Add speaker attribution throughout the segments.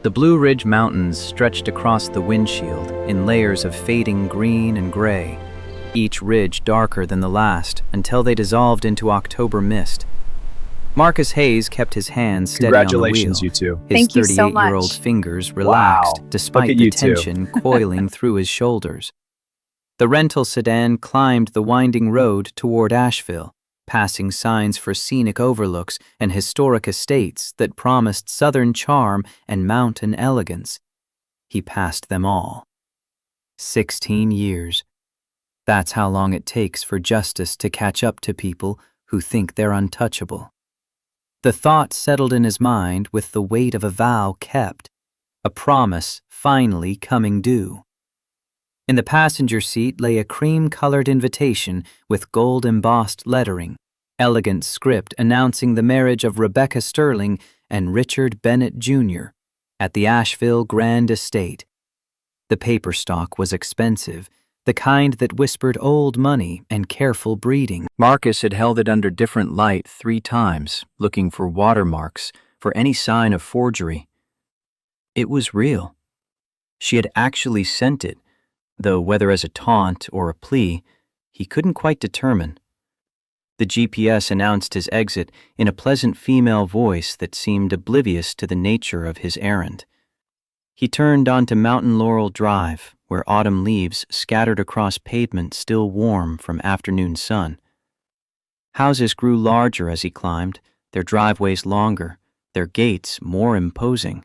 Speaker 1: The Blue Ridge Mountains stretched across the windshield in layers of fading green and gray, each ridge darker than the last until they dissolved into October mist. Marcus Hayes kept his hands steady on the wheel.
Speaker 2: Congratulations, you two.
Speaker 1: His
Speaker 3: Thank you so
Speaker 1: 38-year-old
Speaker 3: much.
Speaker 1: fingers relaxed
Speaker 2: Wow.
Speaker 1: despite
Speaker 2: Look at
Speaker 1: the
Speaker 2: you two.
Speaker 1: tension coiling through his shoulders. The rental sedan climbed the winding road toward Asheville, passing signs for scenic overlooks and historic estates that promised southern charm and mountain elegance. He passed them all. 16 years. That's how long it takes for justice to catch up to people who think they're untouchable. The thought settled in his mind with the weight of a vow kept, a promise finally coming due. In the passenger seat lay a cream-colored invitation with gold-embossed lettering, elegant script announcing the marriage of Rebecca Sterling and Richard Bennett, Jr. at the Asheville Grand Estate. The paper stock was expensive, the kind that whispered old money and careful breeding. Marcus had held it under different light 3 times, looking for watermarks, for any sign of forgery. It was real. She had actually sent it, though whether as a taunt or a plea, he couldn't quite determine. The GPS announced his exit in a pleasant female voice that seemed oblivious to the nature of his errand. He turned onto Mountain Laurel Drive, where autumn leaves scattered across pavement still warm from afternoon sun. Houses grew larger as he climbed, their driveways longer, their gates more imposing.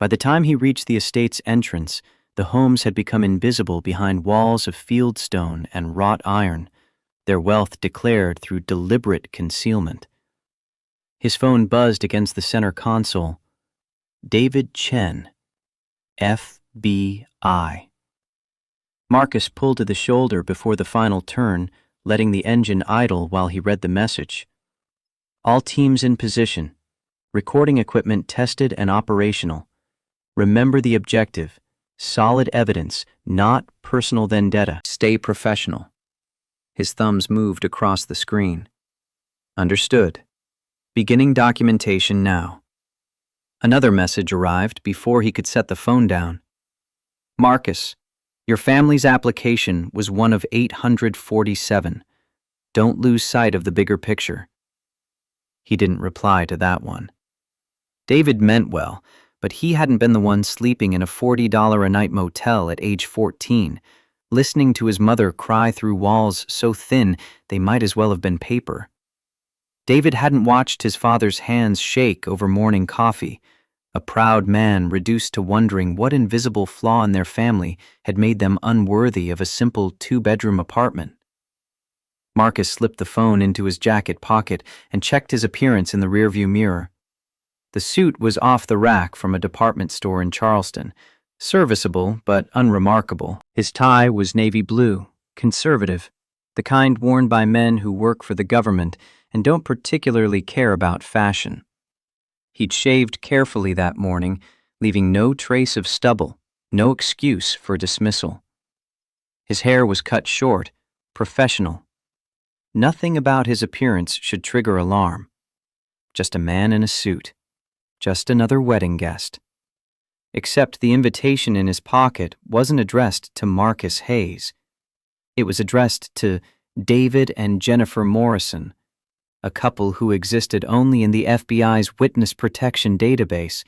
Speaker 1: By the time he reached the estate's entrance, the homes had become invisible behind walls of fieldstone and wrought iron, their wealth declared through deliberate concealment. His phone buzzed against the center console. David Chen, FBI. Marcus pulled to the shoulder before the final turn, letting the engine idle while he read the message. All teams in position. Recording equipment tested and operational. Remember the objective. Solid evidence, not personal vendetta. Stay professional. His thumbs moved across the screen. Understood. Beginning documentation now. Another message arrived before he could set the phone down. Marcus, your family's application was one of 847. Don't lose sight of the bigger picture. He didn't reply to that one. David meant well, but he hadn't been the one sleeping in a $40 a night motel at age 14, listening to his mother cry through walls so thin they might as well have been paper. David hadn't watched his father's hands shake over morning coffee, a proud man reduced to wondering what invisible flaw in their family had made them unworthy of a simple 2-bedroom apartment. Marcus slipped the phone into his jacket pocket and checked his appearance in the rearview mirror. The suit was off the rack from a department store in Charleston, serviceable but unremarkable. His tie was navy blue, conservative, the kind worn by men who work for the government and don't particularly care about fashion. He'd shaved carefully that morning, leaving no trace of stubble, no excuse for dismissal. His hair was cut short, professional. Nothing about his appearance should trigger alarm. Just a man in a suit. Just another wedding guest. Except the invitation in his pocket wasn't addressed to Marcus Hayes. It was addressed to David and Jennifer Morrison, a couple who existed only in the FBI's witness protection database,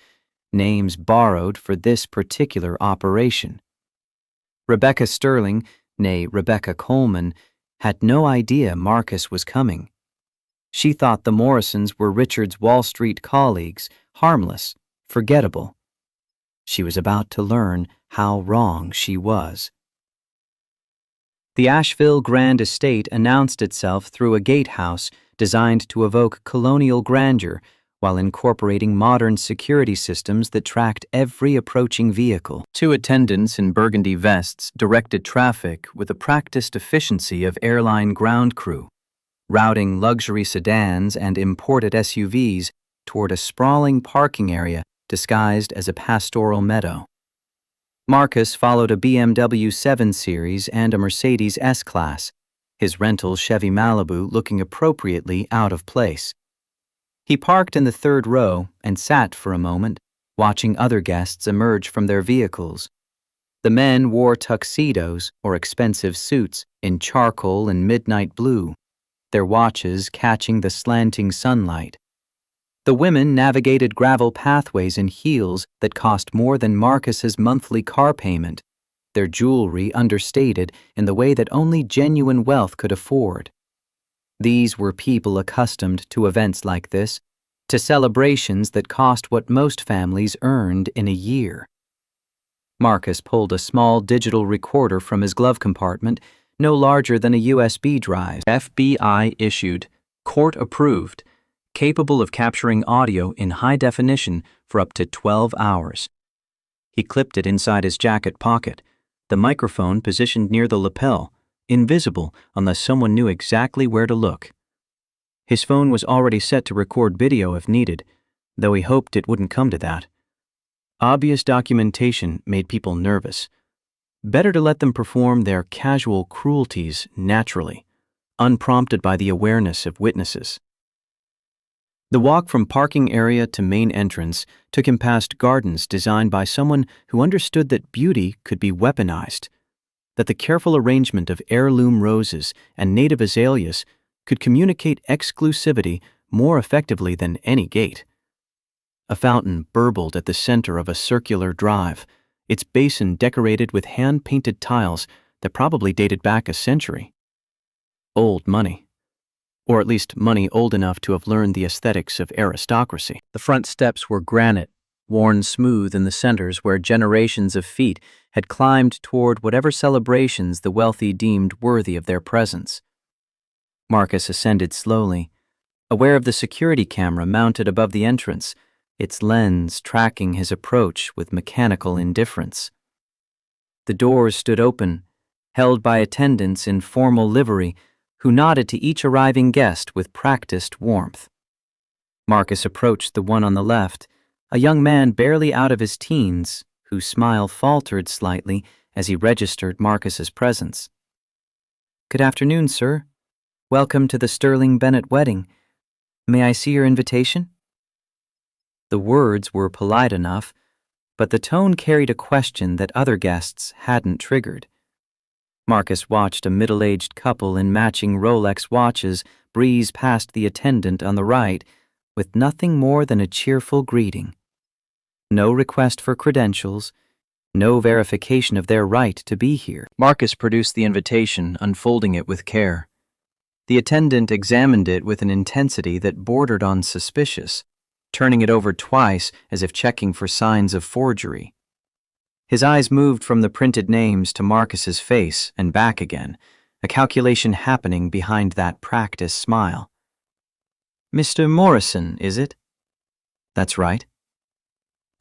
Speaker 1: names borrowed for this particular operation. Rebecca Sterling, née Rebecca Coleman, had no idea Marcus was coming. She thought the Morrisons were Richard's Wall Street colleagues, harmless, forgettable. She was about to learn how wrong she was. The Asheville Grand Estate announced itself through a gatehouse designed to evoke colonial grandeur while incorporating modern security systems that tracked every approaching vehicle. 2 attendants in burgundy vests directed traffic with the practiced efficiency of airline ground crew, routing luxury sedans and imported SUVs toward a sprawling parking area disguised as a pastoral meadow. Marcus followed a BMW 7 Series and a Mercedes S-Class, his rental Chevy Malibu looking appropriately out of place. He parked in the 3rd row and sat for a moment, watching other guests emerge from their vehicles. The men wore tuxedos or expensive suits in charcoal and midnight blue, their watches catching the slanting sunlight. The women navigated gravel pathways in heels that cost more than Marcus's monthly car payment, their jewelry understated in the way that only genuine wealth could afford. These were people accustomed to events like this, to celebrations that cost what most families earned in a year. Marcus pulled a small digital recorder from his glove compartment, no larger than a USB drive. FBI issued, court approved, capable of capturing audio in high definition for up to 12 hours. He clipped it inside his jacket pocket, the microphone positioned near the lapel, invisible unless someone knew exactly where to look. His phone was already set to record video if needed, though he hoped it wouldn't come to that. Obvious documentation made people nervous. Better to let them perform their casual cruelties naturally, unprompted by the awareness of witnesses. The walk from parking area to main entrance took him past gardens designed by someone who understood that beauty could be weaponized, that the careful arrangement of heirloom roses and native azaleas could communicate exclusivity more effectively than any gate. A fountain burbled at the center of a circular drive, its basin decorated with hand-painted tiles that probably dated back a century. Old money. Or at least money old enough to have learned the aesthetics of aristocracy. The front steps were granite, worn smooth in the centers where generations of feet had climbed toward whatever celebrations the wealthy deemed worthy of their presence. Marcus ascended slowly, aware of the security camera mounted above the entrance, its lens tracking his approach with mechanical indifference. The doors stood open, held by attendants in formal livery who nodded to each arriving guest with practiced warmth. Marcus approached the one on the left, a young man barely out of his teens, whose smile faltered slightly as he registered Marcus's presence. "Good afternoon, sir. Welcome to the Sterling Bennett wedding. May I see your invitation?" The words were polite enough, but the tone carried a question that other guests hadn't triggered. Marcus watched a middle-aged couple in matching Rolex watches breeze past the attendant on the right with nothing more than a cheerful greeting. No request for credentials, no verification of their right to be here. Marcus produced the invitation, unfolding it with care. The attendant examined it with an intensity that bordered on suspicious, turning it over twice as if checking for signs of forgery. His eyes moved from the printed names to Marcus's face and back again, a calculation happening behind that practiced smile. "Mr. Morrison, is it?" "That's right."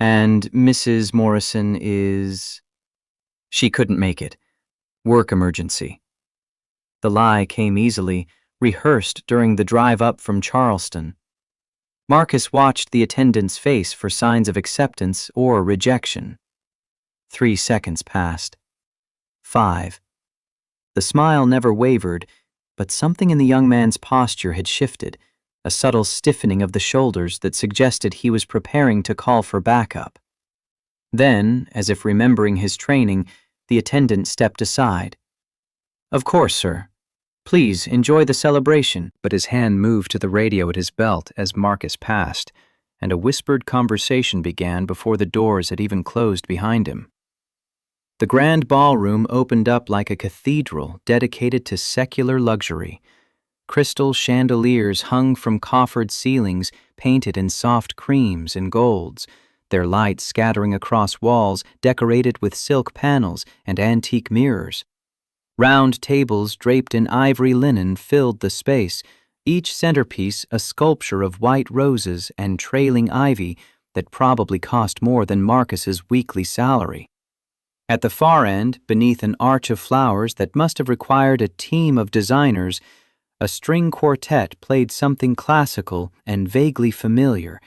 Speaker 1: "And Mrs. Morrison is—" "She couldn't make it. Work emergency." The lie came easily, rehearsed during the drive up from Charleston. Marcus watched the attendant's face for signs of acceptance or rejection. 3 seconds passed. 5. The smile never wavered, but something in the young man's posture had shifted, a subtle stiffening of the shoulders that suggested he was preparing to call for backup. Then, as if remembering his training, the attendant stepped aside. "Of course, sir. Please enjoy the celebration." But his hand moved to the radio at his belt as Marcus passed, and a whispered conversation began before the doors had even closed behind him. The grand ballroom opened up like a cathedral dedicated to secular luxury. Crystal chandeliers hung from coffered ceilings painted in soft creams and golds, their light scattering across walls decorated with silk panels and antique mirrors. Round tables draped in ivory linen filled the space, each centerpiece a sculpture of white roses and trailing ivy that probably cost more than Marcus's weekly salary. At the far end, beneath an arch of flowers that must have required a team of designers, a string quartet played something classical and vaguely familiar,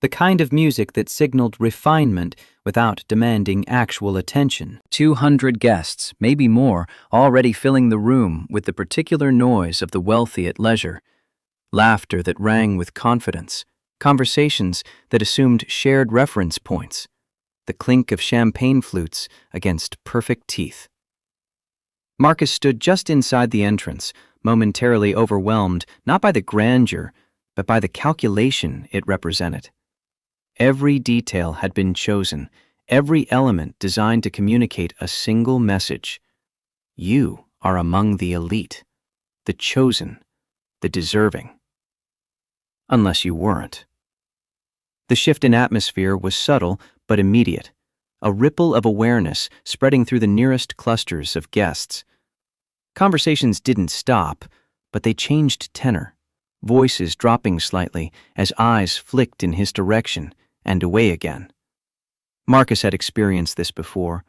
Speaker 1: the kind of music that signaled refinement without demanding actual attention. 200 guests, maybe more, already filling the room with the particular noise of the wealthy at leisure. Laughter that rang with confidence, Conversations that assumed shared reference points, the clink of champagne flutes against perfect teeth. Marcus stood just inside the entrance, momentarily overwhelmed not by the grandeur, but by the calculation it represented. Every detail had been chosen, every element designed to communicate a single message. You are among the elite, the chosen, the deserving. Unless you weren't. The shift in atmosphere was subtle but immediate, a ripple of awareness spreading through the nearest clusters of guests. Conversations didn't stop, but they changed tenor, voices dropping slightly as eyes flicked in his direction and away again. Marcus had experienced this before,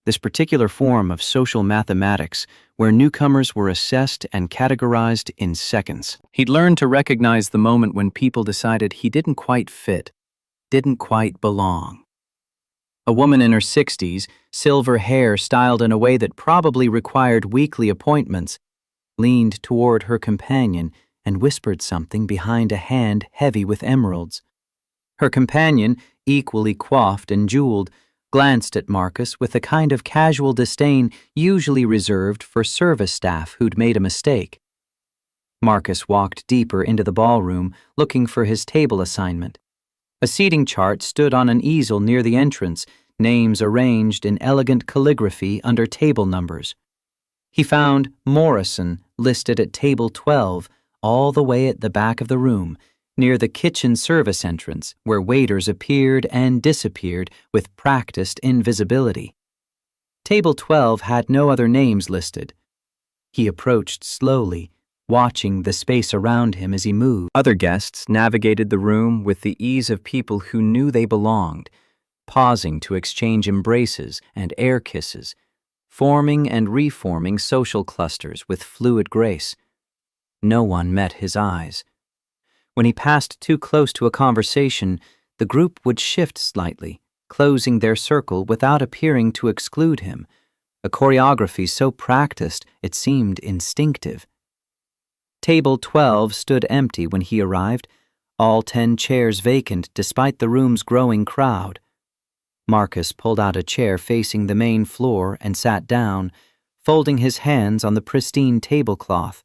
Speaker 1: this particular form of social mathematics where newcomers were assessed and categorized in seconds. He'd learned to recognize the moment when people decided he didn't quite fit, didn't quite belong. A woman in her 60s, silver hair styled in a way that probably required weekly appointments, leaned toward her companion and whispered something behind a hand heavy with emeralds. Her companion, equally coiffed and jeweled, glanced at Marcus with the kind of casual disdain usually reserved for service staff who'd made a mistake. Marcus walked deeper into the ballroom, looking for his table assignment. A seating chart stood on an easel near the entrance, names arranged in elegant calligraphy under table numbers. He found Morrison listed at table 12, all the way at the back of the room, near the kitchen service entrance, where waiters appeared and disappeared with practiced invisibility. Table 12 had no other names listed. He approached slowly, watching the space around him as he moved. Other guests navigated the room with the ease of people who knew they belonged, pausing to exchange embraces and air kisses, forming and reforming social clusters with fluid grace. No one met his eyes. When he passed too close to a conversation, the group would shift slightly, closing their circle without appearing to exclude him, a choreography so practiced it seemed instinctive. Table 12 stood empty when he arrived, all 10 chairs vacant despite the room's growing crowd. Marcus pulled out a chair facing the main floor and sat down, folding his hands on the pristine tablecloth.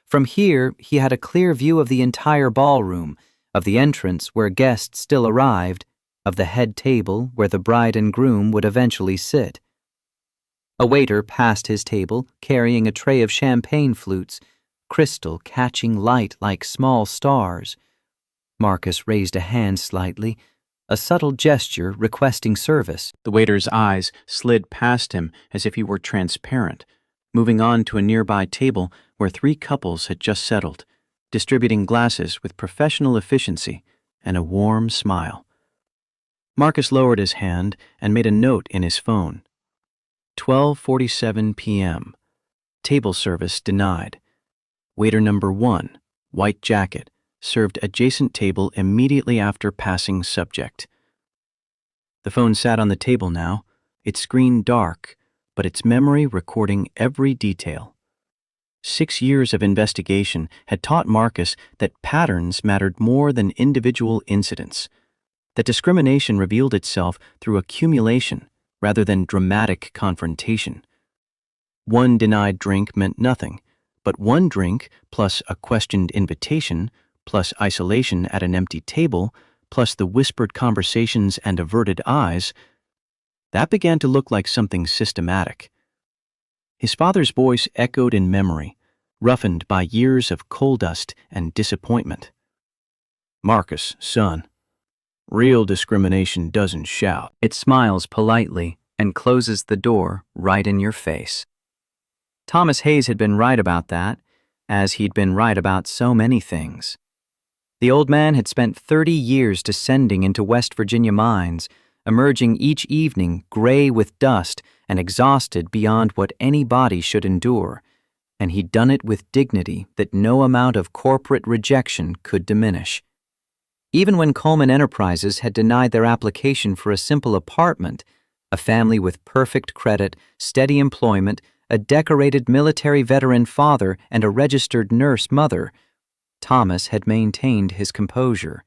Speaker 1: From here, he had a clear view of the entire ballroom, of the entrance where guests still arrived, of the head table where the bride and groom would eventually sit. A waiter passed his table, carrying a tray of champagne flutes, crystal catching light like small stars. Marcus raised a hand slightly, a subtle gesture requesting service. The waiter's eyes slid past him as if he were transparent, moving on to a nearby table where 3 couples had just settled, distributing glasses with professional efficiency and a warm smile. Marcus lowered his hand and made a note in his phone. 12:47 p.m. Table service denied. Waiter number 1, white jacket, served adjacent table immediately after passing subject. The phone sat on the table now, its screen dark, but its memory recording every detail. 6 years of investigation had taught Marcus that patterns mattered more than individual incidents, that discrimination revealed itself through accumulation rather than dramatic confrontation. One denied drink meant nothing, but one drink plus a questioned invitation plus isolation at an empty table plus the whispered conversations and averted eyes, that began to look like something systematic. His father's voice echoed in memory, roughened by years of coal dust and disappointment. Marcus, son, real discrimination doesn't shout. It smiles politely and closes the door right in your face. Thomas Hayes had been right about that, as he'd been right about so many things. The old man had spent 30 years descending into West Virginia mines, emerging each evening gray with dust and exhausted beyond what any body should endure, and he'd done it with dignity that no amount of corporate rejection could diminish. Even when Coleman Enterprises had denied their application for a simple apartment, a family with perfect credit, steady employment, a decorated military veteran father, and a registered nurse mother, Thomas had maintained his composure.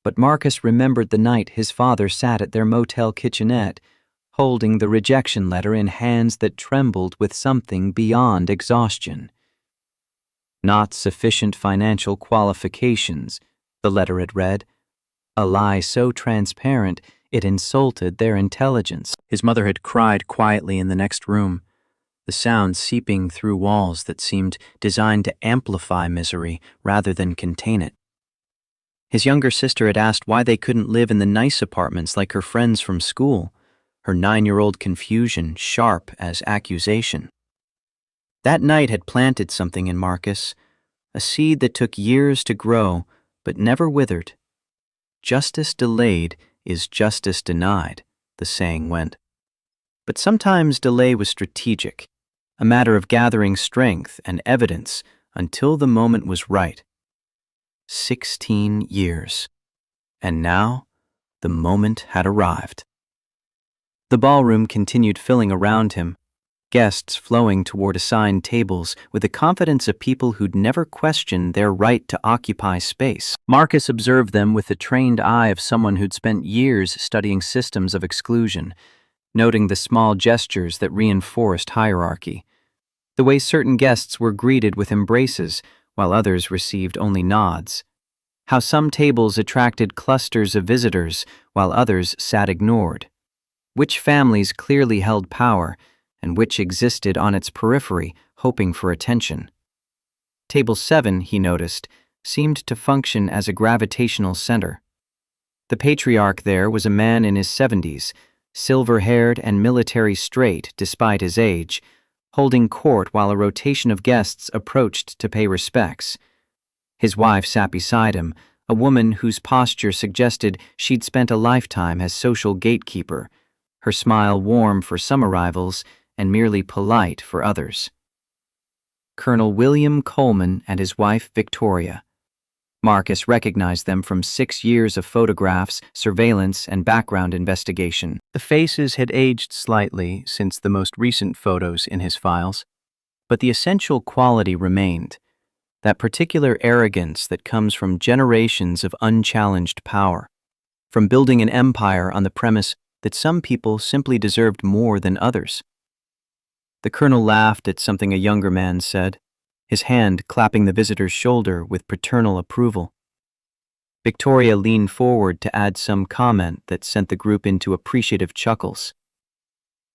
Speaker 1: But Marcus remembered the night his father sat at their motel kitchenette, holding the rejection letter in hands that trembled with something beyond exhaustion. Not sufficient financial qualifications, the letter had read, a lie so transparent it insulted their intelligence. His mother had cried quietly in the next room, the sound seeping through walls that seemed designed to amplify misery rather than contain it. His younger sister had asked why they couldn't live in the nice apartments like her friends from school, her 9-year-old confusion sharp as accusation. That night had planted something in Marcus, a seed that took years to grow but never withered. Justice delayed is justice denied, the saying went. But sometimes delay was strategic, a matter of gathering strength and evidence until the moment was right. 16 years. And now, the moment had arrived. The ballroom continued filling around him, guests flowing toward assigned tables with the confidence of people who'd never questioned their right to occupy space. Marcus observed them with the trained eye of someone who'd spent years studying systems of exclusion, noting the small gestures that reinforced hierarchy. The way certain guests were greeted with embraces, while others received only nods. How some tables attracted clusters of visitors, while others sat ignored. Which families clearly held power, and which existed on its periphery, hoping for attention. Table 7, he noticed, seemed to function as a gravitational center. The patriarch there was a man in his 70s, silver-haired and military straight despite his age, holding court while a rotation of guests approached to pay respects. His wife sat beside him, a woman whose posture suggested she'd spent a lifetime as social gatekeeper, her smile warm for some arrivals and merely polite for others. Colonel William Coleman and his wife Victoria. Marcus recognized them from 6 years of photographs, surveillance, and background investigation. The faces had aged slightly since the most recent photos in his files, but the essential quality remained, that particular arrogance that comes from generations of unchallenged power, from building an empire on the premise that some people simply deserved more than others. The colonel laughed at something a younger man said, his hand clapping the visitor's shoulder with paternal approval. Victoria leaned forward to add some comment that sent the group into appreciative chuckles.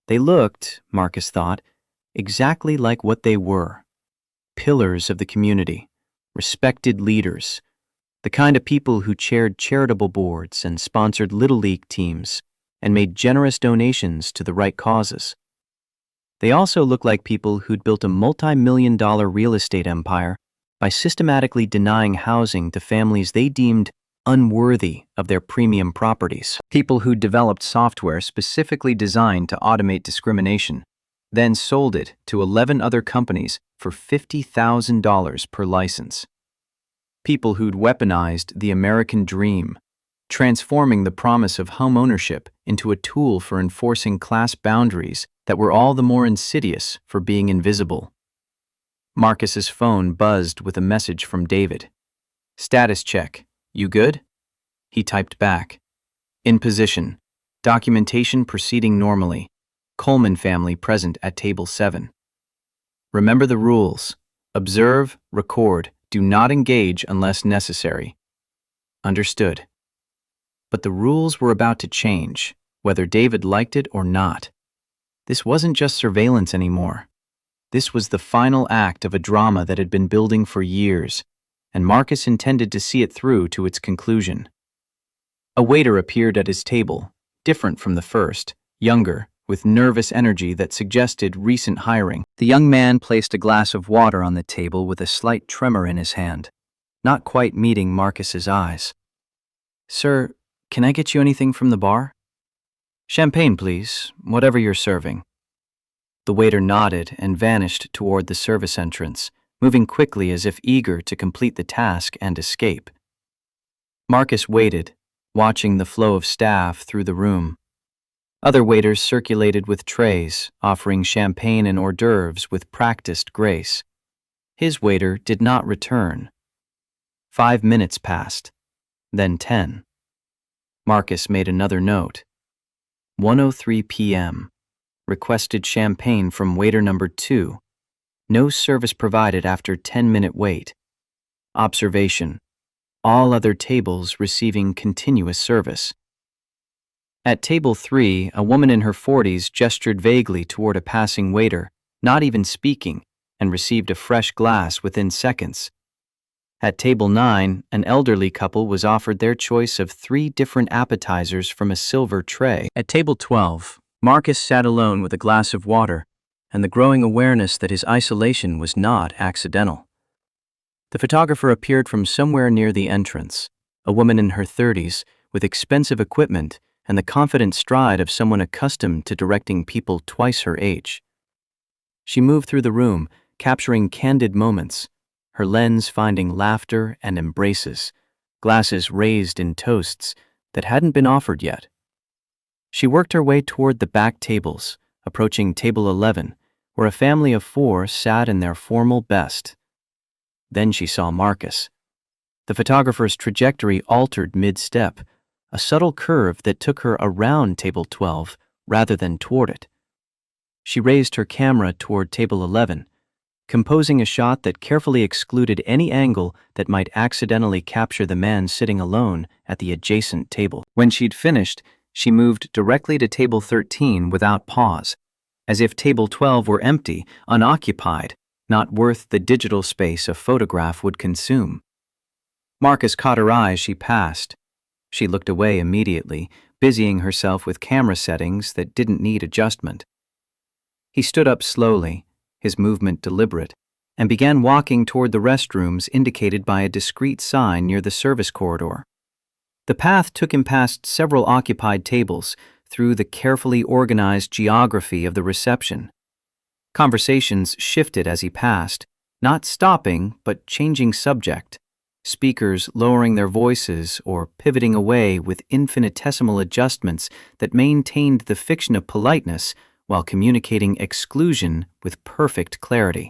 Speaker 1: They looked, Marcus thought, exactly like what they were. Pillars of the community, respected leaders, the kind of people who chaired charitable boards and sponsored Little League teams and made generous donations to the right causes. They also looked like people who'd built a multi-million-dollar real estate empire by systematically denying housing to families they deemed unworthy of their premium properties. People who'd developed software specifically designed to automate discrimination, then sold it to 11 other companies for $50,000 per license. People who'd weaponized the American dream, transforming the promise of home ownership into a tool for enforcing class boundaries that were all the more insidious for being invisible. Marcus's phone buzzed with a message from David. Status check. You good? He typed back. In position. Documentation proceeding normally. Coleman family present at table 7. Remember the rules. Observe, record, do not engage unless necessary. Understood. But the rules were about to change, whether David liked it or not. This wasn't just surveillance anymore. This was the final act of a drama that had been building for years, and Marcus intended to see it through to its conclusion. A waiter appeared at his table, different from the first, younger, with nervous energy that suggested recent hiring. The young man placed a glass of water on the table with a slight tremor in his hand, not quite meeting Marcus's eyes. Sir, can I get you anything from the bar? Champagne, please, whatever you're serving. The waiter nodded and vanished toward the service entrance, moving quickly as if eager to complete the task and escape. Marcus waited, watching the flow of staff through the room. Other waiters circulated with trays, offering champagne and hors d'oeuvres with practiced grace. His waiter did not return. 5 minutes passed, then 10. Marcus made another note. 1:03 p.m. Requested champagne from waiter number 2. No service provided after 10-minute wait. Observation: all other tables receiving continuous service. At table 3, a woman in her 40s gestured vaguely toward a passing waiter, not even speaking, and received a fresh glass within seconds. At table 9, an elderly couple was offered their choice of 3 different appetizers from a silver tray. At table 12, Marcus sat alone with a glass of water and the growing awareness that his isolation was not accidental. The photographer appeared from somewhere near the entrance, a woman in her 30s with expensive equipment and the confident stride of someone accustomed to directing people twice her age. She moved through the room, capturing candid moments, her lens finding laughter and embraces, glasses raised in toasts that hadn't been offered yet. She worked her way toward the back tables, approaching table 11, where a family of 4 sat in their formal best. Then she saw Marcus. The photographer's trajectory altered mid-step, a subtle curve that took her around table 12 rather than toward it. She raised her camera toward table 11, composing a shot that carefully excluded any angle that might accidentally capture the man sitting alone at the adjacent table. When she'd finished, she moved directly to table 13 without pause, as if table 12 were empty, unoccupied, not worth the digital space a photograph would consume. Marcus caught her eye as she passed. She looked away immediately, busying herself with camera settings that didn't need adjustment. He stood up slowly, his movement deliberate, and began walking toward the restrooms indicated by a discreet sign near the service corridor. The path took him past several occupied tables, through the carefully organized geography of the reception. Conversations shifted as he passed, not stopping but changing subject, speakers lowering their voices or pivoting away with infinitesimal adjustments that maintained the fiction of politeness while communicating exclusion with perfect clarity.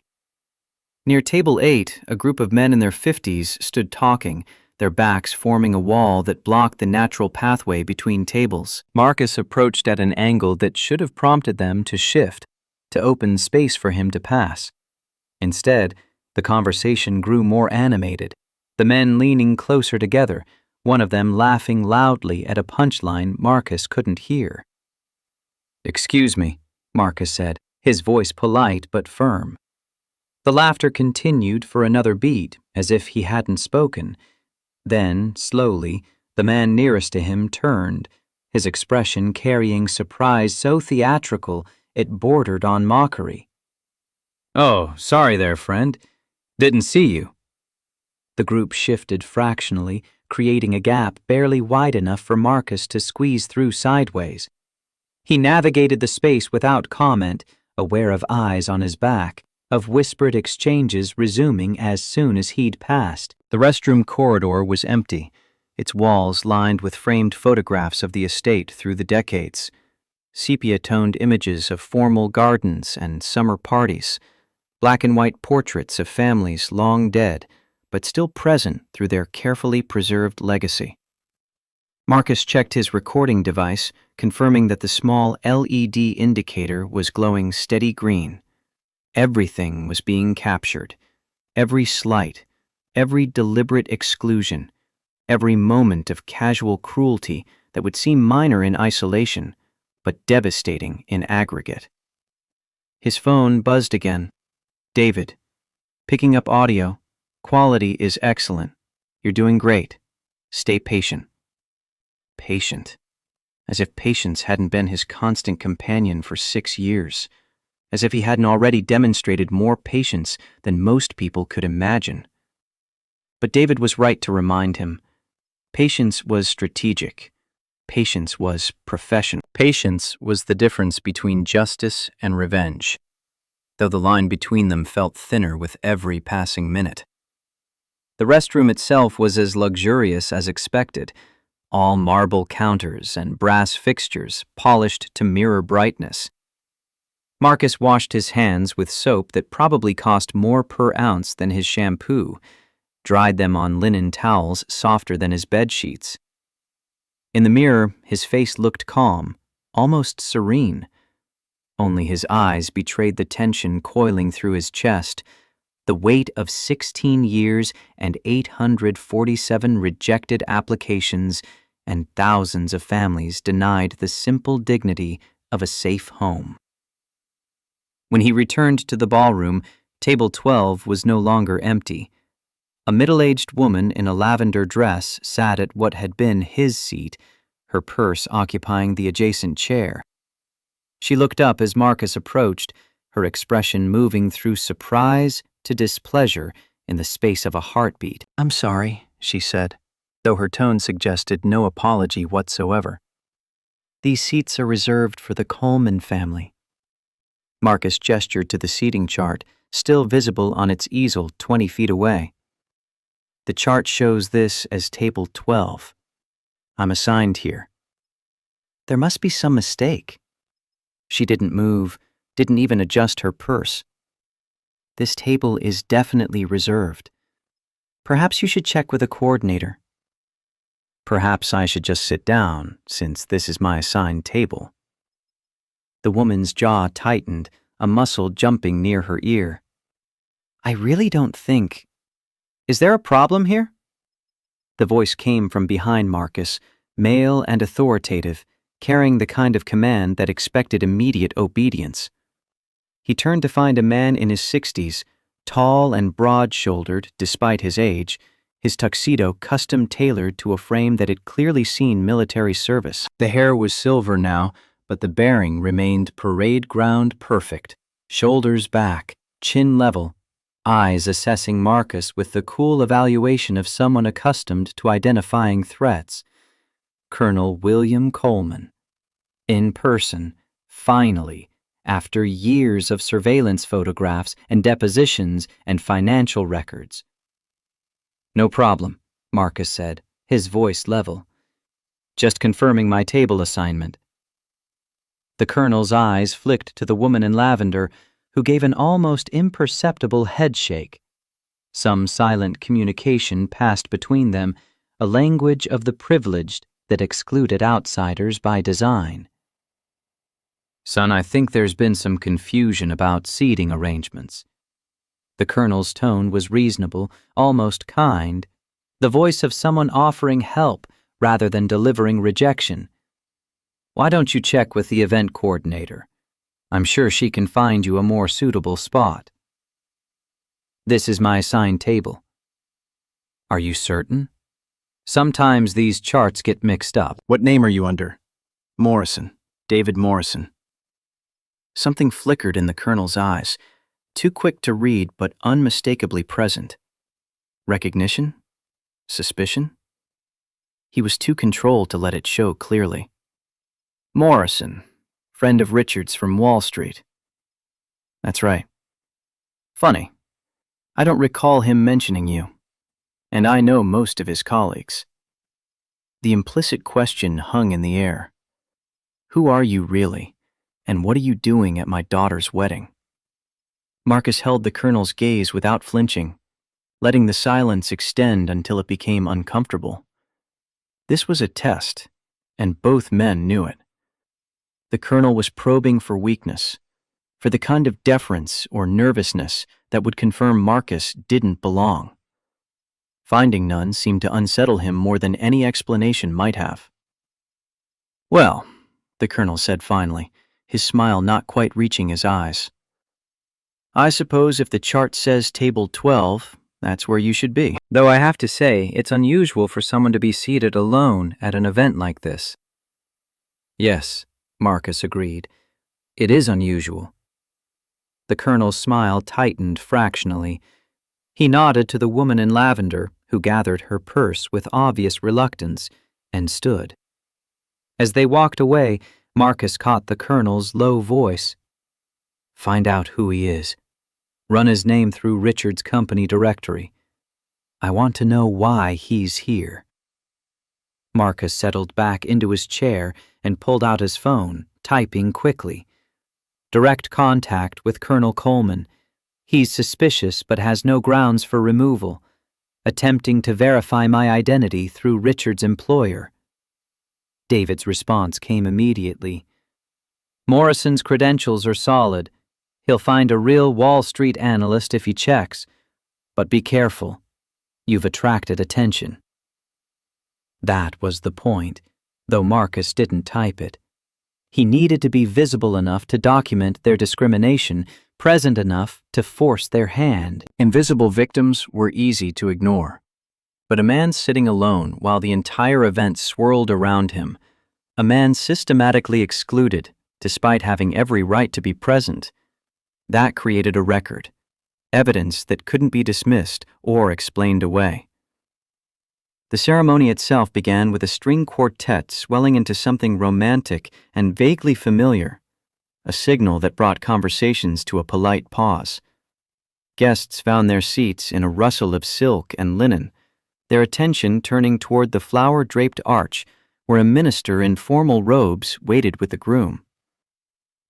Speaker 1: Near table 8, a group of men in their 50s stood talking, their backs forming a wall that blocked the natural pathway between tables. Marcus approached at an angle that should have prompted them to shift, to open space for him to pass. Instead, the conversation grew more animated, the men leaning closer together, one of them laughing loudly at a punchline Marcus couldn't hear. "Excuse me," Marcus said, his voice polite but firm. The laughter continued for another beat, as if he hadn't spoken. Then, slowly, the man nearest to him turned, his expression carrying surprise so theatrical it bordered on mockery. "Oh, sorry there, friend. Didn't see you." The group shifted fractionally, creating a gap barely wide enough for Marcus to squeeze through sideways. He navigated the space without comment, aware of eyes on his back, of whispered exchanges resuming as soon as he'd passed. The restroom corridor was empty, its walls lined with framed photographs of the estate through the decades, sepia-toned images of formal gardens and summer parties, black and white portraits of families long dead, but still present through their carefully preserved legacy. Marcus checked his recording device, confirming that the small LED indicator was glowing steady green. Everything was being captured. Every slight, every deliberate exclusion, every moment of casual cruelty that would seem minor in isolation, but devastating in aggregate. His phone buzzed again. "David. Picking up audio. Quality is excellent. You're doing great. Stay patient." Patient. As if patience hadn't been his constant companion for 6 years. As if he hadn't already demonstrated more patience than most people could imagine. But David was right to remind him. Patience was strategic. Patience was professional. Patience was the difference between justice and revenge, though the line between them felt thinner with every passing minute. The restroom itself was as luxurious as expected, all marble counters and brass fixtures polished to mirror brightness. Marcus washed his hands with soap that probably cost more per ounce than his shampoo, dried them on linen towels softer than his bed sheets. In the mirror, his face looked calm, almost serene. Only his eyes betrayed the tension coiling through his chest, the weight of 16 years and 847 rejected applications and thousands of families denied the simple dignity of a safe home. When he returned to the ballroom, table 12 was no longer empty. A middle-aged woman in a lavender dress sat at what had been his seat, her purse occupying the adjacent chair. She looked up as Marcus approached, her expression moving through surprise to displeasure in the space of a heartbeat. "I'm sorry," she said, though her tone suggested no apology whatsoever. "These seats are reserved for the Coleman family." Marcus gestured to the seating chart, still visible on its easel 20 feet away. "The chart shows this as table 12. I'm assigned here." "There must be some mistake." She didn't move, didn't even adjust her purse. "This table is definitely reserved. Perhaps you should check with a coordinator." "Perhaps I should just sit down, since this is my assigned table." The woman's jaw tightened, a muscle jumping near her ear. "I really don't think... Is there a problem here?" The voice came from behind Marcus, male and authoritative, carrying the kind of command that expected immediate obedience. He turned to find a man in his 60s, tall and broad-shouldered despite his age, his tuxedo custom-tailored to a frame that had clearly seen military service. The hair was silver now, but the bearing remained parade ground perfect, shoulders back, chin level, eyes assessing Marcus with the cool evaluation of someone accustomed to identifying threats. Colonel William Coleman. In person, finally, after years of surveillance photographs and depositions and financial records. "No problem," Marcus said, his voice level. "Just confirming my table assignment." The colonel's eyes flicked to the woman in lavender, who gave an almost imperceptible headshake. Some silent communication passed between them, a language of the privileged that excluded outsiders by design. "Son, I think there's been some confusion about seating arrangements." The colonel's tone was reasonable, almost kind, the voice of someone offering help rather than delivering rejection. "Why don't you check with the event coordinator? I'm sure she can find you a more suitable spot." "This is my assigned table." "Are you certain? Sometimes these charts get mixed up."
Speaker 2: "What name are you under?" "Morrison. David Morrison." Something flickered in the colonel's eyes, too quick to read but unmistakably present. Recognition? Suspicion? He was too controlled to let it show clearly. "Morrison, friend of Richard's from Wall Street." "That's right." "Funny. I don't recall him mentioning you. And I know most of his colleagues." The implicit question hung in the air. Who are you really, and what are you doing at my daughter's wedding? Marcus held the colonel's gaze without flinching, letting the silence extend until it became uncomfortable. This was a test, and both men knew it. The colonel was probing for weakness, for the kind of deference or nervousness that would confirm Marcus didn't belong. Finding none seemed to unsettle him more than any explanation might have. "Well," the colonel said finally, his smile not quite reaching his eyes, "I suppose if the chart says table 12, that's where you should be. Though I have to say, it's unusual for someone to be seated alone at an event like this." "Yes," Marcus agreed. "It is unusual." The colonel's smile tightened fractionally. He nodded to the woman in lavender, who gathered her purse with obvious reluctance, and stood. As they walked away, Marcus caught the colonel's low voice. "Find out who he is. Run his name through Richard's company directory. I want to know why he's here." Marcus settled back into his chair and pulled out his phone, typing quickly. "Direct contact with Colonel Coleman. He's suspicious but has no grounds for removal. Attempting to verify my identity through Richard's employer."
Speaker 1: David's response came immediately. Morrison's credentials are solid. He'll find a real Wall Street analyst if he checks. But be careful. You've attracted attention. That was the point, though Marcus didn't type it. He needed to be visible enough to document their discrimination, present enough to force their hand.
Speaker 2: Invisible victims were easy to ignore. But a man sitting alone while the entire event swirled around him, a man systematically excluded despite having every right to be present, that created a record, evidence that couldn't be dismissed or explained away. The ceremony itself began with a string quartet swelling into something romantic and vaguely familiar, a signal that brought conversations to a polite pause. Guests found their seats in a rustle of silk and linen, their attention turning toward the flower-draped arch where a minister in formal robes waited with the groom.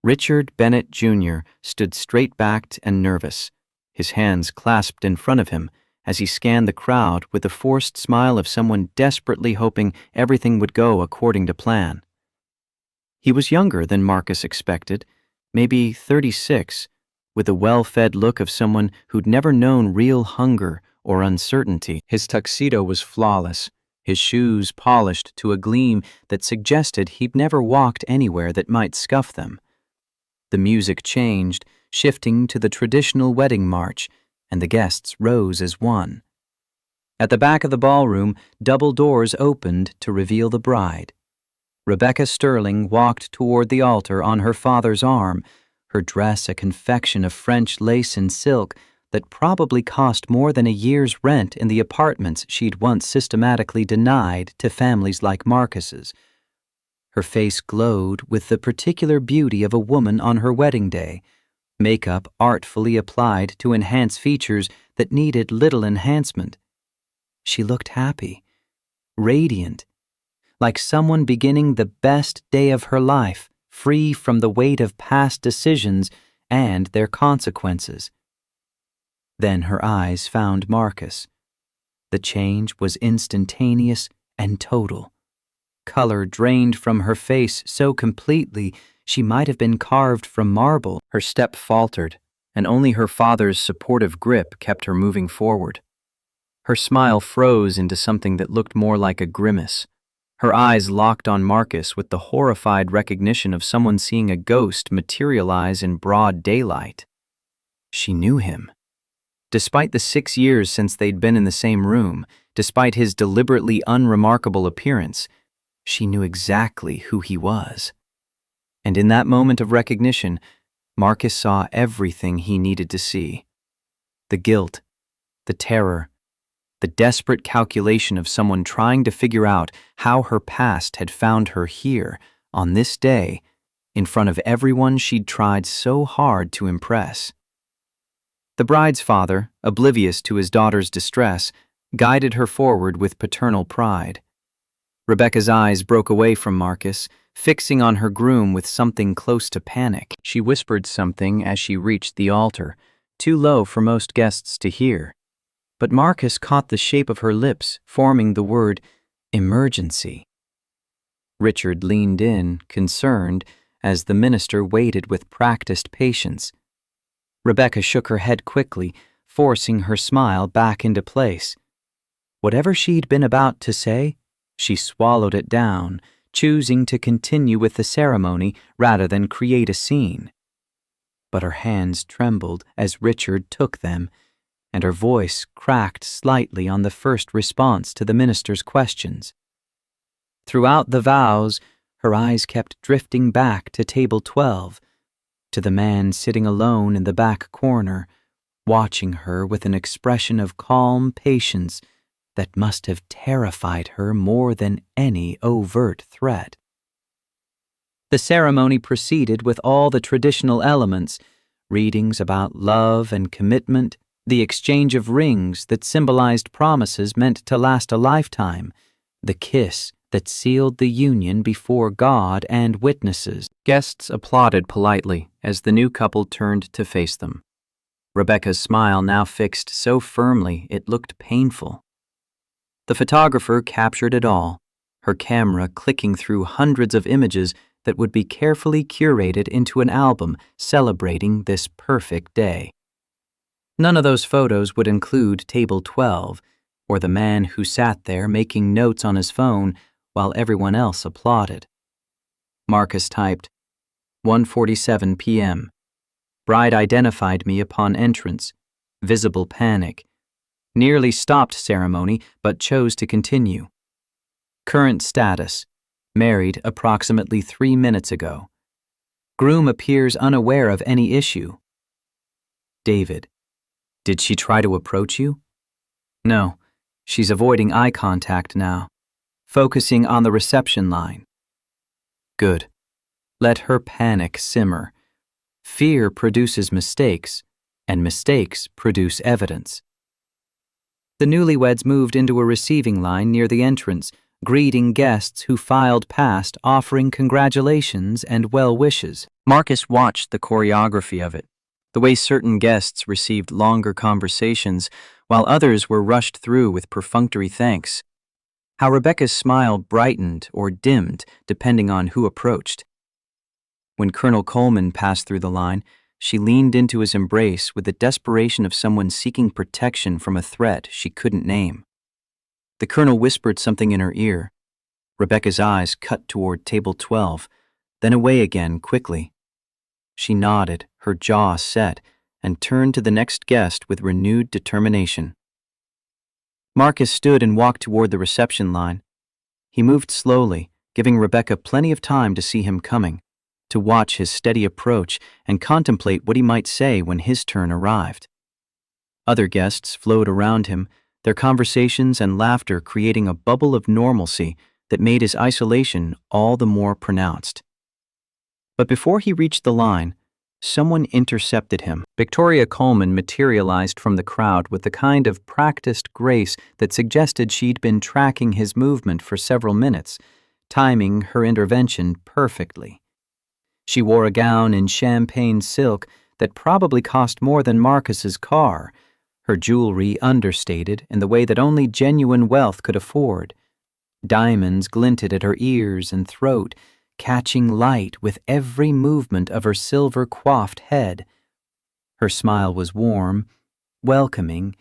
Speaker 2: Richard Bennett, Jr. stood straight-backed and nervous, his hands clasped in front of him as he scanned the crowd with the forced smile of someone desperately hoping everything would go according to plan. He was younger than Marcus expected, maybe 36, with the well-fed look of someone who'd never known real hunger or uncertainty. His tuxedo was flawless, his shoes polished to a gleam that suggested he'd never walked anywhere that might scuff them. The music changed, shifting to the traditional wedding march, and the guests rose as one. At the back of the ballroom, double doors opened to reveal the bride. Rebecca Sterling walked toward the altar on her father's arm, her dress a confection of French lace and silk that probably cost more than a year's rent in the apartments she'd once systematically denied to families like Marcus's. Her face glowed with the particular beauty of a woman on her wedding day, makeup artfully applied to enhance features that needed little enhancement. She looked happy, radiant, like someone beginning the best day of her life, free from the weight of past decisions and their consequences. Then her eyes found Marcus. The change was instantaneous and total. Color drained from her face so completely she might have been carved from marble. Her step faltered, and only her father's supportive grip kept her moving forward. Her smile froze into something that looked more like a grimace. Her eyes locked on Marcus with the horrified recognition of someone seeing a ghost materialize in broad daylight. She knew him. Despite the 6 years since they'd been in the same room, despite his deliberately unremarkable appearance, she knew exactly who he was. And in that moment of recognition, Marcus saw everything he needed to see. The guilt, the terror, the desperate calculation of someone trying to figure out how her past had found her here, on this day, in front of everyone she'd tried so hard to impress. The bride's father, oblivious to his daughter's distress, guided her forward with paternal pride. Rebecca's eyes broke away from Marcus, fixing on her groom with something close to panic. She whispered something as she reached the altar, too low for most guests to hear. But Marcus caught the shape of her lips, forming the word emergency. Richard leaned in, concerned, as the minister waited with practiced patience. Rebecca shook her head quickly, forcing her smile back into place. Whatever she'd been about to say, she swallowed it down, choosing to continue with the ceremony rather than create a scene. But her hands trembled as Richard took them, and her voice cracked slightly on the first response to the minister's questions. Throughout the vows, her eyes kept drifting back to table 12, to the man sitting alone in the back corner, watching her with an expression of calm patience that must have terrified her more than any overt threat. The ceremony proceeded with all the traditional elements, readings about love and commitment, the exchange of rings that symbolized promises meant to last a lifetime, the kiss that sealed the union before God and witnesses. Guests applauded politely as the new couple turned to face them. Rebecca's smile now fixed so firmly it looked painful. The photographer captured it all,
Speaker 1: her camera clicking through hundreds of images that would be carefully curated into an album celebrating this perfect day. None of those photos would include Table 12, or the man who sat there making notes on his phone while everyone else applauded. Marcus typed, 1:47 p.m. Bride identified me upon entrance. Visible panic. Nearly stopped ceremony, but chose to continue. Current status. Married approximately 3 minutes ago. Groom appears unaware of any issue. David. Did she try to approach you? No. She's avoiding eye contact now. Focusing on the reception line. Good. Let her panic simmer. Fear produces mistakes, and mistakes produce evidence. The newlyweds moved into a receiving line near the entrance, greeting guests who filed past offering congratulations and well wishes. Marcus watched the choreography of it, the way certain guests received longer conversations while others were rushed through with perfunctory thanks. How Rebecca's smile brightened or dimmed depending on who approached. When Colonel Coleman passed through the line, she leaned into his embrace with the desperation of someone seeking protection from a threat she couldn't name. The colonel whispered something in her ear. Rebecca's eyes cut toward Table 12, then away again quickly. She nodded, her jaw set, and turned to the next guest with renewed determination. Marcus stood and walked toward the reception line. He moved slowly, giving Rebecca plenty of time to see him coming, to watch his steady approach and contemplate what he might say when his turn arrived. Other guests flowed around him, their conversations and laughter creating a bubble of normalcy that made his isolation all the more pronounced. But before he reached the line, someone intercepted him. Victoria Coleman materialized from the crowd with the kind of practiced grace that suggested she'd been tracking his movement for several minutes, timing her intervention perfectly. She wore a gown in champagne silk that probably cost more than Marcus's car, her jewelry understated in the way that only genuine wealth could afford. Diamonds glinted at her ears and throat, catching light with every movement of her silver-coiffed head. Her smile was warm, welcoming,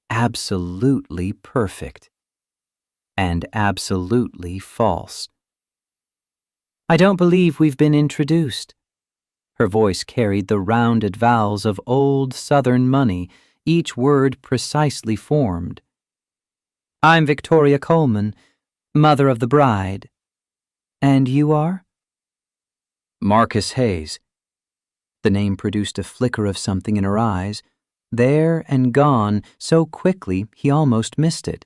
Speaker 1: absolutely perfect, and absolutely false. I don't believe we've been introduced. Her voice carried the rounded vowels of old Southern money, each word precisely formed. I'm Victoria Coleman, mother of the bride. And you are? Marcus Hayes. The name produced a flicker of something in her eyes, there and gone so quickly he almost missed it.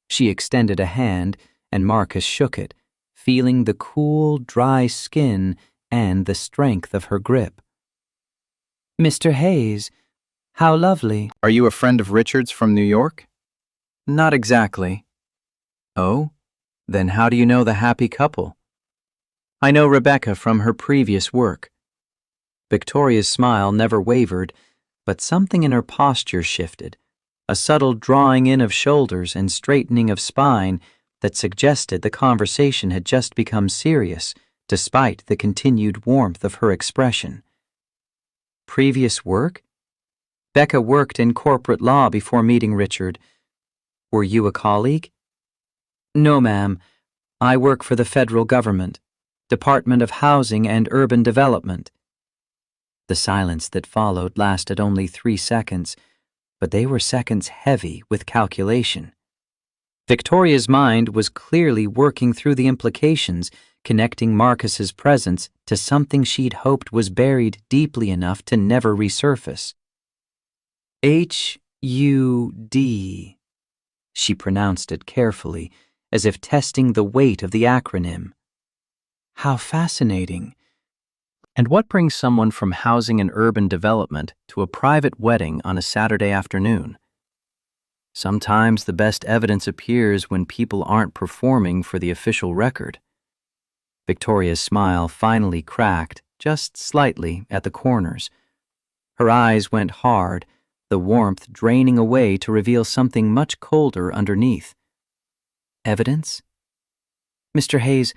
Speaker 1: She extended a hand, and Marcus shook it, feeling the cool, dry skin and the strength of her grip. Mr. Hayes, how lovely.
Speaker 2: Are you a friend of Richard's from New York?
Speaker 1: Not exactly. Oh? Then how do you know the happy couple? I know Rebecca from her previous work. Victoria's smile never wavered, but something in her posture shifted, a subtle drawing in of shoulders and straightening of spine that suggested the conversation had just become serious, despite the continued warmth of her expression. Previous work? Becca worked in corporate law before meeting Richard. Were you a colleague? No, ma'am. I work for the federal government, Department of Housing and Urban Development. The silence that followed lasted only 3 seconds, but they were seconds heavy with calculation. Victoria's mind was clearly working through the implications, connecting Marcus's presence to something she'd hoped was buried deeply enough to never resurface. H-U-D. She pronounced it carefully, as if testing the weight of the acronym. How fascinating. And what brings someone from housing and urban development to a private wedding on a Saturday afternoon? Sometimes the best evidence appears when people aren't performing for the official record. Victoria's smile finally cracked, just slightly, at the corners. Her eyes went hard, the warmth draining away to reveal something much colder underneath. Evidence? Mr. Hayes,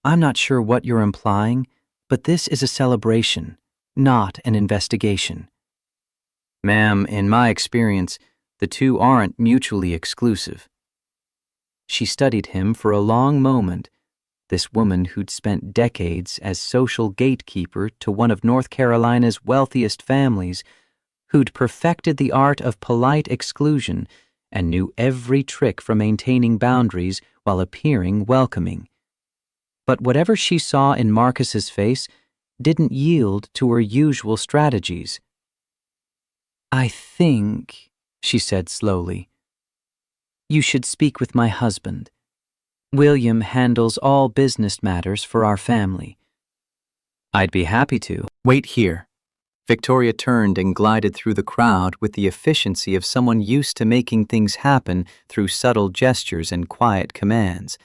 Speaker 1: I'm not sure what you're implying, but this is a celebration, not an investigation. Ma'am, in my experience, the two aren't mutually exclusive. She studied him for a long moment, this woman who'd spent decades as social gatekeeper to one of North Carolina's wealthiest families, who'd perfected the art of polite exclusion and knew every trick for maintaining boundaries while appearing welcoming. But whatever she saw in Marcus's face didn't yield to her usual strategies. I think, she said slowly, you should speak with my husband. William handles all business matters for our family. I'd be happy to.
Speaker 2: Wait here. Victoria turned and glided through the crowd with the efficiency of someone used to making things happen through subtle gestures and quiet commands.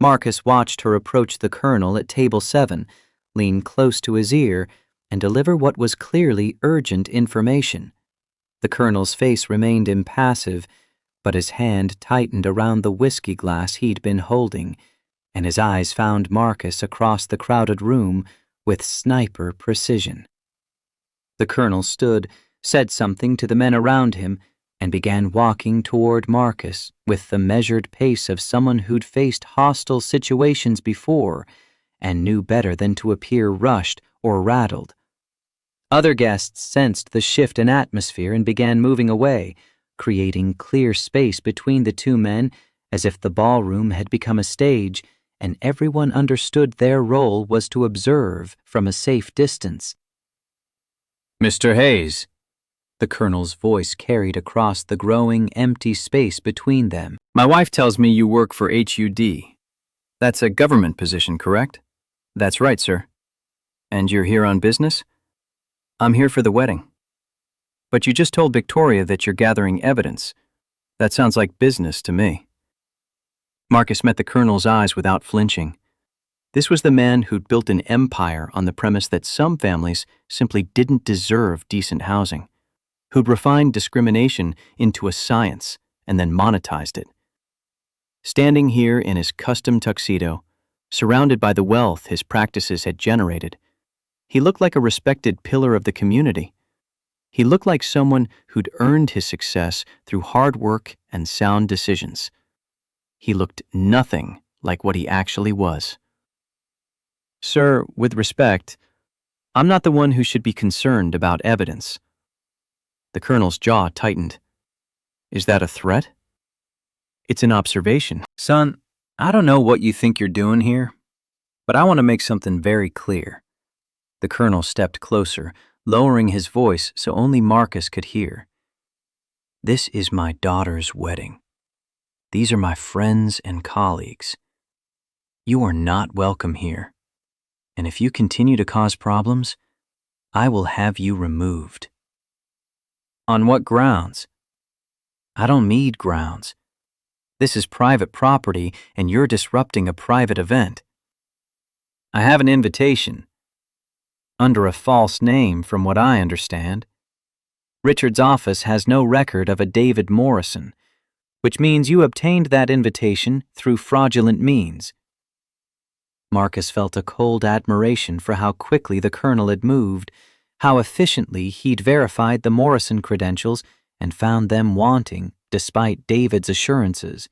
Speaker 2: Marcus watched her approach the colonel at table 7, lean close to his ear, and deliver what was clearly urgent information. The colonel's face remained impassive, but his hand tightened around the whiskey glass he'd been holding, and his eyes found Marcus across the crowded room with sniper precision. The colonel stood, said something to the men around him, and began walking toward Marcus with the measured pace of someone who'd faced hostile situations before and knew better than to appear rushed or rattled. Other guests sensed the shift in atmosphere and began moving away, creating clear space between the two men as if the ballroom had become a stage and everyone understood their role was to observe from a safe distance. Mr. Hayes, the colonel's voice carried across the growing empty space between them. My wife tells me you work for HUD. That's a government position, correct? That's right, sir. And you're here on business? I'm here for the wedding. But you just told Victoria that you're gathering evidence. That sounds like business to me. Marcus met the colonel's eyes without flinching. This was the man who'd built an empire on the premise that some families simply didn't deserve decent housing, who'd refined discrimination into a science and then monetized it. Standing here in his custom tuxedo, surrounded by the wealth his practices had generated, he looked like a respected pillar of the community. He looked like someone who'd earned his success through hard work and sound decisions. He looked nothing like what he actually was. Sir, with respect, I'm not the one who should be concerned about evidence. The colonel's jaw tightened. Is that a threat? It's an observation. Son, I don't know what you think you're doing here, but I want to make something very clear. The colonel stepped closer, lowering his voice so only Marcus could hear. This is my daughter's wedding. These are my friends and colleagues. You are not welcome here. And if you continue to cause problems, I will have you removed. On what grounds? I don't need grounds. This is private property and you're disrupting a private event. I have an invitation. Under a false name, from what I understand. Richard's office has no record of a David Morrison, which means you obtained that invitation through fraudulent means. Marcus felt a cold admiration for how quickly the colonel had moved, how efficiently he'd verified the Morrison credentials and found them wanting despite David's assurances.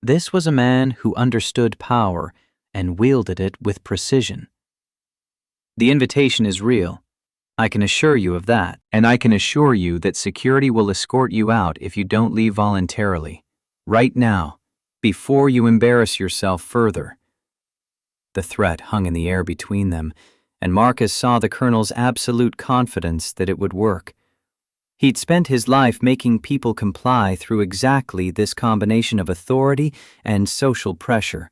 Speaker 2: This was a man who understood power and wielded it with precision. The invitation is real. I can assure you of that, and I can assure you that security will escort you out if you don't leave voluntarily. Right now, before you embarrass yourself further. The threat hung in the air between them, and Marcus saw the colonel's absolute confidence that it would work. He'd spent his life making people comply through exactly this combination of authority and social pressure.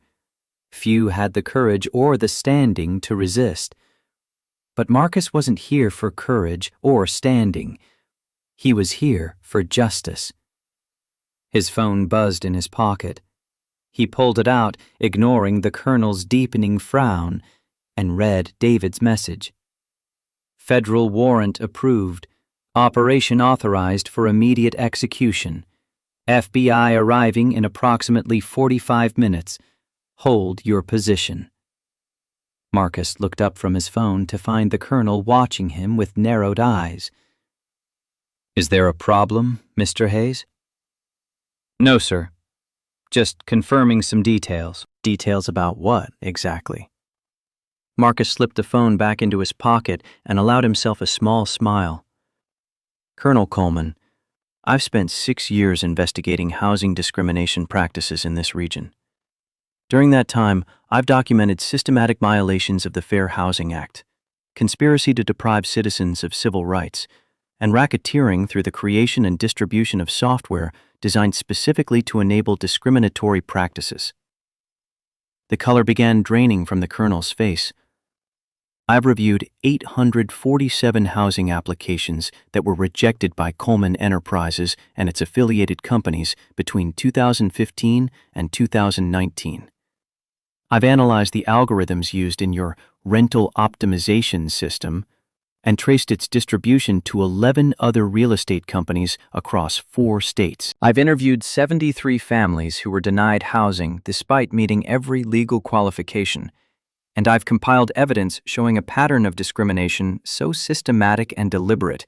Speaker 2: Few had the courage or the standing to resist. But Marcus wasn't here for courage or standing. He was here for justice. His phone buzzed in his pocket. He pulled it out, ignoring the colonel's deepening frown, and read David's message. Federal warrant approved. Operation authorized for immediate execution. FBI arriving in approximately 45 minutes.
Speaker 1: Hold your position." Marcus looked up from his phone to find the colonel watching him with narrowed eyes. "Is there a problem, Mr. Hayes?" "No, sir. Just confirming some details."
Speaker 2: Details about what, exactly?
Speaker 1: Marcus slipped the phone back into his pocket and allowed himself a small smile. "Colonel Coleman, I've spent 6 years investigating housing discrimination practices in this region. During that time, I've documented systematic violations of the Fair Housing Act, conspiracy to deprive citizens of civil rights, and racketeering through the creation and distribution of software designed specifically to enable discriminatory practices." The color began draining from the colonel's face. "I've reviewed 847 housing applications that were rejected by Coleman Enterprises and its affiliated companies between 2015 and 2019. I've analyzed the algorithms used in your rental optimization system and traced its distribution to 11 other real estate companies across 4 states. I've interviewed 73 families who were denied housing despite meeting every legal qualification, and I've compiled evidence showing a pattern of discrimination so systematic and deliberate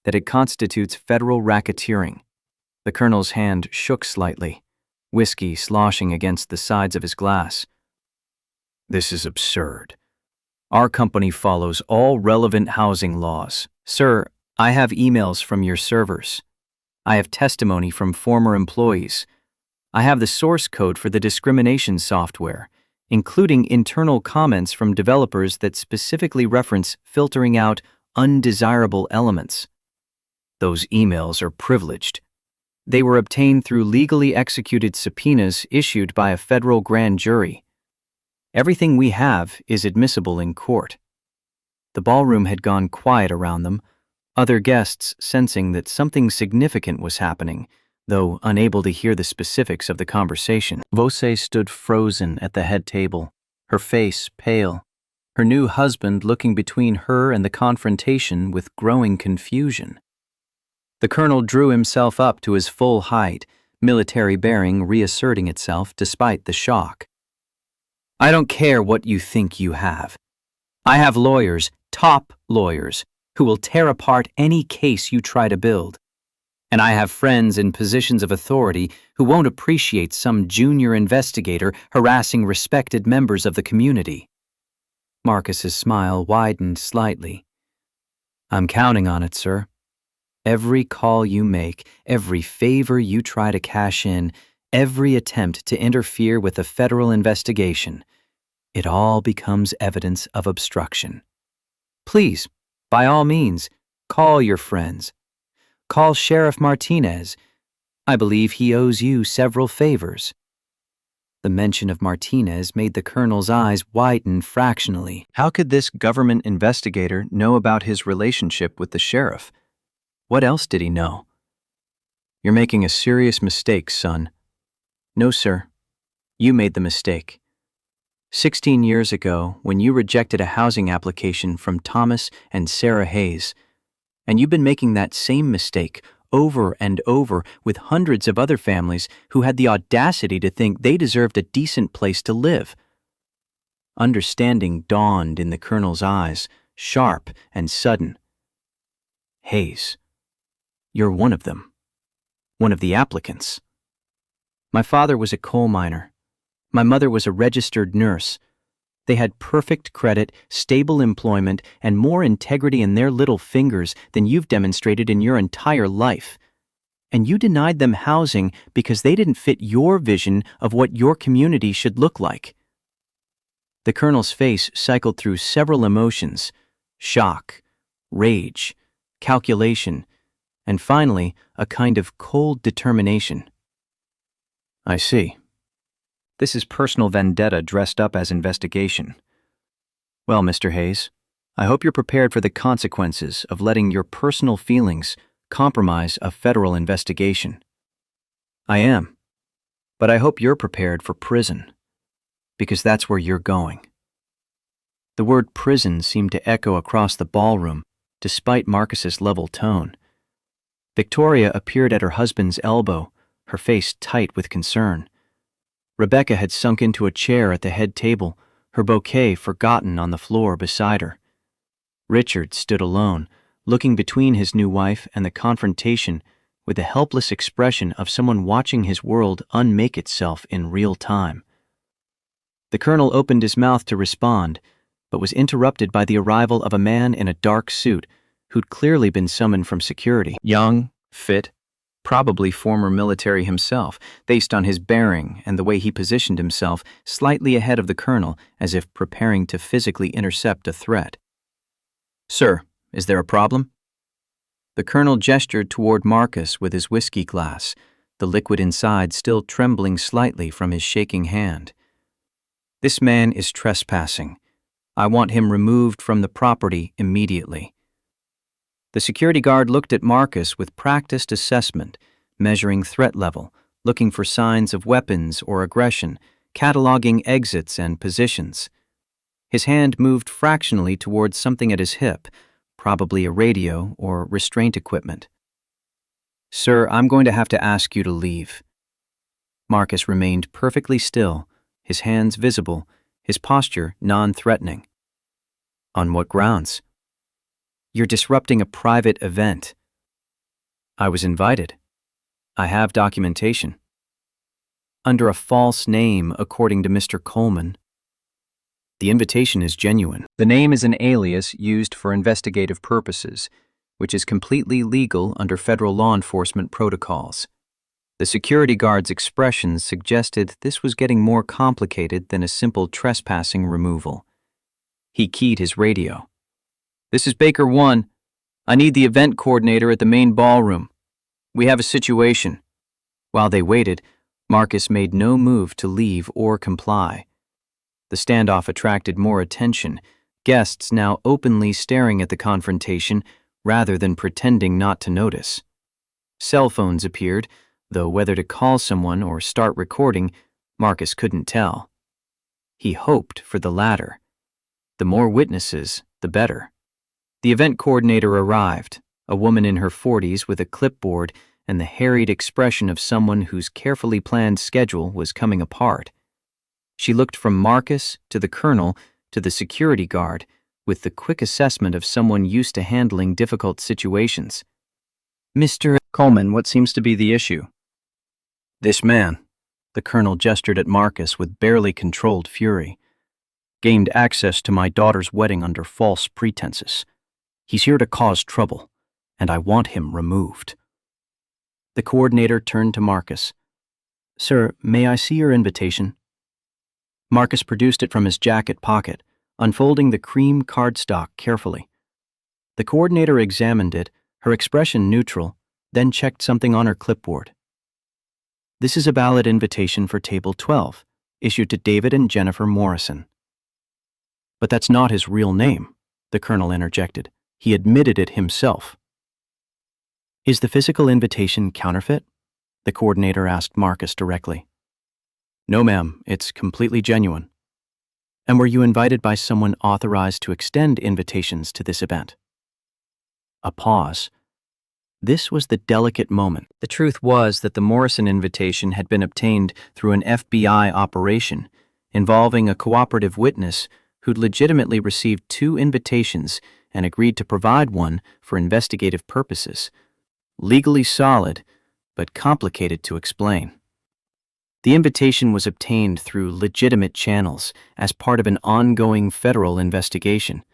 Speaker 1: that it constitutes federal racketeering." The colonel's hand shook slightly, whiskey sloshing against the sides of his glass. "This is absurd. Our company follows all relevant housing laws." "Sir, I have emails from your servers. I have testimony from former employees. I have the source code for the discrimination software, including internal comments from developers that specifically reference filtering out undesirable elements. Those emails are privileged. They were obtained through legally executed subpoenas issued by a federal grand jury. Everything we have is admissible in court." The ballroom had gone quiet around them, other guests sensing that something significant was happening, though unable to hear the specifics of the conversation. Vose stood frozen at the head table, her face pale, her new husband looking between her and the confrontation with growing confusion. The colonel drew himself up to his full height, military bearing reasserting itself despite the shock. "I don't care what you think you have. I have lawyers, top lawyers, who will tear apart any case you try to build. And I have friends in positions of authority who won't appreciate some junior investigator harassing respected members of the community." Marcus's smile widened slightly. "I'm counting on it, sir. Every call you make, every favor you try to cash in, every attempt to interfere with a federal investigation, it all becomes evidence of obstruction. Please, by all means, call your friends. Call Sheriff Martinez. I believe he owes you several favors." The mention of Martinez made the colonel's eyes widen fractionally. How could this government investigator know about his relationship with the sheriff? What else did he know? "You're making a serious mistake, son." "No, sir. You made the mistake. 16 years ago, when you rejected a housing application from Thomas and Sarah Hayes, and you've been making that same mistake over and over with hundreds of other families who had the audacity to think they deserved a decent place to live." Understanding dawned in the colonel's eyes, sharp and sudden. "Hayes, you're one of them. One of the applicants. My father was a coal miner. My mother was a registered nurse. They had perfect credit, stable employment, and more integrity in their little fingers than you've demonstrated in your entire life. And you denied them housing because they didn't fit your vision of what your community should look like." The colonel's face cycled through several emotions: shock, rage, calculation, and finally a kind of cold determination. "I see. This is personal vendetta dressed up as investigation. Well, Mr. Hayes, I hope you're prepared for the consequences of letting your personal feelings compromise a federal investigation." "I am. But I hope you're prepared for prison, because that's where you're going." The word prison seemed to echo across the ballroom, despite Marcus's level tone. Victoria appeared at her husband's elbow, her face tight with concern.
Speaker 2: Rebecca had sunk into a chair at the head table, her bouquet forgotten on the floor beside her. Richard stood alone, looking between his new wife and the confrontation with the helpless expression of someone watching his world unmake itself in real time. The colonel opened his mouth to respond, but was interrupted by the arrival of a man in a dark suit who'd clearly been summoned from security. Young, fit, probably former military himself, based on his bearing and the way he positioned himself slightly ahead of the colonel as if preparing to physically intercept a threat. "Sir, is there a problem?" The colonel gestured toward Marcus with his whiskey glass, the liquid inside still trembling slightly from his shaking hand. "This man is trespassing. I want him removed from the property immediately." The security guard looked at Marcus with practiced assessment, measuring threat level, looking for signs of weapons or aggression, cataloging exits and positions. His hand moved fractionally towards something at his hip, probably a radio or restraint equipment. "Sir, I'm going to have to ask you to leave." Marcus remained perfectly still, his hands visible, his posture non-threatening. "On what grounds?" "You're disrupting a private event." "I was invited. I have documentation." "Under a false name, according to Mr. Coleman." "The invitation is genuine."
Speaker 1: The name is an alias used for investigative purposes, which is completely legal under federal law enforcement protocols. The security guard's expressions suggested this was getting more complicated than a simple trespassing removal. He keyed his radio. "This is Baker 1. I need the event coordinator at the main ballroom. We have a situation." While they waited, Marcus made no move to leave or comply. The standoff attracted more attention, guests now openly staring at the confrontation rather than pretending not to notice. Cell phones appeared, though whether to call someone or start recording, Marcus couldn't tell. He hoped for the latter. The more witnesses, the better. The event coordinator arrived, a woman in her 40s with a clipboard and the harried expression of someone whose carefully planned schedule was coming apart. She looked from Marcus to the colonel to the security guard with the quick assessment of someone used to handling difficult situations. "Mr. Coleman, what seems to be the issue?" "This man," the colonel gestured at Marcus with barely controlled fury, "gained access to my daughter's wedding under false pretenses. He's here to cause trouble, and I want him removed." The coordinator turned to Marcus. "Sir, may I see your invitation?" Marcus produced it from his jacket pocket, unfolding the cream cardstock carefully. The coordinator examined it, her expression neutral, then checked something on her clipboard. "This is a valid invitation for Table 12, issued to David and Jennifer Morrison." "But that's not his real name," the colonel interjected. "He admitted it himself." "Is the physical invitation counterfeit?" the coordinator asked Marcus directly. "No, ma'am, it's completely genuine." "And were you invited by someone authorized to extend invitations to this event?" A pause. This was the delicate moment. The truth was that the Morrison invitation had been obtained through an FBI operation involving a cooperative witness who'd legitimately received 2 invitations and agreed to provide one for investigative purposes. Legally solid, but complicated to explain. The invitation was obtained through legitimate channels as part of an ongoing federal investigation.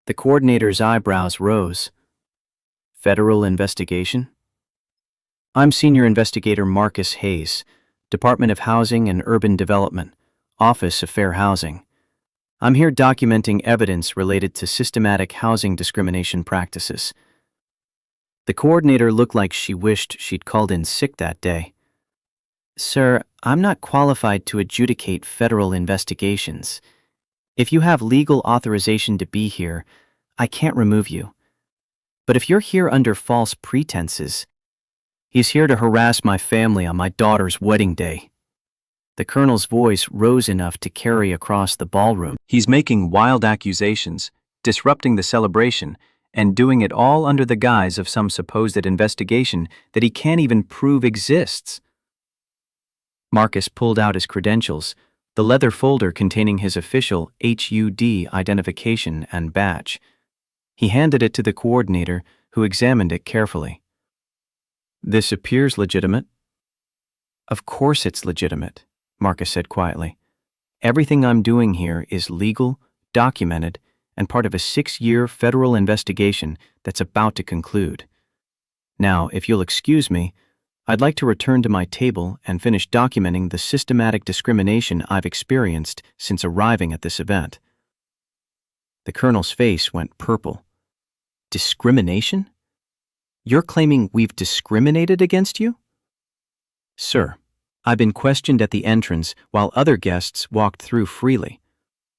Speaker 1: The coordinator's eyebrows rose. "Federal investigation?" "I'm Senior Investigator Marcus Hayes, Department of Housing and Urban Development, Office of Fair Housing. I'm here documenting evidence related to systematic housing discrimination practices." The coordinator looked like she wished she'd called in sick that day. "Sir, I'm not qualified to adjudicate federal investigations. If you have legal authorization to be here, I can't remove you. But if you're here under false pretenses..." "He's here to harass my family on my daughter's wedding day." The colonel's voice rose enough to carry across the ballroom. "He's making wild accusations, disrupting the celebration, and doing it all under the guise of some supposed investigation that he can't even prove exists."
Speaker 2: Marcus pulled out his credentials, the leather folder containing his official HUD identification and badge. He handed it to the coordinator, who examined it carefully. "This appears legitimate." "Of course it's legitimate," Marcus said quietly. "Everything I'm doing here is legal, documented, and part of a 6-year federal investigation that's about to conclude. Now, if you'll excuse me, I'd like to return to my table and finish documenting the systematic discrimination I've experienced since arriving at this event." The colonel's face went purple. "Discrimination? You're claiming we've discriminated against you?" "Sir, I've been questioned at the entrance while other guests walked through freely.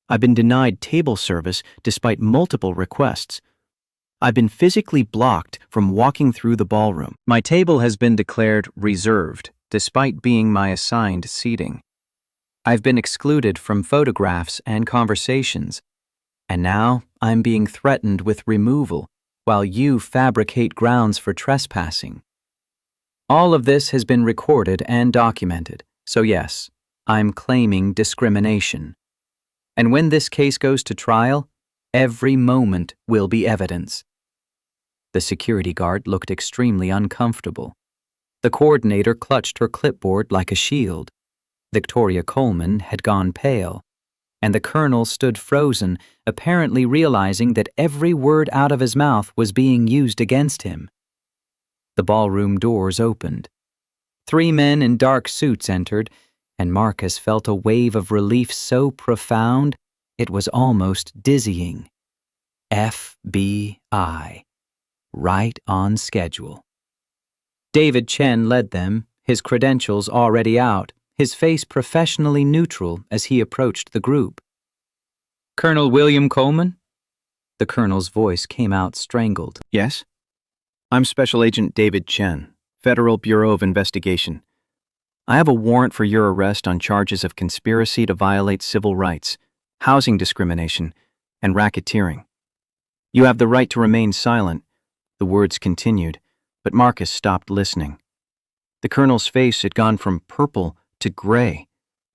Speaker 2: I've been denied table service despite multiple requests. I've been physically blocked from walking through the ballroom. My table has been declared reserved, despite being my assigned seating. I've been excluded from photographs and conversations, and now I'm being threatened with removal while you fabricate grounds for trespassing. All of this has been recorded and documented, so yes, I'm claiming discrimination. And when this case goes to trial, every moment will be evidence." The security guard looked extremely uncomfortable. The coordinator clutched her clipboard like a shield. Victoria Coleman had gone pale, and the colonel stood frozen, apparently realizing that every word out of his mouth was being used against him. The ballroom doors opened. 3 men in dark suits entered, and Marcus felt a wave of relief so profound it was almost dizzying. FBI. Right on schedule. David Chen led them, his credentials already out, his face professionally neutral as he approached the group. "Colonel William Coleman?" The colonel's voice came out strangled.
Speaker 1: Yes? I'm Special Agent David Chen, Federal Bureau of Investigation. I have a warrant for your arrest on charges of conspiracy to violate civil rights, housing discrimination, and racketeering. You have the right to remain silent," the words continued, but Marcus stopped listening. The colonel's face had gone from purple to gray,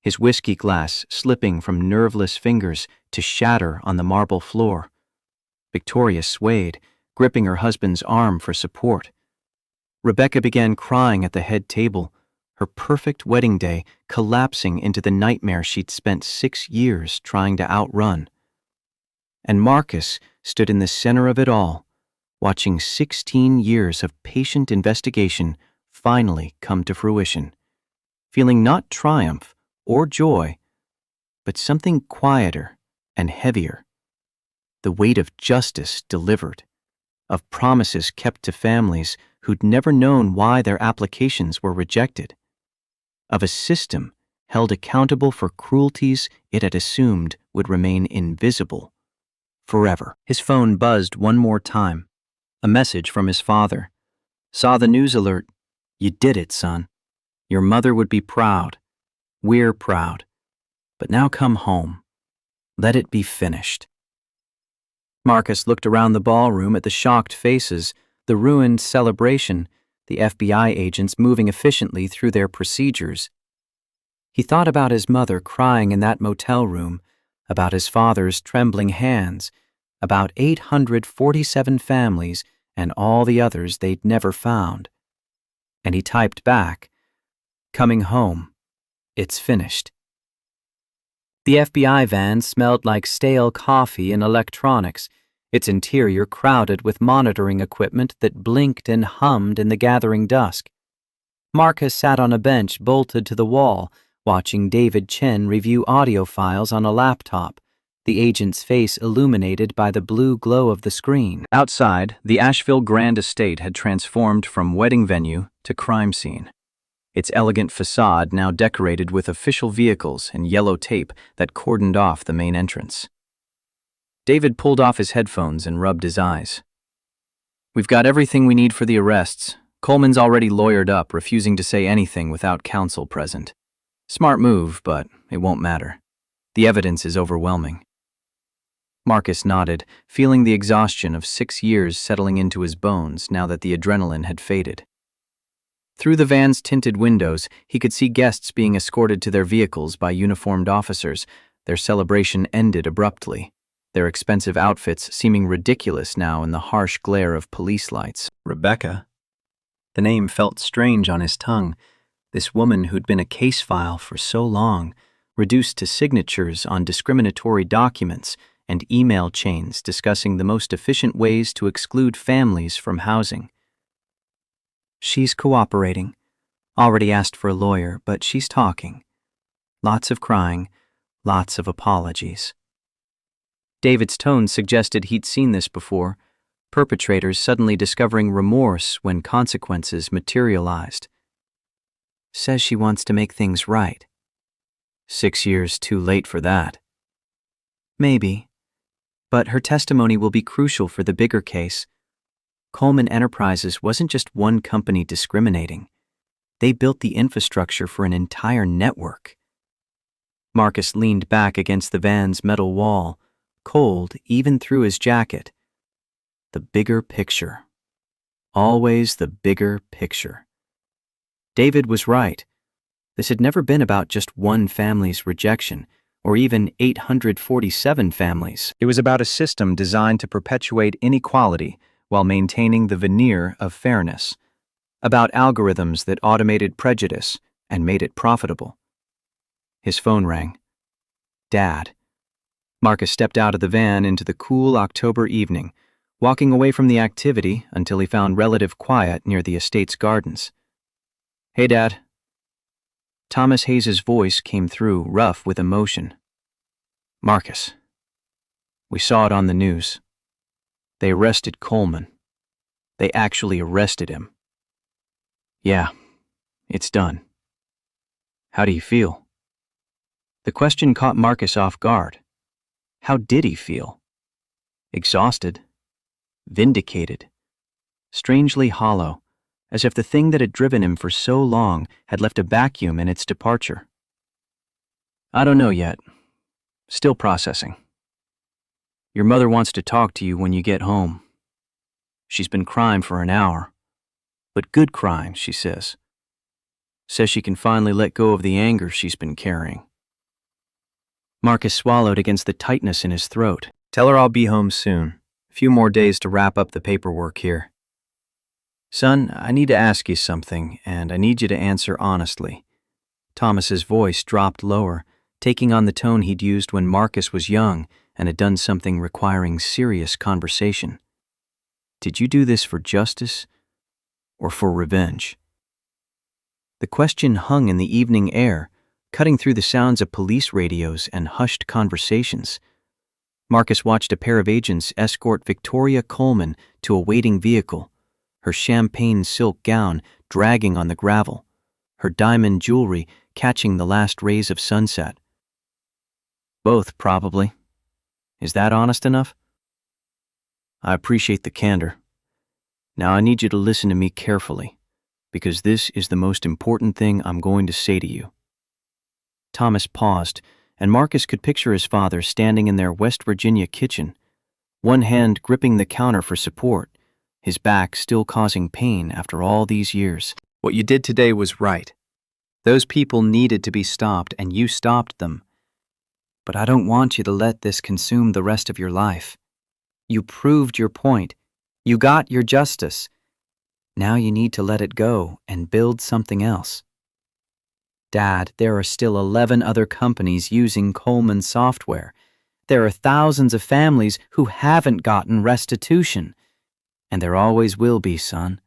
Speaker 1: his whiskey glass slipping from nerveless fingers to shatter on the marble floor. Victoria swayed, gripping her husband's arm for support. Rebecca began crying at the head table, her perfect wedding day collapsing into the nightmare she'd spent 6 years trying to outrun. And Marcus stood in the center of it all, watching 16 years of patient investigation finally come to fruition, feeling not triumph or joy, but something quieter and heavier. The weight of justice delivered, of promises kept to families who'd never known why their applications were rejected, of a system held accountable for cruelties it had assumed would remain invisible forever. His phone buzzed one more time. A message from his father. "Saw the news alert. You did it, son. Your mother would be proud. We're proud. But now come home. Let it be finished." Marcus looked around the ballroom at the shocked faces, the ruined celebration, the FBI agents moving efficiently through their procedures. He thought about his mother crying in that motel room, about his father's trembling hands, about 847 families and all the others they'd never found. And he typed back, "Coming home. It's finished." The FBI van smelled like stale coffee and electronics, its interior crowded with monitoring equipment that blinked and hummed in the gathering dusk. Marcus sat on a bench bolted to the wall, watching David Chen review audio files on a laptop, the agent's face illuminated by the blue glow of the screen. Outside, the Asheville Grand Estate had transformed from wedding venue to crime scene, its elegant facade now decorated with official vehicles and yellow tape that cordoned off the main entrance. David pulled off his headphones and rubbed his eyes. "We've got everything we need for the arrests. Coleman's already lawyered up, refusing to say anything without counsel present. Smart move, but it won't matter. The evidence is overwhelming." Marcus nodded, feeling the exhaustion of 6 years settling into his bones now that the adrenaline had faded.
Speaker 2: Through the van's tinted windows, he could see guests being escorted to their vehicles by uniformed officers. Their celebration ended abruptly, their expensive outfits seeming ridiculous now in the harsh glare of police lights.
Speaker 1: Rebecca. The name felt strange on his tongue. This woman who'd been a case file for so long, reduced to signatures on discriminatory documents and email chains discussing the most efficient ways to exclude families from housing. She's cooperating. Already asked for a lawyer, but she's talking. Lots of crying, lots of apologies. David's tone suggested he'd seen this before, perpetrators suddenly discovering remorse when consequences materialized. Says she wants to make things right. 6 years too late for that. Maybe. But her testimony will be crucial for the bigger case. Coleman Enterprises wasn't just one company discriminating. They built the infrastructure for an entire network. Marcus leaned back against the van's metal wall, cold even through his jacket. The bigger picture. Always the bigger picture. David was right. This had never been about just one family's rejection, or even 847 families. It was about a system designed to perpetuate inequality while maintaining the veneer of fairness. About algorithms that automated prejudice and made it profitable. His phone rang. Dad. Marcus stepped out of the van into the cool October evening, walking away from the activity until he found relative quiet near the estate's gardens. Hey, Dad. Thomas Hayes's voice came through, rough with emotion. Marcus. We saw it on the news. They arrested Coleman. They actually arrested him. Yeah, it's done. How do you feel? The question caught Marcus off guard. How did he feel? Exhausted. Vindicated. Strangely hollow, as if the thing that had driven him for so long had left a vacuum in its departure. I don't know yet. Still processing. Your mother wants to talk to you when you get home. She's been crying for an hour. But good crying, she says. Says she can finally let go of the anger she's been carrying. Marcus swallowed against the tightness in his throat. Tell her I'll be home soon. A few more days to wrap up the paperwork here. Son, I need to ask you something, and I need you to answer honestly. Thomas's voice dropped lower, taking on the tone he'd used when Marcus was young and had done something requiring serious conversation. Did you do this for justice or for revenge? The question hung in the evening air, cutting through the sounds of police radios and hushed conversations. Marcus watched a pair of agents escort Victoria Coleman to a waiting vehicle, her champagne silk gown dragging on the gravel, her diamond jewelry catching the last rays of sunset. Both, probably. Is that honest enough? I appreciate the candor. Now I need you to listen to me carefully, because this is the most important thing I'm going to say to you. Thomas paused, and Marcus could picture his father standing in their West Virginia kitchen, one hand gripping the counter for support, his back still causing pain after all these years. What you did today was right. Those people needed to be stopped, and you stopped them. But I don't want you to let this consume the rest of your life. You proved your point. You got your justice. Now you need to let it go and build something else. Dad, there are still 11 other companies using Coleman software. There are thousands of families who haven't gotten restitution. And there always will be, son.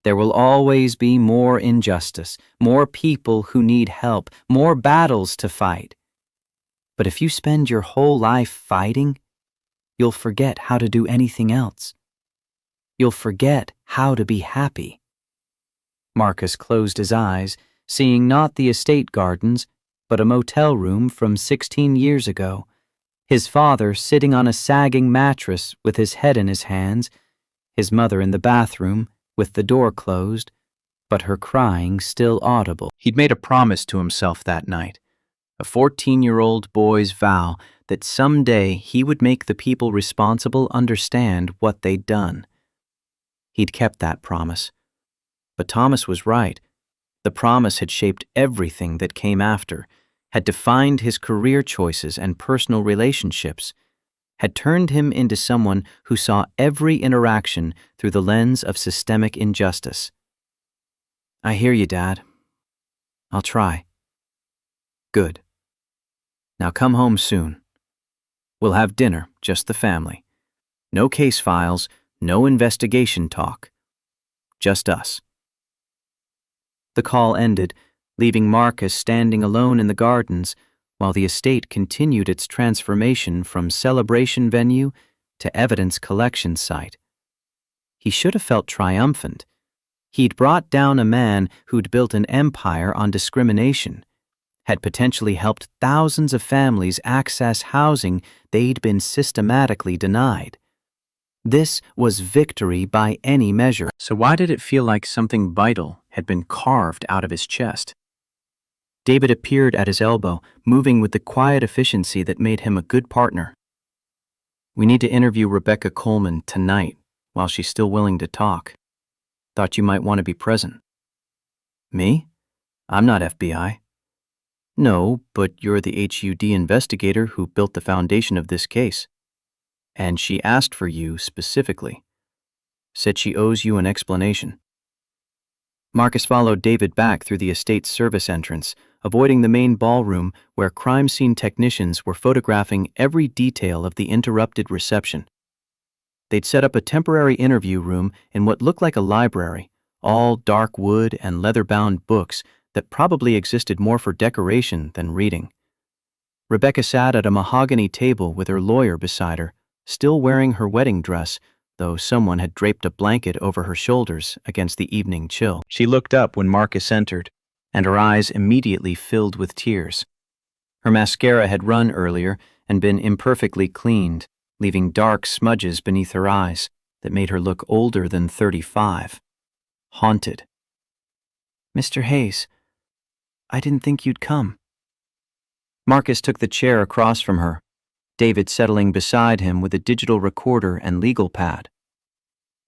Speaker 1: There will always be more injustice, more people who need help, more battles to fight. But if you spend your whole life fighting, you'll forget how to do anything else. You'll forget how to be happy. Marcus closed his eyes, seeing not the estate gardens, but a motel room from 16 years ago, his father sitting on a sagging mattress with his head in his hands, his mother in the bathroom with the door closed, but her crying still audible. He'd made a promise to himself that night, a 14-year-old boy's vow that someday he would make the people responsible understand what they'd done. He'd kept that promise.
Speaker 2: But Thomas was right. The promise had shaped everything that came after, had defined his career choices and personal relationships, had turned him into someone who saw every interaction through the lens of systemic injustice. I hear you, Dad. I'll try. Good. Now come home soon. We'll have dinner, just the family. No case files, no investigation talk. Just us. The call ended, leaving Marcus standing alone in the gardens while the estate continued its transformation from celebration venue to evidence collection site. He should have felt triumphant. He'd brought down a man who'd built an empire on discrimination, had potentially helped thousands of families access housing they'd been systematically denied. This was victory by any measure.
Speaker 1: So why did it feel like something vital had been carved out of his chest? David appeared at his elbow, moving with the quiet efficiency that made him a good partner. We need to interview Rebecca Coleman tonight, while she's still willing to talk. Thought you might want to be present. Me? I'm not FBI. No, but you're the HUD investigator who built the foundation of this case. And she asked for you specifically. Said she owes you an explanation. Marcus followed David back through the estate's service entrance, avoiding the main ballroom where crime scene technicians were photographing every detail of the interrupted reception. They'd set up a temporary interview room in what looked like a library, all dark wood and leather-bound books that probably existed more for decoration than reading. Rebecca sat at a mahogany table with her lawyer beside her, still wearing her wedding dress, though someone had draped a blanket over her shoulders against the evening chill. She looked up when Marcus entered, and her eyes immediately filled with tears. Her mascara had run earlier and been imperfectly cleaned, leaving dark smudges beneath her eyes that made her look older than 35. Haunted. Mr. Hayes, I didn't think you'd come. Marcus took the chair across from her, David settling beside him with a digital recorder and legal pad.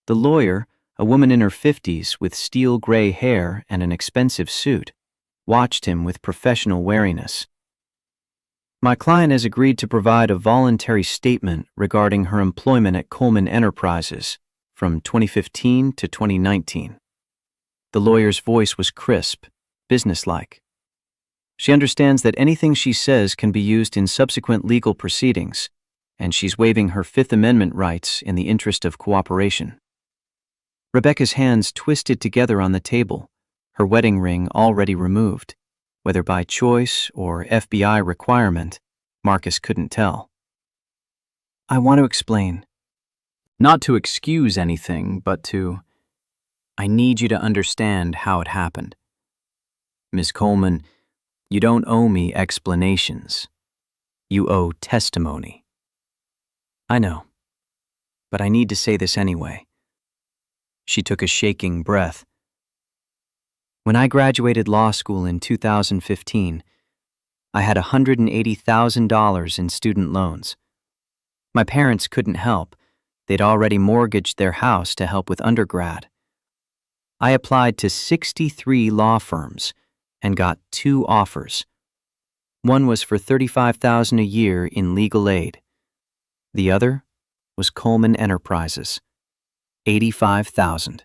Speaker 1: The lawyer, a woman in her 50s with steel gray hair and an expensive suit, watched him with professional wariness. My client has agreed to provide a voluntary statement regarding her employment at Coleman Enterprises from 2015 to 2019. The lawyer's voice was crisp, businesslike. She understands that anything she says can be used in subsequent legal proceedings, and she's waiving her Fifth Amendment rights in the interest of cooperation. Rebecca's hands twisted together on the table, her wedding ring already removed. Whether by choice or FBI requirement, Marcus couldn't tell. I want to explain. Not to excuse anything, but I need you to understand how it happened. Miss Coleman, you don't owe me explanations. You owe testimony. I know, but I need to say this anyway. She took a shaking breath. When I graduated law school in 2015, I had $180,000 in student loans. My parents couldn't help. They'd already mortgaged their house to help with undergrad. I applied to 63 law firms and got 2 offers. One was for $35,000 a year in legal aid. The other was Coleman Enterprises, $85,000.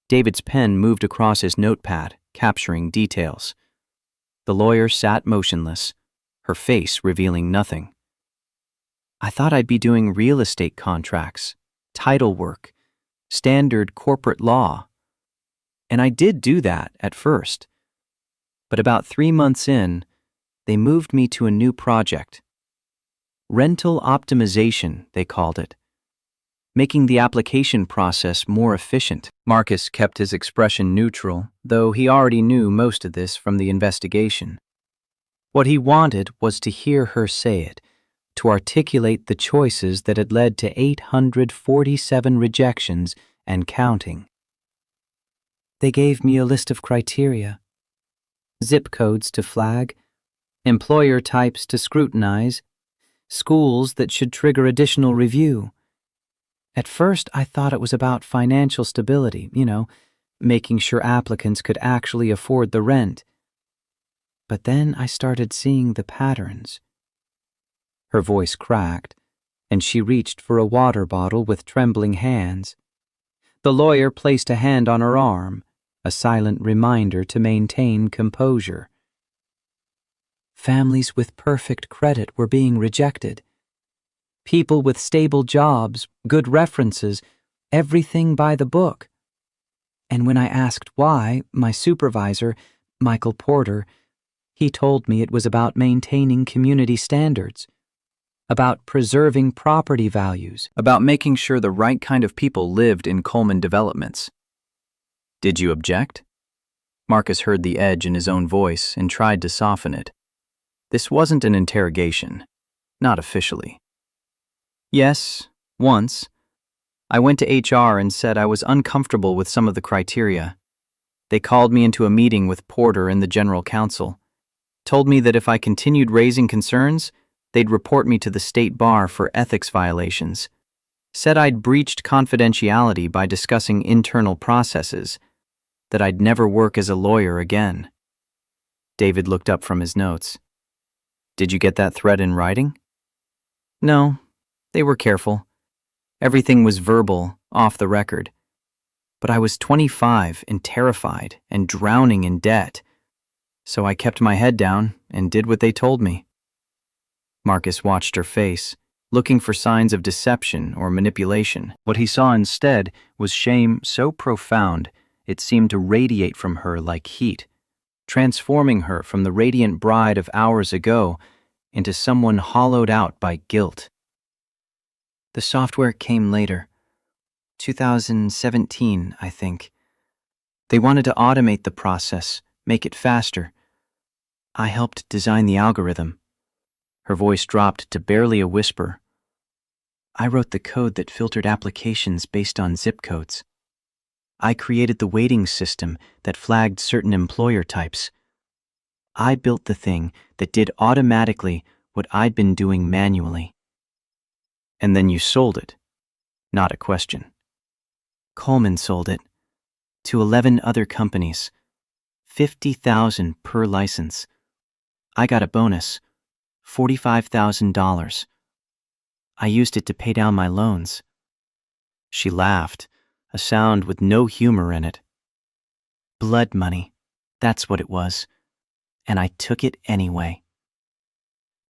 Speaker 1: David's pen moved across his notepad, capturing details. The lawyer sat motionless, her face revealing nothing. I thought I'd be doing real estate contracts, title work, standard corporate law. And I did do that at first. But about 3 months in, they moved me to a new project. Rental optimization, they called it. Making the application process more efficient. Marcus kept his expression neutral, though he already knew most of this from the investigation. What he wanted was to hear her say it, to articulate the choices that had led to 847 rejections and counting. They gave me a list of criteria. Zip codes to flag, employer types to scrutinize, schools that should trigger additional review. At first, I thought it was about financial stability,
Speaker 2: making sure applicants could actually afford the rent. But then I started seeing the patterns. Her voice cracked, and she reached for a water bottle with trembling hands. The lawyer placed a hand on her arm, a silent reminder to maintain composure. Families with perfect credit were being rejected. People with stable jobs, good references, everything by the book. And when I asked why, my supervisor, Michael Porter, he told me it was about maintaining community standards, about preserving property values,
Speaker 1: About making sure the right kind of people lived in Coleman developments. Did you object? Marcus heard the edge in his own voice and tried to soften it. This wasn't an interrogation, not officially. Yes, once. I went to HR and said I was uncomfortable with some of the criteria. They called me into a meeting with Porter and the general counsel, told me that if I continued raising concerns, they'd report me to the state bar for ethics violations, said I'd breached confidentiality by discussing internal processes, that I'd never work as a lawyer again. David looked up from his notes. Did you get that threat in writing? No, they were careful. Everything was verbal, off the record. But I was 25 and terrified and drowning in debt, so I kept my head down and did what they told me. Marcus watched her face, looking for signs of deception or manipulation. What he saw instead was shame so profound it seemed to radiate from her like heat, transforming her from the radiant bride of hours ago into someone hollowed out by guilt. The software came later. 2017, I think. They wanted to automate the process, make it faster. I helped design the algorithm. Her voice dropped to barely a whisper. I wrote the code that filtered applications based on zip codes. I created the weighting system that flagged certain employer types. I built the thing that did automatically what I'd been doing manually. And then you sold it. Not a question. Coleman sold it to 11 other companies, $50,000 per license. I got a bonus, $45,000. I used it to pay down my loans. She laughed, a sound with no humor in it. Blood money, that's what it was, and I took it anyway.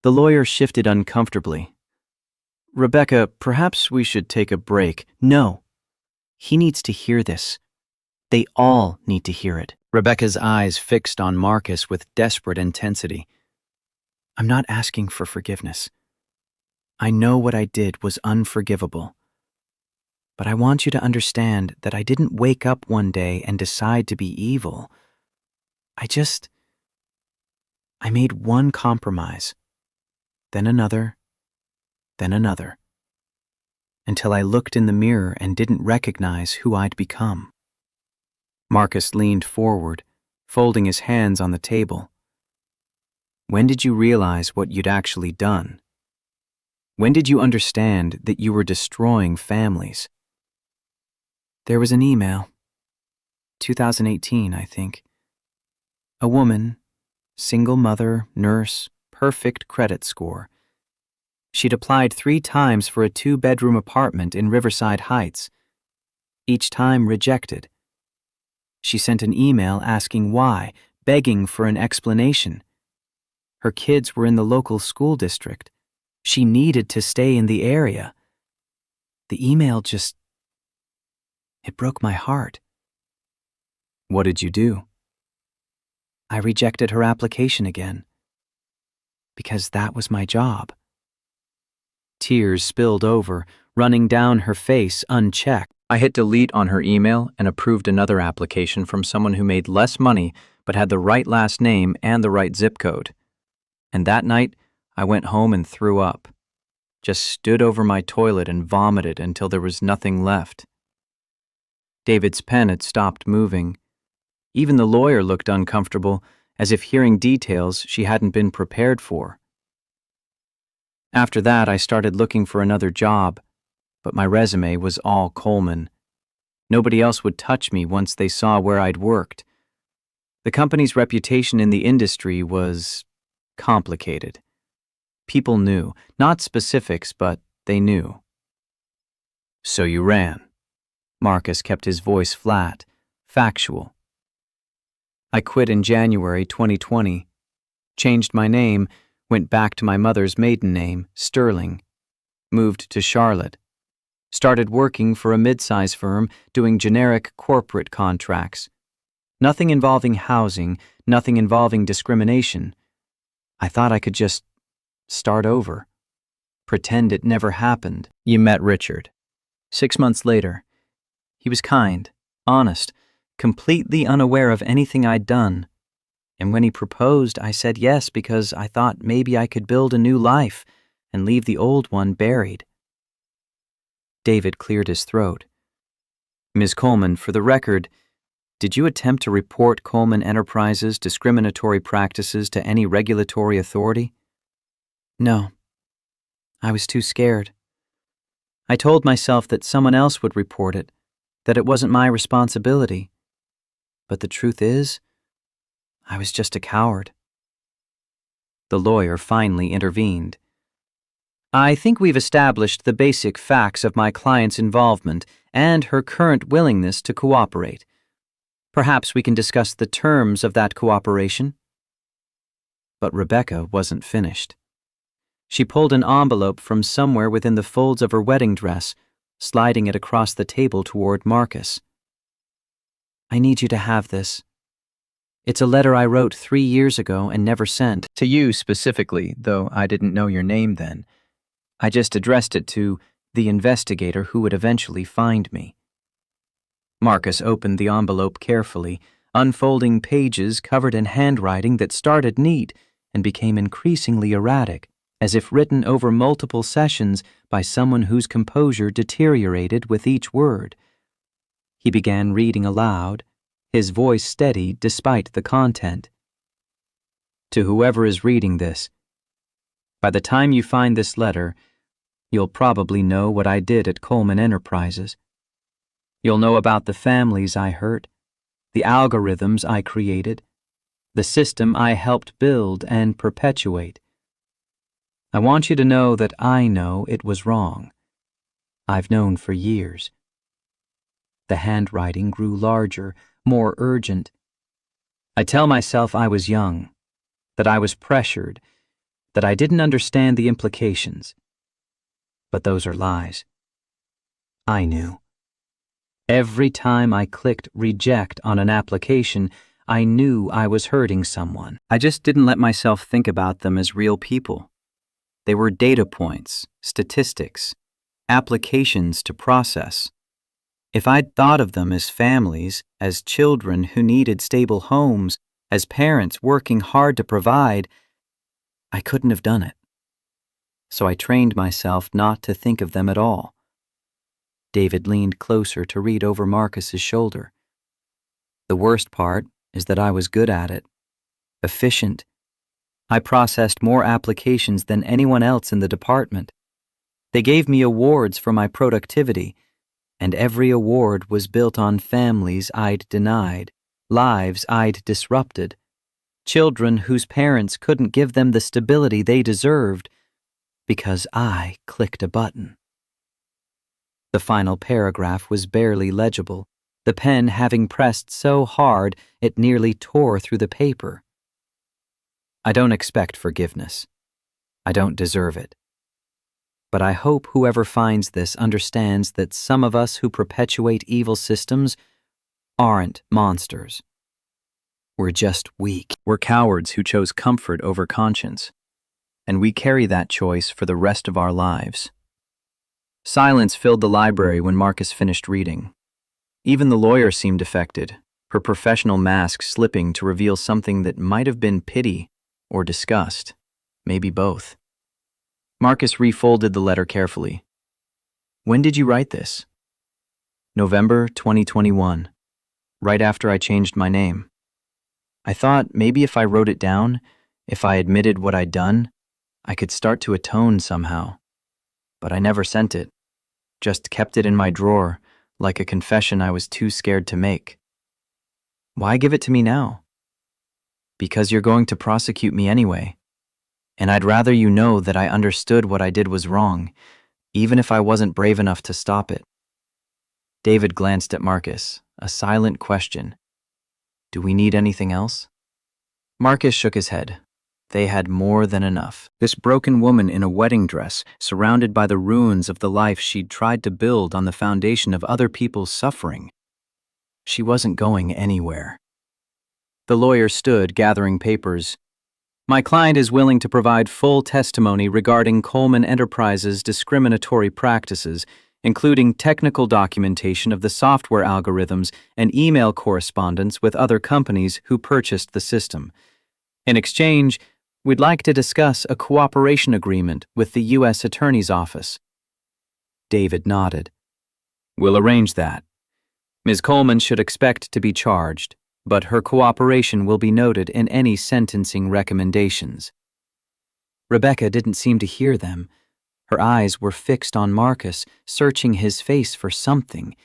Speaker 1: The lawyer shifted uncomfortably. Rebecca, perhaps we should take a break. No. He needs to hear this. They all need to hear it. Rebecca's eyes fixed on Marcus with desperate intensity. I'm not asking for forgiveness. I know what I did was unforgivable. But I want you to understand that I didn't wake up one day and decide to be evil. I made one compromise, then another, until I looked in the mirror and didn't recognize who I'd become. Marcus leaned forward, folding his hands on the table. When did you realize what you'd actually done? When did you understand that you were destroying families? There was an email. 2018, I think. A woman, single mother, nurse, perfect credit score. She'd applied 3 times for a 2-bedroom apartment in Riverside Heights. Each time rejected. She sent an email asking why, begging for an explanation. Her kids were in the local school district. She needed to stay in the area. The email it broke my heart. What did you do? I rejected her application again. Because that was my job. Tears spilled over, running down her face unchecked. I hit delete on her email and approved another application from someone who made less money but had the right last name and the right zip code. And that night, I went home and threw up. Just stood over my toilet and vomited until there was nothing left. David's pen had stopped moving. Even the lawyer looked uncomfortable, as if hearing details she hadn't been prepared for. After that, I started looking for another job, but my resume was all Coleman. Nobody else would touch me once they saw where I'd worked. The company's reputation in the industry was complicated. People knew, not specifics, but they knew. So you ran. Marcus kept his voice flat, factual. I quit in January 2020, changed my name, went back to my mother's maiden name, Sterling, moved to Charlotte, started working for a mid-size firm doing generic corporate contracts. Nothing involving housing, nothing involving discrimination. I thought I could just start over, pretend it never happened. You met Richard. 6 months later. He was kind, honest, completely unaware of anything I'd done. And when he proposed, I said yes because I thought maybe I could build a new life and leave the old one buried. David cleared his throat. Ms. Coleman, for the record, did you attempt to report Coleman Enterprises' discriminatory practices to any regulatory authority? No. I was too scared. I told myself that someone else would report it, that it wasn't my responsibility. But the truth is, I was just a coward. The lawyer finally intervened. I think we've established the basic facts of my client's involvement and her current willingness to cooperate. Perhaps we can discuss the terms of that cooperation. But Rebecca wasn't finished. She pulled an envelope from somewhere within the folds of her wedding dress, sliding it across the table toward Marcus. I need you to have this. It's a letter I wrote 3 years ago and never sent. To you specifically, though I didn't know your name then. I just addressed it to the investigator who would eventually find me. Marcus opened the envelope carefully, unfolding pages covered in handwriting that started neat and became increasingly erratic, as if written over multiple sessions by someone whose composure deteriorated with each word. He began reading aloud, his voice steady despite the content. To whoever is reading this, by the time you find this letter, you'll probably know what I did at Coleman Enterprises. You'll know about the families I hurt, the algorithms I created, the system I helped build and perpetuate. I want you to know that I know it was wrong. I've known for years. The handwriting grew larger, more urgent. I tell myself I was young, that I was pressured, that I didn't understand the implications. But those are lies. I knew. Every time I clicked reject on an application, I knew I was hurting someone. I just didn't let myself think about them as real people. They were data points, statistics, applications to process. If I'd thought of them as families, as children who needed stable homes, as parents working hard to provide, I couldn't have done it. So I trained myself not to think of them at all. David leaned closer to read over Marcus's shoulder. The worst part is that I was good at it, efficient. I processed more applications than anyone else in the department. They gave me awards for my productivity, and every award was built on families I'd denied, lives I'd disrupted, children whose parents couldn't give them the stability they deserved because I clicked a button. The final paragraph was barely legible, the pen having pressed so hard it nearly tore through the paper. I don't expect forgiveness. I don't deserve it. But I hope whoever finds this understands that some of us who perpetuate evil systems aren't monsters. We're just weak. We're cowards who chose comfort over conscience. And we carry that choice for the rest of our lives. Silence filled the library when Marcus finished reading. Even the lawyer seemed affected, her professional mask slipping to reveal something that might have been pity or disgust, maybe both. Marcus refolded the letter carefully. When did you write this? November 2021, right after I changed my name. I thought maybe if I wrote it down, if I admitted what I'd done, I could start to atone somehow. But I never sent it, just kept it in my drawer, like a confession I was too scared to make. Why give it to me now? Because you're going to prosecute me anyway. And I'd rather you know that I understood what I did was wrong, even if I wasn't brave enough to stop it. David glanced at Marcus, a silent question. Do we need anything else? Marcus shook his head. They had more than enough.
Speaker 2: This broken woman in a wedding dress, surrounded by the ruins of the life she'd tried to build on the foundation of other people's suffering. She wasn't going anywhere. The lawyer stood, gathering papers. My client is willing to provide full testimony regarding Coleman Enterprises' discriminatory practices, including technical documentation of the software algorithms and email correspondence with other companies who purchased the system. In exchange, we'd like to discuss a cooperation agreement with the U.S. Attorney's Office. David nodded. We'll arrange that. Ms. Coleman should expect to be charged, but her cooperation will be noted in any sentencing recommendations. Rebecca didn't seem to hear them. Her eyes were fixed on Marcus, searching his face for something,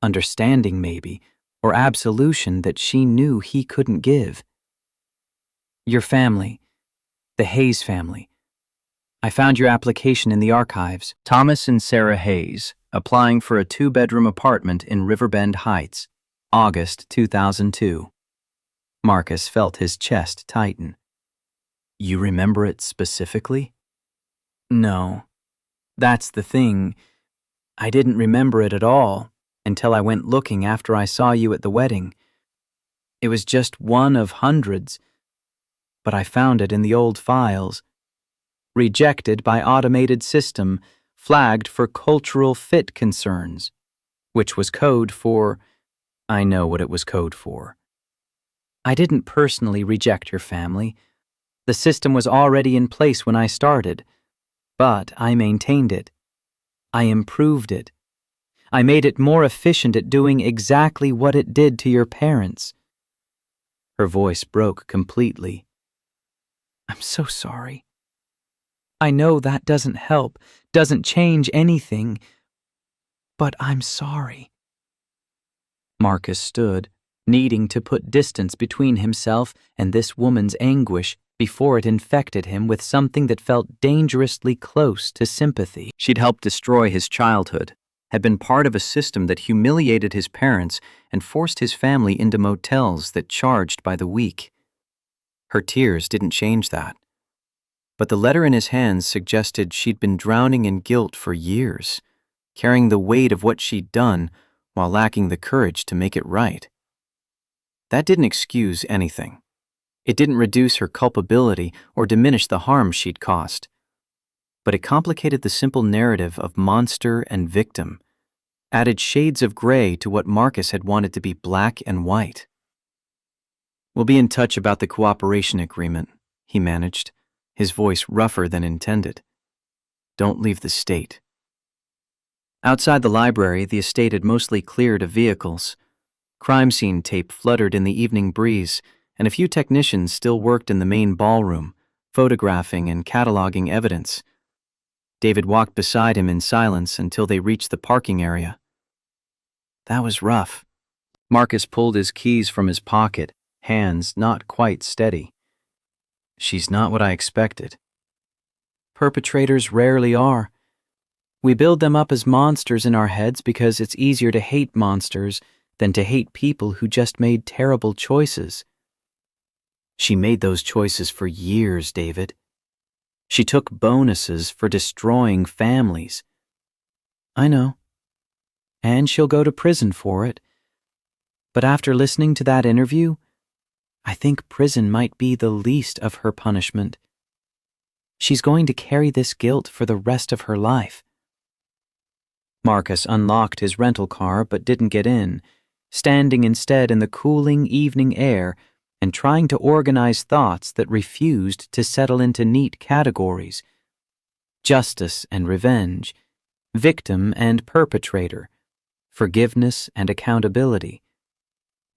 Speaker 2: understanding maybe, or absolution that she knew he couldn't give. Your family, the Hayes family. I found your application in the archives. Thomas and Sarah Hayes, applying for a 2-bedroom apartment in Riverbend Heights, August 2002. Marcus felt his chest tighten. You remember it specifically? No. That's the thing. I didn't remember it at all until I went looking after I saw you at the wedding. It was just one of hundreds, but I found it in the old files. Rejected by automated system, flagged for cultural fit concerns, which was code for... I know what it was code for. I didn't personally reject your family. The system was already in place when I started, but I maintained it. I improved it. I made it more efficient at doing exactly what it did to your parents. Her voice broke completely. I'm so sorry. I know that doesn't help, doesn't change anything, but I'm sorry. Marcus stood, needing to put distance between himself and this woman's anguish before it infected him with something that felt dangerously close to sympathy. She'd helped destroy his childhood, had been part of a system that humiliated his parents and forced his family into motels that charged by the week. Her tears didn't change that. But the letter in his hands suggested she'd been drowning in guilt for years, carrying the weight of what she'd done while lacking the courage to make it right. That didn't excuse anything. It didn't reduce her culpability or diminish the harm she'd caused. But it complicated the simple narrative of monster and victim, added shades of gray to what Marcus had wanted to be black and white. We'll be in touch about the cooperation agreement, he managed, his voice rougher than intended. Don't leave the state. Outside the library, the estate had mostly cleared of vehicles. Crime scene tape fluttered in the evening breeze, and a few technicians still worked in the main ballroom, photographing and cataloging evidence. David walked beside him in silence until they reached the parking area. That was rough. Marcus pulled his keys from his pocket, hands not quite steady. She's not what I expected. Perpetrators rarely are. We build them up as monsters in our heads because it's easier to hate monsters than to hate people who just made terrible choices. She made those choices for years, David. She took bonuses for destroying families. I know. And she'll go to prison for it. But after listening to that interview, I think prison might be the least of her punishment. She's going to carry this guilt for the rest of her life. Marcus unlocked his rental car but didn't get in, standing instead in the cooling evening air and trying to organize thoughts that refused to settle into neat categories. Justice and revenge, victim and perpetrator, forgiveness and accountability.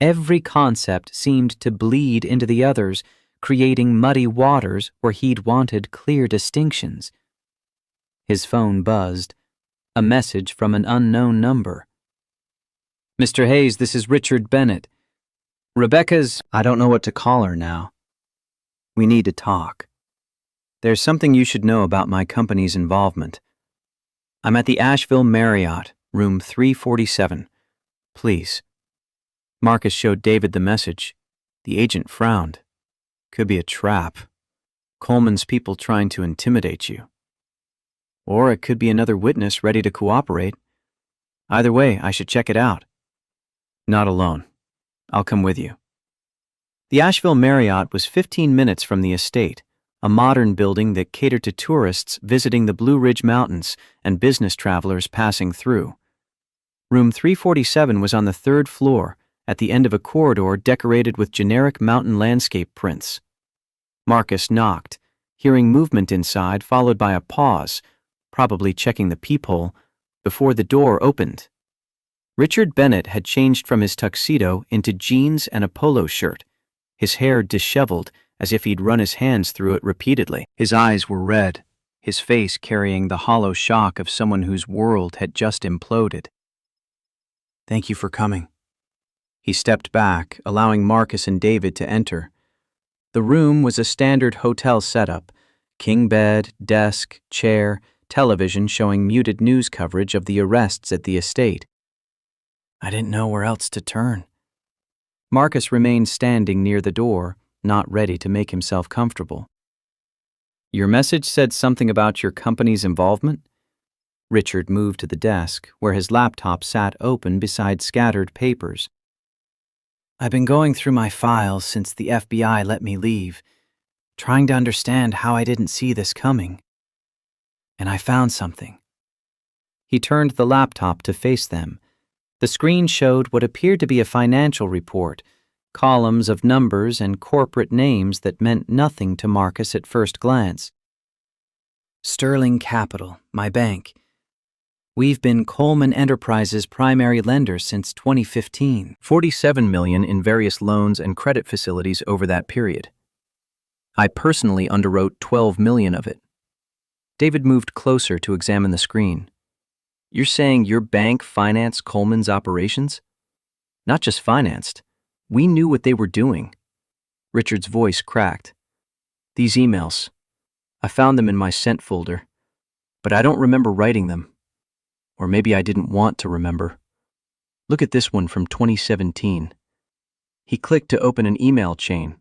Speaker 2: Every concept seemed to bleed into the others, creating muddy waters where he'd wanted clear distinctions. His phone buzzed, a message from an unknown number.
Speaker 1: Mr. Hayes, this is Richard Bennett. Rebecca's...
Speaker 2: I don't know what to call her now. We need to talk. There's something you should know about my company's involvement. I'm at the Asheville Marriott, room 347. Please. Marcus showed David the message. The agent frowned. Could be a trap. Coleman's people trying to intimidate you. Or it could be another witness ready to cooperate. Either way, I should check it out. Not alone. I'll come with you. The Asheville Marriott was 15 minutes from the estate, a modern building that catered to tourists visiting the Blue Ridge Mountains and business travelers passing through. Room 347 was on the third floor, at the end of a corridor decorated with generic mountain landscape prints. Marcus knocked, hearing movement inside followed by a pause, probably checking the peephole, before the door opened. Richard Bennett had changed from his tuxedo into jeans and a polo shirt, his hair disheveled as if he'd run his hands through it repeatedly. His eyes were red, his face carrying the hollow shock of someone whose world had just imploded. "Thank you for coming." He stepped back, allowing Marcus and David to enter. The room was a standard hotel setup: king bed, desk, chair, television showing muted news coverage of the arrests at the estate. I didn't know where else to turn. Marcus remained standing near the door, not ready to make himself comfortable. Your message said something about your company's involvement? Richard moved to the desk, where his laptop sat open beside scattered papers. I've been going through my files since the FBI let me leave, trying to understand how I didn't see this coming. And I found something. He turned the laptop to face them. The screen showed what appeared to be a financial report, columns of numbers and corporate names that meant nothing to Marcus at first glance. Sterling Capital, my bank. We've been Coleman Enterprises' primary lender since 2015. $47 million in various loans and credit facilities over that period. I personally underwrote $12 million of it. David moved closer to examine the screen. You're saying your bank financed Coleman's operations? Not just financed. We knew what they were doing. Richard's voice cracked. These emails. I found them in my sent folder, but I don't remember writing them. Or maybe I didn't want to remember. Look at this one from 2017. He clicked to open an email chain.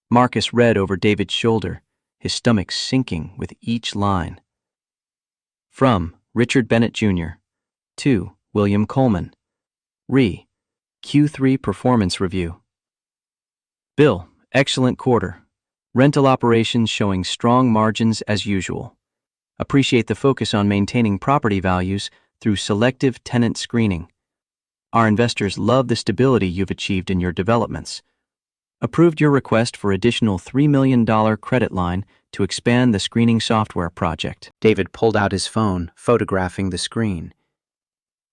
Speaker 2: Marcus read over David's shoulder, his stomach sinking with each line. From Richard Bennett Jr. to William Coleman. Re. Q3 Performance Review. Bill, excellent quarter. Rental operations showing strong margins as usual. Appreciate the focus on maintaining property values through selective tenant screening. Our investors love the stability you've achieved in your developments. Approved your request for additional $3 million credit line to expand the screening software project. David pulled out his phone, photographing the screen.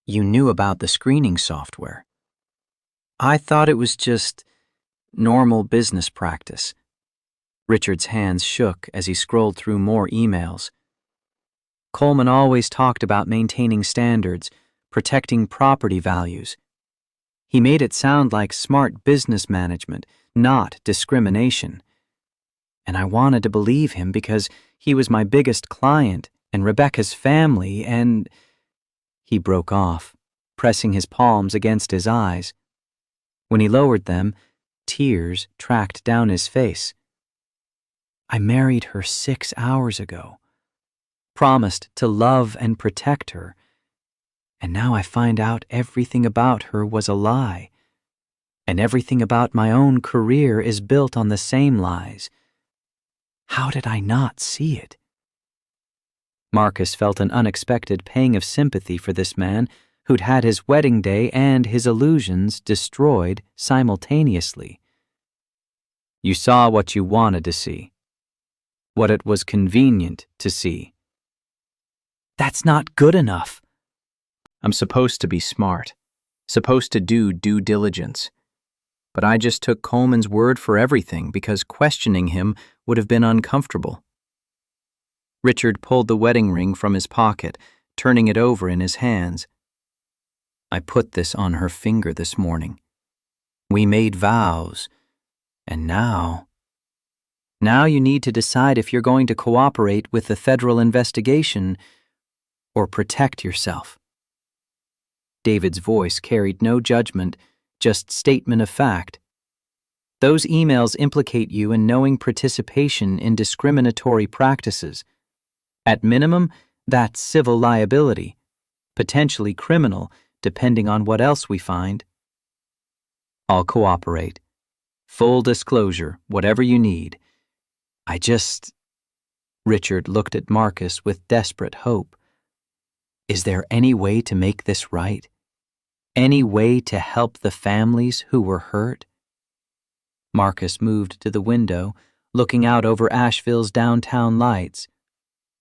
Speaker 2: You knew about the screening software. I thought it was just normal business practice. Richard's hands shook as he scrolled through more emails. Coleman always talked about maintaining standards, protecting property values. He made it sound like smart business management, not discrimination. And I wanted to believe him because he was my biggest client and Rebecca's family and... He broke off, pressing his palms against his eyes. When he lowered them, tears tracked down his face. I married her 6 hours ago, promised to love and protect her, and now I find out everything about her was a lie, and everything about my own career is built on the same lies. How did I not see it? Marcus felt an unexpected pang of sympathy for this man who'd had his wedding day and his illusions destroyed simultaneously. You saw what you wanted to see, what it was convenient to see. That's not good enough. I'm supposed to be smart, supposed to do due diligence. But I just took Coleman's word for everything because questioning him would have been uncomfortable. Richard pulled the wedding ring from his pocket, turning it over in his hands. I put this on her finger this morning. We made vows, and now you need to decide if you're going to cooperate with the federal investigation or protect yourself. David's voice carried no judgment, just statement of fact. Those emails implicate you in knowing participation in discriminatory practices. At minimum, that's civil liability, potentially criminal, depending on what else we find. I'll cooperate. Full disclosure, whatever you need. Richard looked at Marcus with desperate hope. Is there any way to make this right? Any way to help the families who were hurt? Marcus moved to the window, looking out over Asheville's downtown lights.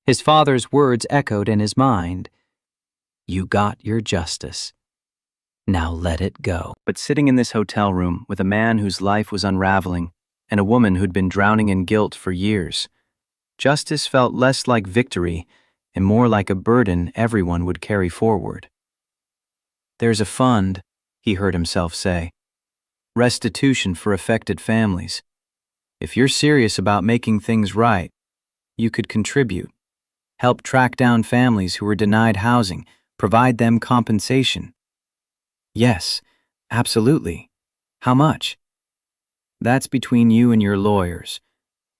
Speaker 2: His father's words echoed in his mind. You got your justice. Now let it go. But sitting in this hotel room with a man whose life was unraveling and a woman who'd been drowning in guilt for years, justice felt less like victory and more like a burden everyone would carry forward. There's a fund, he heard himself say. Restitution for affected families. If you're serious about making things right, you could contribute. Help track down families who were denied housing, provide them compensation. Yes, absolutely. How much? That's between you and your lawyers,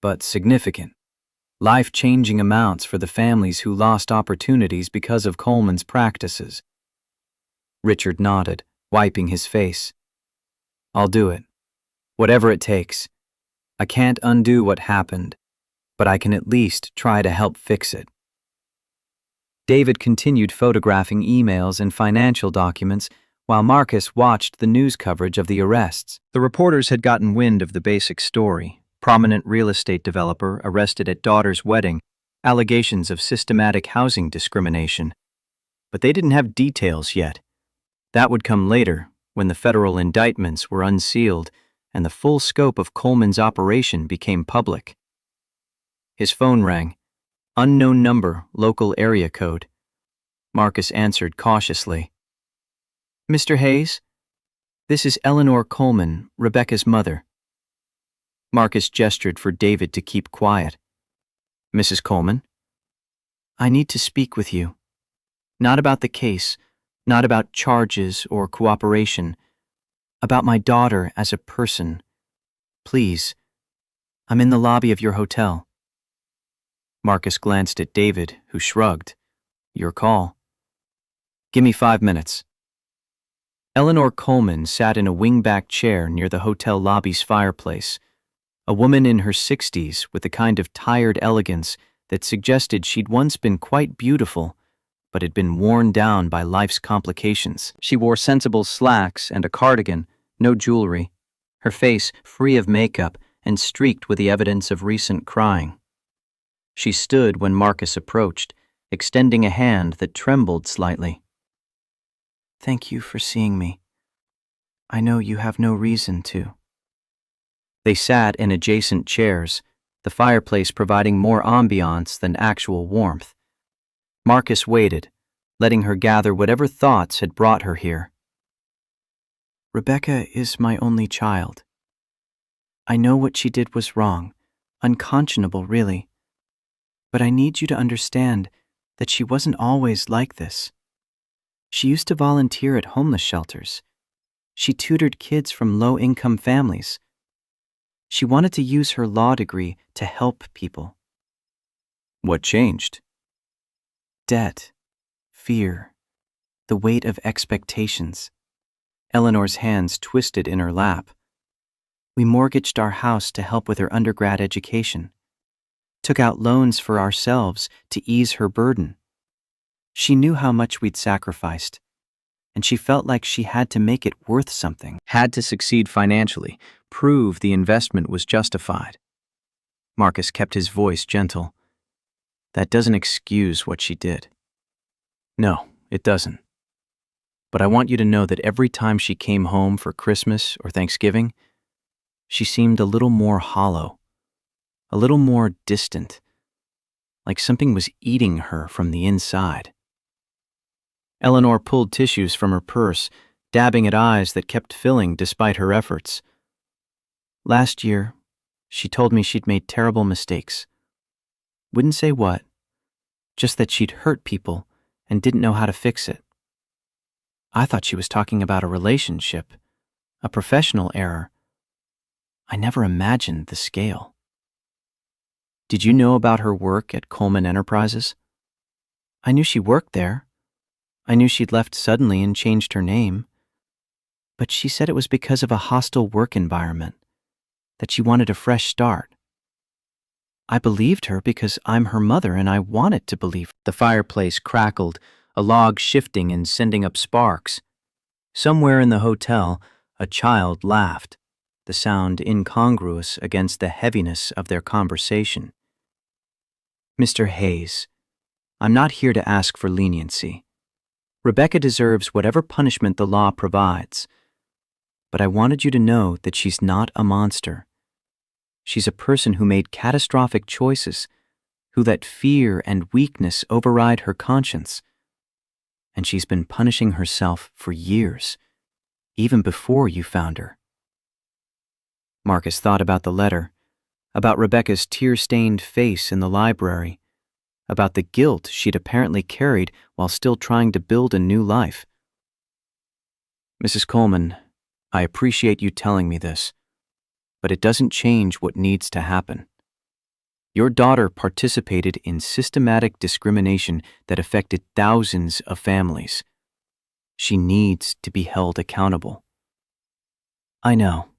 Speaker 2: but significant. Life-changing amounts for the families who lost opportunities because of Coleman's practices. Richard nodded, wiping his face. I'll do it. Whatever it takes. I can't undo what happened, but I can at least try to help fix it. David continued photographing emails and financial documents while Marcus watched the news coverage of the arrests. The reporters had gotten wind of the basic story. Prominent real estate developer arrested at daughter's wedding, allegations of systematic housing discrimination. But they didn't have details yet. That would come later, when the federal indictments were unsealed and the full scope of Coleman's operation became public. His phone rang. Unknown number, local area code. Marcus answered cautiously. Mr. Hayes? This is Eleanor Coleman, Rebecca's mother. Marcus gestured for David to keep quiet. Mrs. Coleman? I need to speak with you. Not about the case, not about charges or cooperation. About my daughter as a person. Please. I'm in the lobby of your hotel. Marcus glanced at David, who shrugged. Your call. Give me 5 minutes. Eleanor Coleman sat in a wingback chair near the hotel lobby's fireplace, a woman in her 60s with the kind of tired elegance that suggested she'd once been quite beautiful, but had been worn down by life's complications. She wore sensible slacks and a cardigan, no jewelry, her face free of makeup and streaked with the evidence of recent crying. She stood when Marcus approached, extending a hand that trembled slightly. Thank you for seeing me. I know you have no reason to. They sat in adjacent chairs, the fireplace providing more ambiance than actual warmth. Marcus waited, letting her gather whatever thoughts had brought her here. Rebecca is my only child. I know what she did was wrong, unconscionable really. But I need you to understand that she wasn't always like this. She used to volunteer at homeless shelters. She tutored kids from low-income families. She wanted to use her law degree to help people. What changed? Debt, fear, the weight of expectations. Eleanor's hands twisted in her lap. We mortgaged our house to help with her undergrad education. Took out loans for ourselves to ease her burden. She knew how much we'd sacrificed, and she felt like she had to make it worth something. Had to succeed financially, prove the investment was justified. Marcus kept his voice gentle. That doesn't excuse what she did. No, it doesn't. But I want you to know that every time she came home for Christmas or Thanksgiving, she seemed a little more hollow, a little more distant, like something was eating her from the inside. Eleanor pulled tissues from her purse, dabbing at eyes that kept filling despite her efforts. Last year, she told me she'd made terrible mistakes. Wouldn't say what, just that she'd hurt people and didn't know how to fix it. I thought she was talking about a relationship, a professional error. I never imagined the scale. Did you know about her work at Coleman Enterprises? I knew she worked there. I knew she'd left suddenly and changed her name. But she said it was because of a hostile work environment, that she wanted a fresh start. I believed her because I'm her mother and I wanted to believe her.
Speaker 1: The fireplace crackled, a log shifting and sending up sparks. Somewhere in the hotel, a child laughed, the sound incongruous against the heaviness of their conversation. Mr. Hayes, I'm not here to ask for leniency. Rebecca deserves whatever punishment the law provides. But I wanted you to know that she's not a monster. She's a person who made catastrophic choices, who let fear and weakness override her conscience. And she's been punishing herself for years, even before you found her. Marcus thought about the letter, about Rebecca's tear-stained face in the library, about the guilt she'd apparently carried while still trying to build a new life. Mrs. Coleman, I appreciate you telling me this, but it doesn't change what needs to happen. Your daughter participated in systematic discrimination that affected thousands of families. She needs to be held accountable. I know.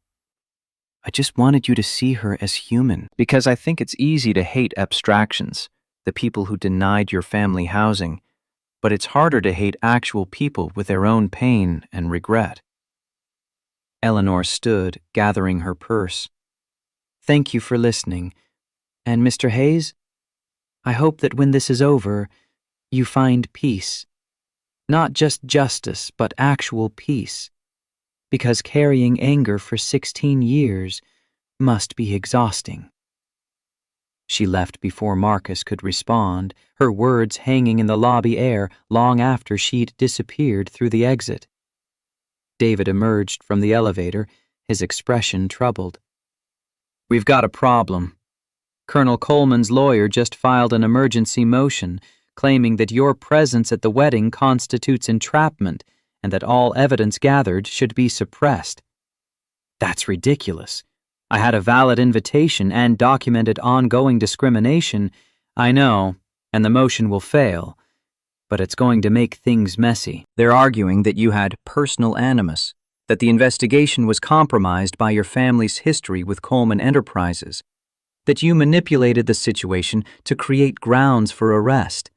Speaker 1: I just wanted you to see her as human, because I think it's easy to hate abstractions, the people who denied your family housing, but it's harder to hate actual people with their own pain and regret. Eleanor stood, gathering her purse. Thank you for listening. And Mr. Hayes, I hope that when this is over, you find peace. Not just justice, but actual peace. Because carrying anger for 16 years must be exhausting. She left before Marcus could respond, her words hanging in the lobby air long after she'd disappeared through the exit. David emerged from the elevator, his expression troubled. We've got a problem. Colonel Coleman's lawyer just filed an emergency motion claiming that your presence at the wedding constitutes entrapment and that all evidence gathered should be suppressed. That's ridiculous. I had a valid invitation and documented ongoing discrimination. I know, and the motion will fail, but it's going to make things messy. They're arguing that you had personal animus, that the investigation was compromised by your family's history with Coleman Enterprises, that you manipulated the situation to create grounds for arrest.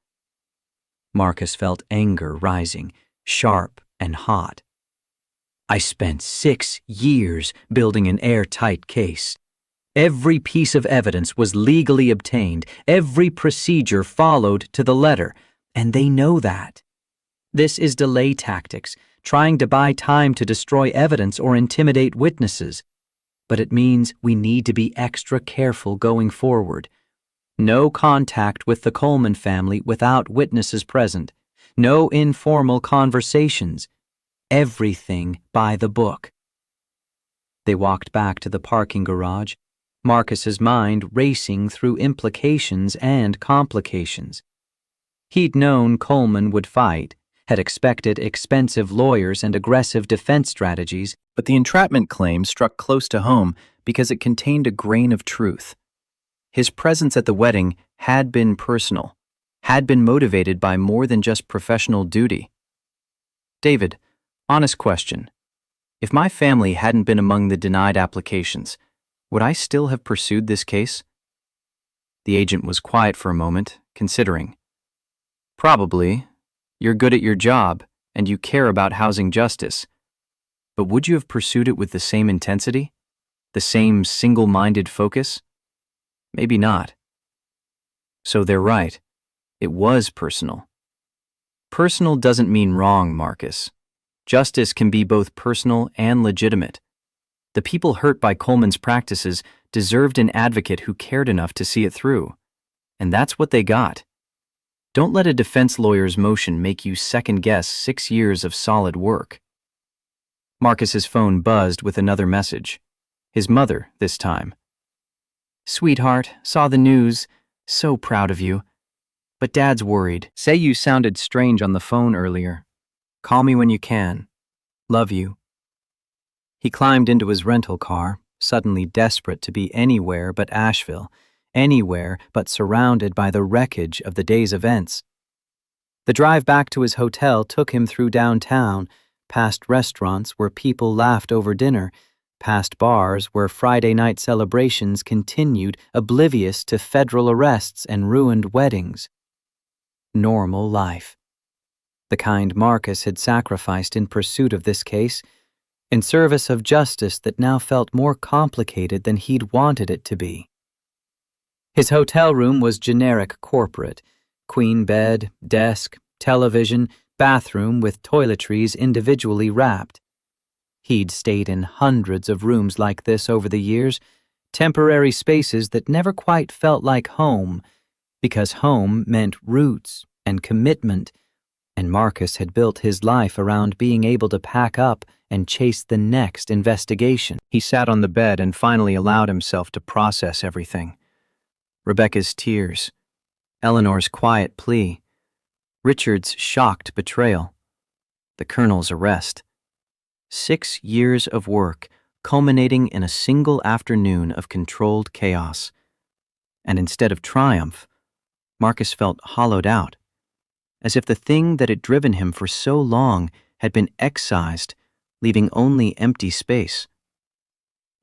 Speaker 1: Marcus felt anger rising, sharp and hot. I spent 6 years building an airtight case. Every piece of evidence was legally obtained, every procedure followed to the letter, and they know that. This is delay tactics, trying to buy time to destroy evidence or intimidate witnesses. But it means we need to be extra careful going forward. No contact with the Coleman family without witnesses present. No informal conversations. Everything by the book. They walked back to the parking garage, Marcus's mind racing through implications and complications. He'd known Coleman would fight, had expected expensive lawyers and aggressive defense strategies, but the entrapment claim struck close to home because it contained a grain of truth. His presence at the wedding had been personal, had been motivated by more than just professional duty. David, honest question. If my family hadn't been among the denied applications, would I still have pursued this case? The agent was quiet for a moment, considering. Probably. You're good at your job, and you care about housing justice. But would you have pursued it with the same intensity? The same single-minded focus? Maybe not. So they're right. It was personal. Personal doesn't mean wrong, Marcus. Justice can be both personal and legitimate. The people hurt by Coleman's practices deserved an advocate who cared enough to see it through. And that's what they got. Don't let a defense lawyer's motion make you second-guess 6 years of solid work. Marcus's phone buzzed with another message. His mother, this time. Sweetheart, saw the news. So proud of you. But Dad's worried. Say you sounded strange on the phone earlier. Call me when you can. Love you. He climbed into his rental car, suddenly desperate to be anywhere but Asheville, anywhere but surrounded by the wreckage of the day's events. The drive back to his hotel took him through downtown, past restaurants where people laughed over dinner, past bars where Friday night celebrations continued oblivious to federal arrests and ruined weddings. Normal life. The kind Marcus had sacrificed in pursuit of this case, in service of justice that now felt more complicated than he'd wanted it to be. His hotel room was generic corporate: queen bed, desk, television, bathroom with toiletries individually wrapped. He'd stayed in hundreds of rooms like this over the years, temporary spaces that never quite felt like home, because home meant roots and commitment, and Marcus had built his life around being able to pack up and chase the next investigation. He sat on the bed and finally allowed himself to process everything. Rebecca's tears, Eleanor's quiet plea, Richard's shocked betrayal, the Colonel's arrest. 6 years of work culminating in a single afternoon of controlled chaos. And instead of triumph, Marcus felt hollowed out, as if the thing that had driven him for so long had been excised, leaving only empty space.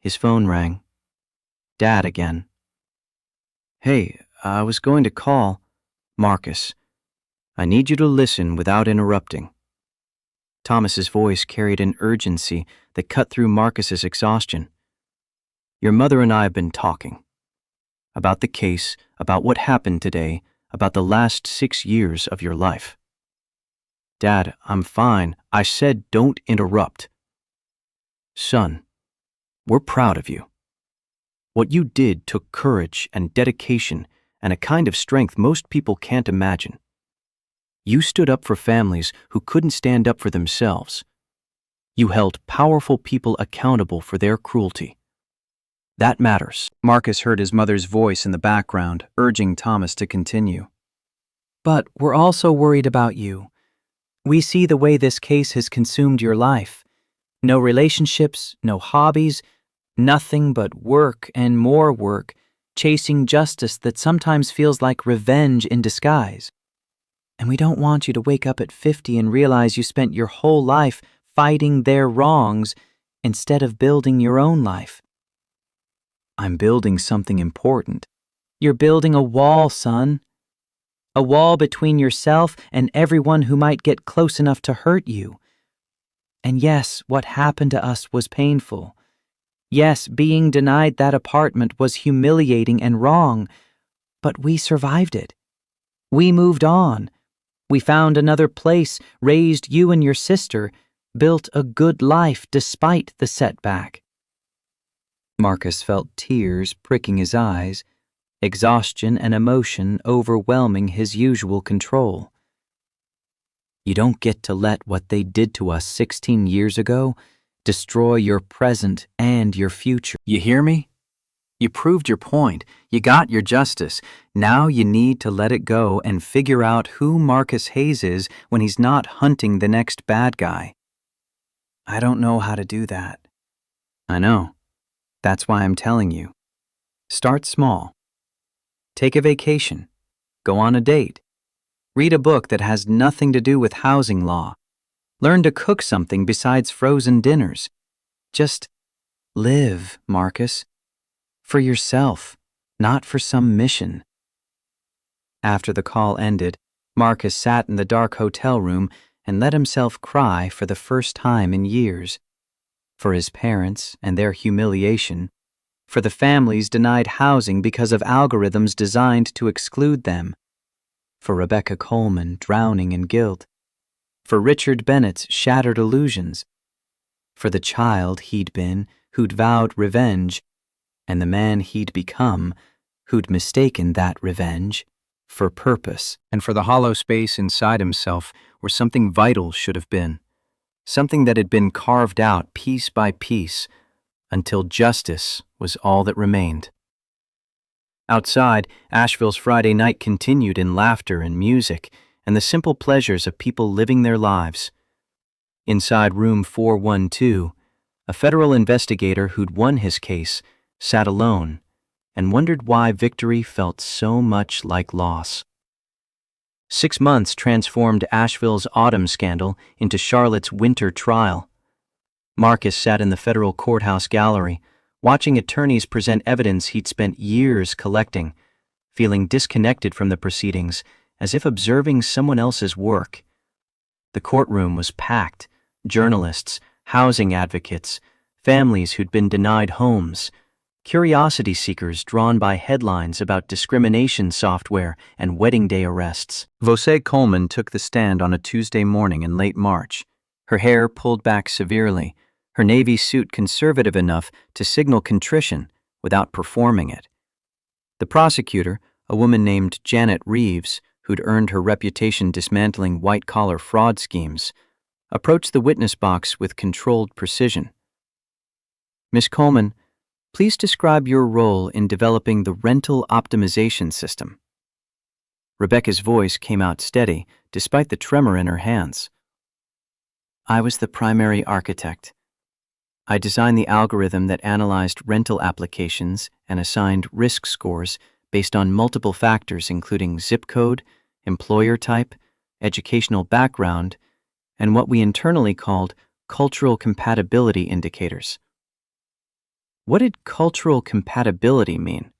Speaker 1: His phone rang. Dad again. Hey, I was going to call. Marcus, I need you to listen without interrupting. Thomas's voice carried an urgency that cut through Marcus's exhaustion. Your mother and I have been talking. About the case, about what happened today, about the last 6 years of your life. Dad, I'm fine. I said don't interrupt. Son, we're proud of you. What you did took courage and dedication and a kind of strength most people can't imagine. You stood up for families who couldn't stand up for themselves. You held powerful people accountable for their cruelty. That matters. Marcus heard his mother's voice in the background, urging Thomas to continue. But we're also worried about you. We see the way this case has consumed your life. No relationships, no hobbies, nothing but work and more work, chasing justice that sometimes feels like revenge in disguise. And we don't want you to wake up at 50 and realize you spent your whole life fighting their wrongs instead of building your own life. I'm building something important. You're building a wall, son. A wall between yourself and everyone who might get close enough to hurt you. And yes, what happened to us was painful. Yes, being denied that apartment was humiliating and wrong, but we survived it. We moved on. We found another place, raised you and your sister, built a good life despite the setback. Marcus felt tears pricking his eyes, exhaustion and emotion overwhelming his usual control. You don't get to let what they did to us 16 years ago destroy your present and your future. You hear me? You proved your point. You got your justice. Now you need to let it go and figure out who Marcus Hayes is when he's not hunting the next bad guy. I don't know how to do that. I know. That's why I'm telling you. Start small. Take a vacation. Go on a date. Read a book that has nothing to do with housing law. Learn to cook something besides frozen dinners. Just live, Marcus. For yourself, not for some mission. After the call ended, Marcus sat in the dark hotel room and let himself cry for the first time in years. For his parents and their humiliation. For the families denied housing because of algorithms designed to exclude them. For Rebecca Coleman drowning in guilt. For Richard Bennett's shattered illusions. For the child he'd been who'd vowed revenge, and the man he'd become who'd mistaken that revenge
Speaker 2: for purpose, and for the hollow space inside himself where something vital should have been, something that had been carved out piece by piece until justice was all that remained. Outside, Asheville's Friday night continued in laughter and music and the simple pleasures of people living their lives. Inside room 412, a federal investigator who'd won his case sat alone and wondered why victory felt so much like loss. 6 months transformed Asheville's autumn scandal into Charlotte's winter trial. Marcus sat in the federal courthouse gallery, watching attorneys present evidence he'd spent years collecting, feeling disconnected from the proceedings, as if observing someone else's work. The courtroom was packed: journalists, housing advocates, families who'd been denied homes, curiosity seekers drawn by headlines about discrimination software and wedding day arrests. Vosé Coleman took the stand on a Tuesday morning in late March, her hair pulled back severely, her navy suit conservative enough to signal contrition without performing it. The prosecutor, a woman named Janet Reeves, who'd earned her reputation dismantling white-collar fraud schemes, approached the witness box with controlled precision. "Miss Coleman, please describe your role in developing the rental optimization system." Rebecca's voice came out steady, despite the tremor in her hands. "I was the primary architect. I designed the algorithm that analyzed rental applications and assigned risk scores based on multiple factors including zip code, employer type, educational background, and what we internally called cultural compatibility indicators." What did cultural compatibility mean?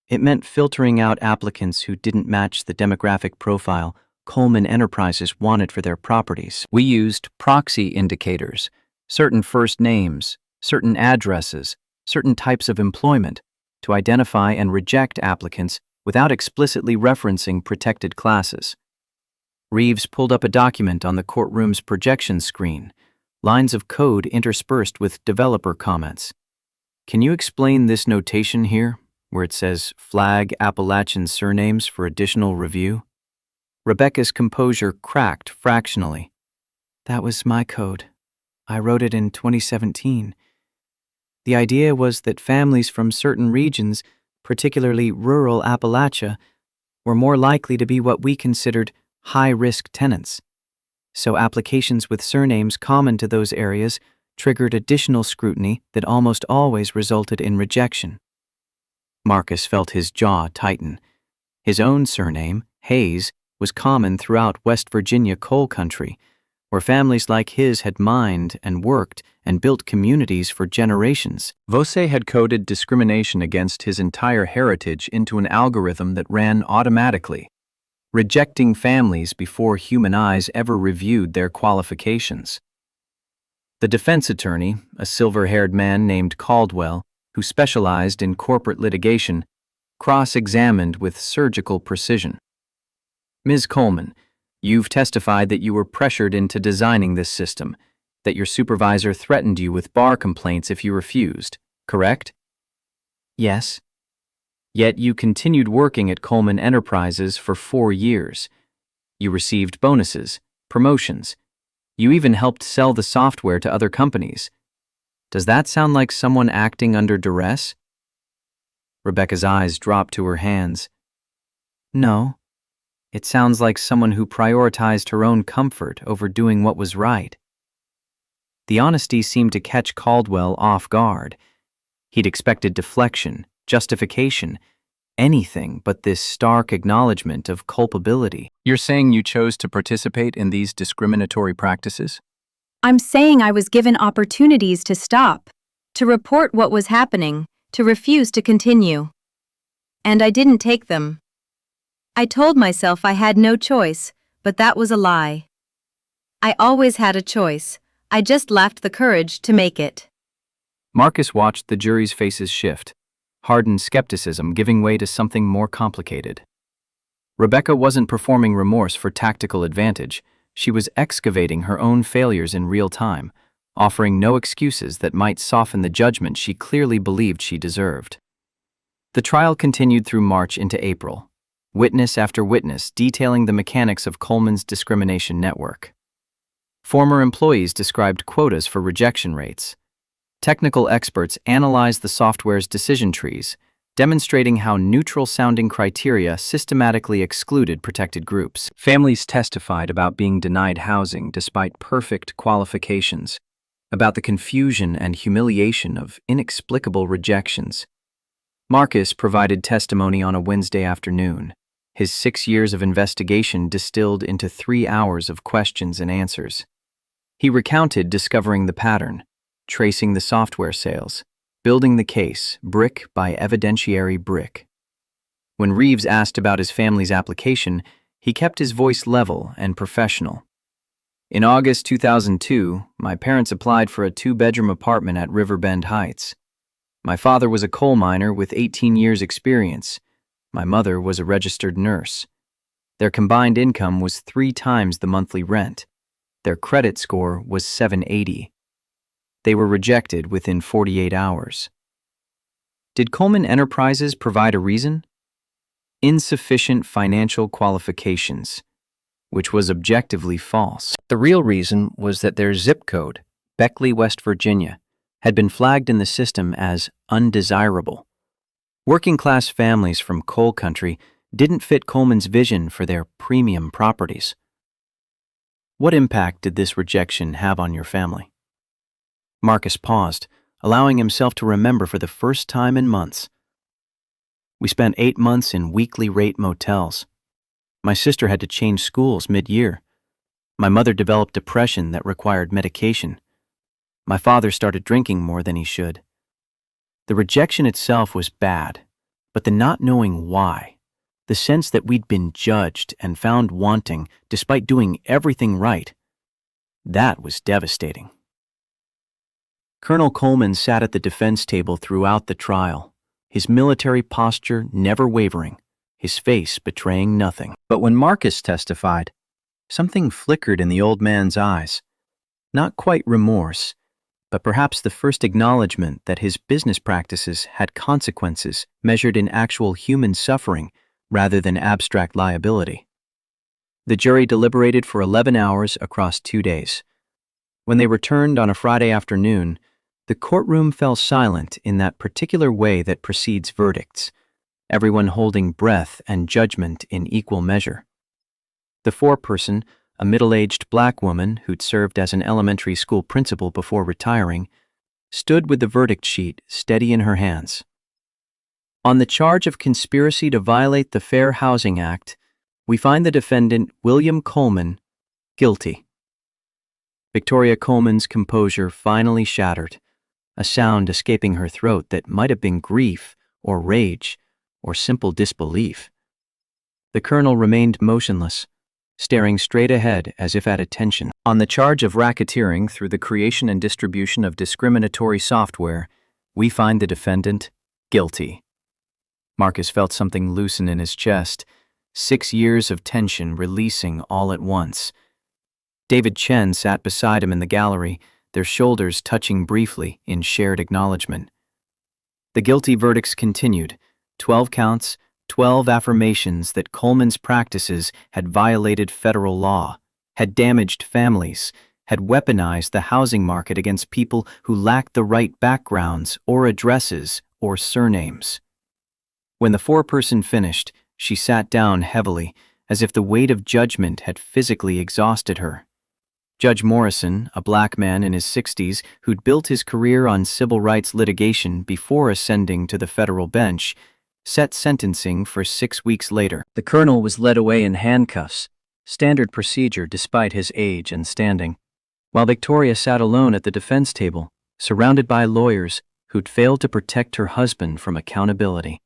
Speaker 2: It meant filtering out applicants who didn't match the demographic profile Coleman Enterprises wanted for their properties. We used proxy indicators, certain first names, certain addresses, certain types of employment, to identify and reject applicants without explicitly referencing protected classes. Reeves pulled up a document on the courtroom's projection screen, lines of code interspersed with developer comments. "Can you explain this notation here, where it says flag Appalachian surnames for additional review?" Rebecca's composure cracked fractionally. "That was my code. I wrote it in 2017. The idea was that families from certain regions, particularly rural Appalachia, were more likely to be what we considered high-risk tenants. So applications with surnames common to those areas triggered additional scrutiny that almost always resulted in rejection." Marcus felt his jaw tighten. His own surname, Hayes, was common throughout West Virginia coal country, where families like his had mined and worked and built communities for generations. Vosé had coded discrimination against his entire heritage into an algorithm that ran automatically, rejecting families before human eyes ever reviewed their qualifications. The defense attorney, a silver-haired man named Caldwell, who specialized in corporate litigation, cross-examined with surgical precision. "Ms. Coleman, you've testified that you were pressured into designing this system, that your supervisor threatened you with bar complaints if you refused, correct?" "Yes." "Yet you continued working at Coleman Enterprises for 4 years. You received bonuses, promotions. You even helped sell the software to other companies. Does that sound like someone acting under duress?" Rebecca's eyes dropped to her hands. "No. It sounds like someone who prioritized her own comfort over doing what was right." The honesty seemed to catch Caldwell off guard. He'd expected deflection, justification, anything but this stark acknowledgement of culpability. "You're saying you chose to participate in these discriminatory practices?"
Speaker 3: "I'm saying I was given opportunities to stop, to report what was happening, to refuse to continue. And I didn't take them. I told myself I had no choice, but that was a lie. I always had a choice. I just lacked the courage to make it."
Speaker 2: Marcus watched the jury's faces shift, hardened skepticism giving way to something more complicated. Rebecca wasn't performing remorse for tactical advantage. She was excavating her own failures in real time, offering no excuses that might soften the judgment she clearly believed she deserved. The trial continued through March into April. witness after witness detailing the mechanics of Coleman's discrimination network. Former employees described quotas for rejection rates. Technical experts analyzed the software's decision trees, demonstrating how neutral-sounding criteria systematically excluded protected groups. Families testified about being denied housing despite perfect qualifications, about the confusion and humiliation of inexplicable rejections. Marcus provided testimony on a Wednesday afternoon, his 6 years of investigation distilled into 3 hours of questions and answers. He recounted discovering the pattern, tracing the software sales, building the case brick by evidentiary brick. When Reeves asked about his family's application, he kept his voice level and professional. In August 2002, my parents applied for a 2-bedroom apartment at Riverbend Heights. My father was a coal miner with 18 years' experience. My mother was a registered nurse. Their combined income was 3 times the monthly rent. Their credit score was 780. They were rejected within 48 hours. Did Coleman Enterprises provide a reason? Insufficient financial qualifications, which was objectively false. The real reason was that their zip code, Beckley, West Virginia, had been flagged in the system as undesirable. Working-class families from coal country didn't fit Coleman's vision for their premium properties. What impact did this rejection have on your family? Marcus paused, allowing himself to remember for the first time in months. We spent 8 months in weekly rate motels. My sister had to change schools mid-year. My mother developed depression that required medication. My father started drinking more than he should. The rejection itself was bad, but the not knowing why, the sense that we'd been judged and found wanting despite doing everything right, that was devastating. Colonel Coleman sat at the defense table throughout the trial, his military posture never wavering, his face betraying nothing. But when Marcus testified, something flickered in the old man's eyes. Not quite remorse, but perhaps the first acknowledgement that his business practices had consequences measured in actual human suffering rather than abstract liability. The jury deliberated for 11 hours across 2 days. When they returned on a Friday afternoon, the courtroom fell silent in that particular way that precedes verdicts, everyone holding breath and judgment in equal measure. The foreperson, a middle-aged black woman who'd served as an elementary school principal before retiring, stood with the verdict sheet steady in her hands. On the charge of conspiracy to violate the Fair Housing Act, we find the defendant, William Coleman, guilty. Victoria Coleman's composure finally shattered, a sound escaping her throat that might have been grief or rage or simple disbelief. The colonel remained motionless, staring straight ahead as if at attention. On the charge of racketeering through the creation and distribution of discriminatory software, we find the defendant guilty. Marcus felt something loosen in his chest, 6 years of tension releasing all at once. David Chen sat beside him in the gallery, their shoulders touching briefly in shared acknowledgement. The guilty verdicts continued, 12 counts, 12 affirmations that Coleman's practices had violated federal law, had damaged families, had weaponized the housing market against people who lacked the right backgrounds or addresses or surnames. When the foreperson finished, she sat down heavily, as if the weight of judgment had physically exhausted her. Judge Morrison, a black man in his 60s who'd built his career on civil rights litigation before ascending to the federal bench, set sentencing for 6 weeks later. The colonel was led away in handcuffs, standard procedure despite his age and standing, while Victoria sat alone at the defense table, surrounded by lawyers who'd failed to protect her husband from accountability.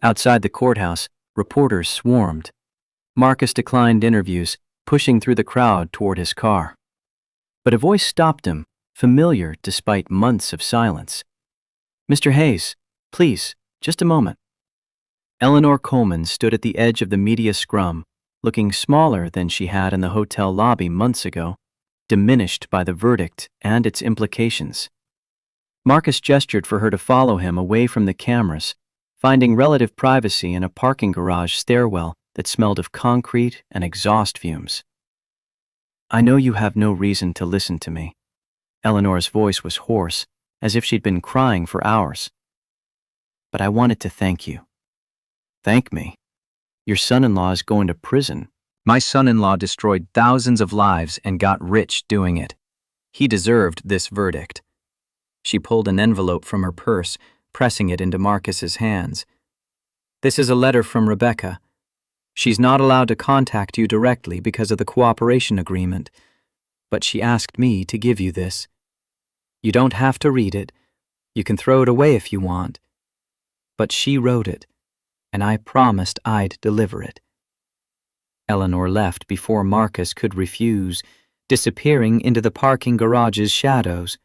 Speaker 2: Outside the courthouse, reporters swarmed. Marcus declined interviews, pushing through the crowd toward his car. But a voice stopped him, familiar despite months of silence. "Mr. Hayes, please, just a moment." Eleanor Coleman stood at the edge of the media scrum, looking smaller than she had in the hotel lobby months ago, diminished by the verdict and its implications. Marcus gestured for her to follow him away from the cameras,
Speaker 1: finding relative privacy in a parking garage stairwell that smelled of concrete and exhaust fumes. I know you have no reason to listen to me. Eleanor's voice was hoarse, as if she'd been crying for hours. But I wanted to thank you. Thank me? Your son-in-law is going to prison. My son-in-law destroyed thousands of lives and got rich doing it. He deserved this verdict. She pulled an envelope from her purse, pressing it into Marcus's hands. This is a letter from Rebecca. She's not allowed to contact you directly because of the cooperation agreement, but she asked me to give you this. You don't have to read it. You can throw it away if you want. But she wrote it, and I promised I'd deliver it. Eleanor left before Marcus could refuse, disappearing into the parking garage's shadows.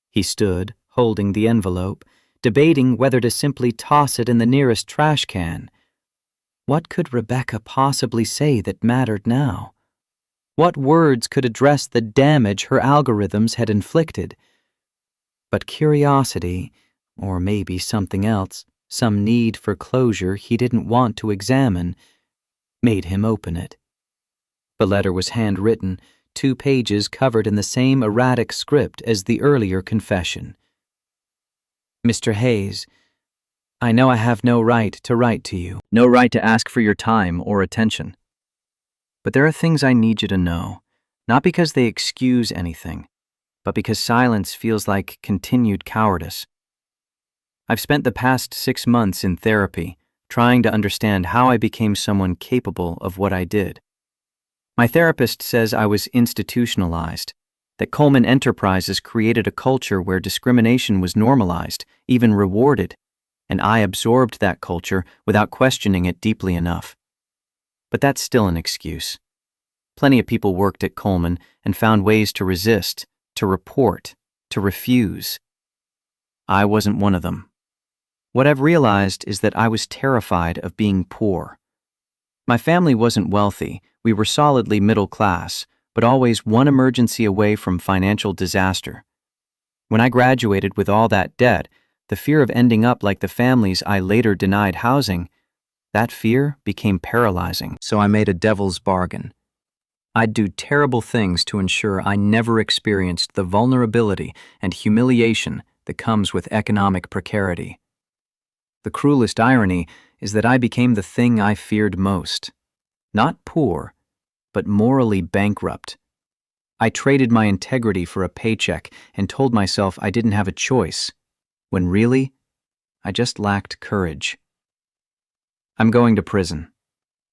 Speaker 1: He stood, holding the envelope, debating whether to simply toss it in the nearest trash can. What could Rebecca possibly say that mattered now? What words could address the damage her algorithms had inflicted? But curiosity, or maybe something else, some need for closure he didn't want to examine, made him open it. The letter was handwritten, 2 pages covered in the same erratic script as the earlier confession. Mr. Hayes, I know I have no right to write to you, no right to ask for your time or attention. But there are things I need you to know, not because they excuse anything, but because silence feels like continued cowardice. I've spent the past 6 months in therapy, trying to understand how I became someone capable of what I did. My therapist says I was institutionalized, that Coleman Enterprises created a culture where discrimination was normalized, even rewarded, and I absorbed that culture without questioning it deeply enough. But that's still an excuse. Plenty of people worked at Coleman and found ways to resist, to report, to refuse. I wasn't one of them. What I've realized is that I was terrified of being poor. My family wasn't wealthy, we were solidly middle class, but always one emergency away from financial disaster. When I graduated with all that debt, the fear of ending up like the families I later denied housing, that fear became paralyzing. So I made a devil's bargain. I'd do terrible things to ensure I never experienced the vulnerability and humiliation that comes with economic precarity. The cruelest irony is that I became the thing I feared most. Not poor, but morally bankrupt. I traded my integrity for a paycheck and told myself I didn't have a choice, when really, I just lacked courage. I'm going to prison.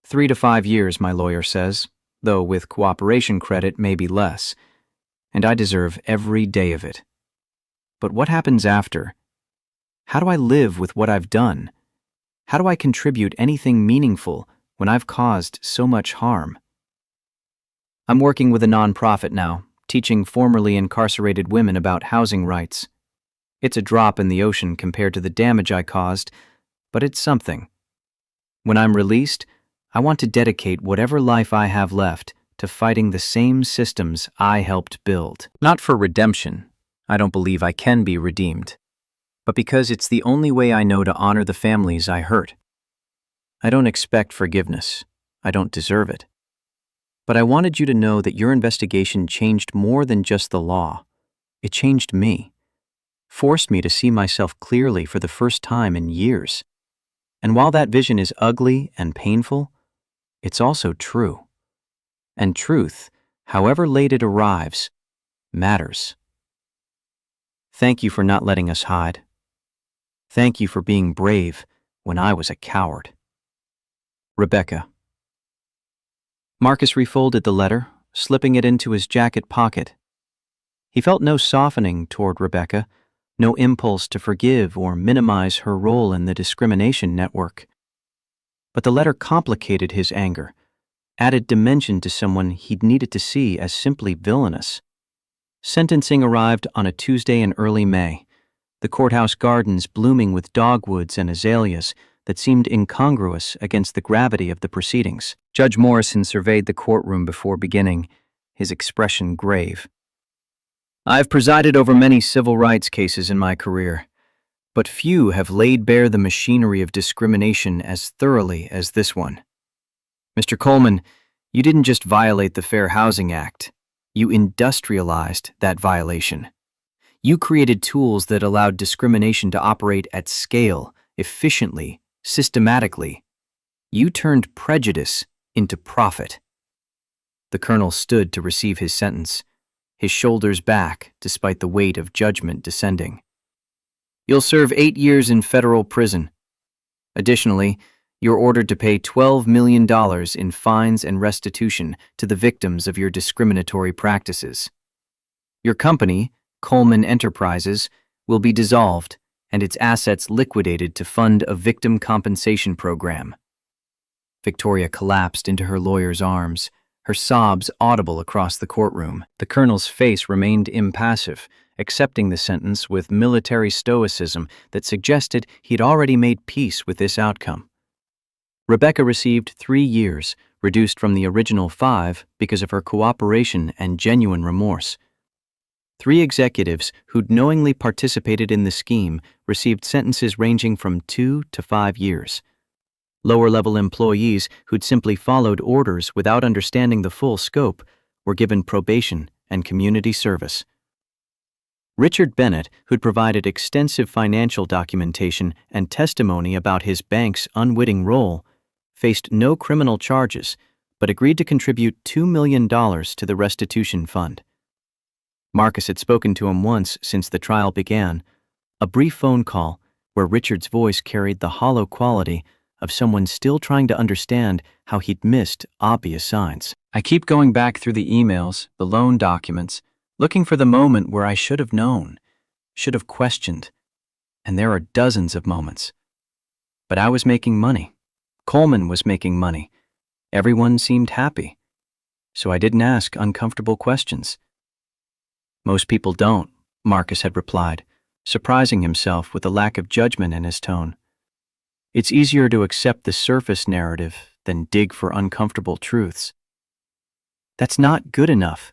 Speaker 1: 3 to 5 years, my lawyer says, though with cooperation credit maybe less, and I deserve every day of it. But what happens after? How do I live with what I've done? How do I contribute anything meaningful when I've caused so much harm? I'm working with a nonprofit now, teaching formerly incarcerated women about housing rights. It's a drop in the ocean compared to the damage I caused, but it's something. When I'm released, I want to dedicate whatever life I have left to fighting the same systems I helped build. Not for redemption. I don't believe I can be redeemed. But because it's the only way I know to honor the families I hurt. I don't expect forgiveness. I don't deserve it. But I wanted you to know that your investigation changed more than just the law. It changed me, forced me to see myself clearly for the first time in years. And while that vision is ugly and painful, it's also true. And truth, however late it arrives, matters. Thank you for not letting us hide. Thank you for being brave when I was a coward. Rebecca. Marcus refolded the letter, slipping it into his jacket pocket. He felt no softening toward Rebecca, no impulse to forgive or minimize her role in the discrimination network. But the letter complicated his anger, added dimension to someone he'd needed to see as simply villainous. Sentencing arrived on a Tuesday in early May, the courthouse gardens blooming with dogwoods and azaleas that seemed incongruous against the gravity of the proceedings. Judge Morrison surveyed the courtroom before beginning, his expression grave. I've presided over many civil rights cases in my career,
Speaker 2: But few have laid bare the machinery of discrimination as thoroughly as this one. Mr. Coleman, you didn't just violate the Fair Housing Act, you industrialized that violation. You created tools that allowed discrimination to operate at scale, efficiently, systematically. You turned prejudice into profit. The colonel stood to receive his sentence, his shoulders back despite the weight of judgment descending. You'll serve 8 years in federal prison. Additionally, you're ordered to pay $12 million in fines and restitution to the victims of your discriminatory practices. Your company, Coleman Enterprises, will be dissolved and its assets liquidated to fund a victim compensation program. Victoria collapsed into her lawyer's arms, her sobs audible across the courtroom. The colonel's face remained impassive, accepting the sentence with military stoicism that suggested he'd already made peace with this outcome. Rebecca received 3 years, reduced from the original 5 because of her cooperation and genuine remorse. 3 executives who'd knowingly participated in the scheme received sentences ranging from 2 to 5 years. Lower-level employees who'd simply followed orders without understanding the full scope were given probation and community service. Richard Bennett, who'd provided extensive financial documentation and testimony about his bank's unwitting role, faced no criminal charges, but agreed to contribute $2 million to the restitution fund. Marcus had spoken to him once since the trial began, a brief phone call where Richard's voice carried the hollow quality of someone still trying to understand how he'd missed obvious signs. I keep going back through the emails, the loan documents, looking for the moment where I should have known, should have questioned, and there are dozens of moments. But I was making money. Coleman was making money. Everyone seemed happy. So I didn't ask uncomfortable questions. Most people don't, Marcus had replied, surprising himself with the lack of judgment in his tone. It's easier to accept the surface narrative than dig for uncomfortable truths. That's not good enough.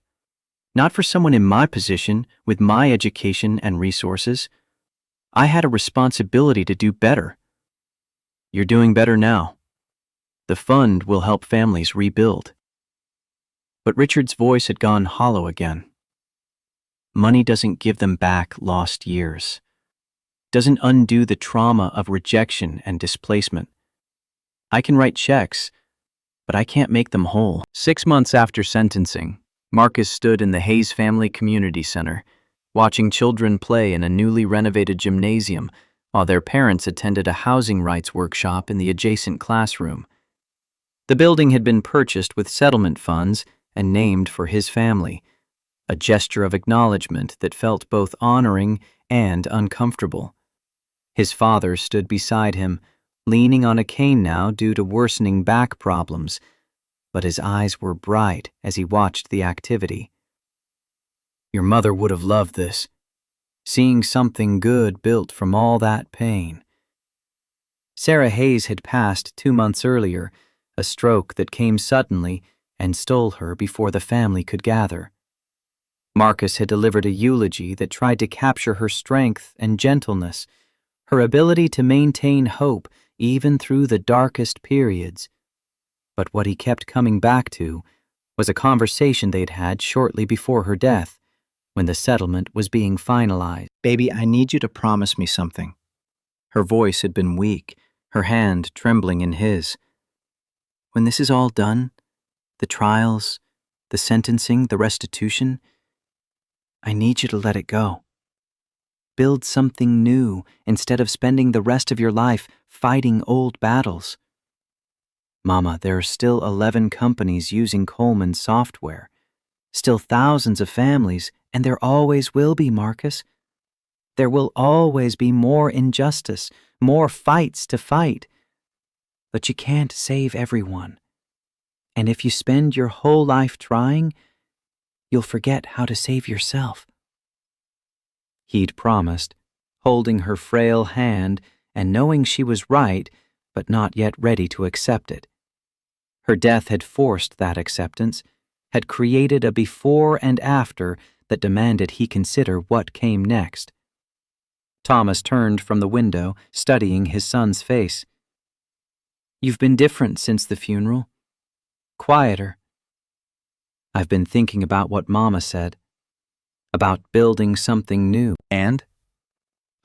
Speaker 2: Not for someone in my position, with my education and resources. I had a responsibility to do better. You're doing better now. The fund will help families rebuild. But Richard's voice had gone hollow again. Money doesn't give them back lost years. Doesn't undo the trauma of rejection and displacement. I can write checks, but I can't make them whole. 6 months after sentencing, Marcus stood in the Hayes Family Community Center, watching children play in a newly renovated gymnasium while their parents attended a housing rights workshop in the adjacent classroom. The building had been purchased with settlement funds and named for his family, a gesture of acknowledgement that felt both honoring and uncomfortable. His father stood beside him, leaning on a cane now due to worsening back problems, but his eyes were bright as he watched the activity. Your mother would have loved this, seeing something good built from all that pain. Sarah Hayes had passed 2 months earlier, a stroke that came suddenly and stole her before the family could gather. Marcus had delivered a eulogy that tried to capture her strength and gentleness, her ability to maintain hope even through the darkest periods. But what he kept coming back to was a conversation they'd had shortly before her death, when the settlement was being finalized.
Speaker 1: Baby, I need you to promise me something. Her voice had been weak, her hand trembling in his. When this is all done, the trials, the sentencing, the restitution, I need you to let it go. Build something new instead of spending the rest of your life fighting old battles. Mama, there are still 11 companies using Coleman software. Still thousands of families, and there always will be, Marcus. There will always be more injustice, more fights to fight. But you can't save everyone. And if you spend your whole life trying, you'll forget how to save yourself. He'd promised, holding her frail hand and knowing she was right, but not yet ready to accept it. Her death had forced that acceptance, had created a before and after that demanded he consider what came next. Thomas turned from the window, studying his son's face. You've been different since the funeral. Quieter. I've been thinking about what Mama said. About building something new. And?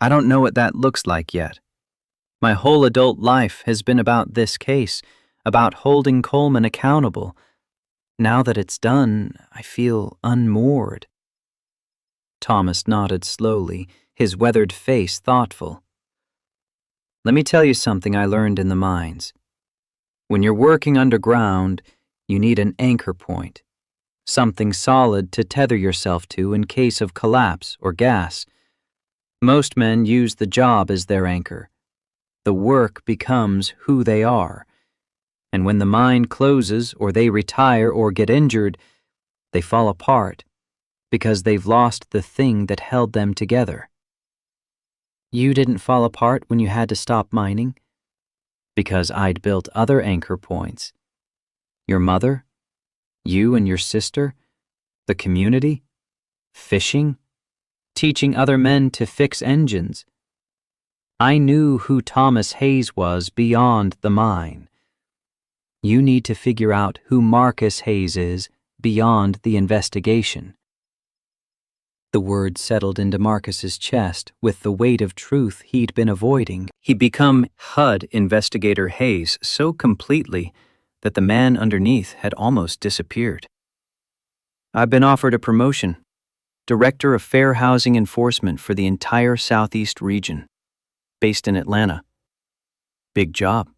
Speaker 1: I don't know what that looks like yet. My whole adult life has been about this case, about holding Coleman accountable. Now that it's done, I feel unmoored. Thomas nodded slowly, his weathered face thoughtful. Let me tell you something I learned in the mines. When you're working underground, you need an anchor point, something solid to tether yourself to in case of collapse or gas. Most men use the job as their anchor. The work becomes who they are. And when the mine closes or they retire or get injured, they fall apart because they've lost the thing that held them together. You didn't fall apart when you had to stop mining? Because I'd built other anchor points. Your mother, you and your sister, the community, fishing, teaching other men to fix engines. I knew who Thomas Hayes was beyond the mine. You need to figure out who Marcus Hayes is beyond the investigation. The words settled into Marcus's chest with the weight of truth he'd been avoiding. He'd become HUD investigator Hayes so completely that the man underneath had almost disappeared. I've been offered a promotion, Director of Fair Housing Enforcement for the entire Southeast region, based in Atlanta. Big job.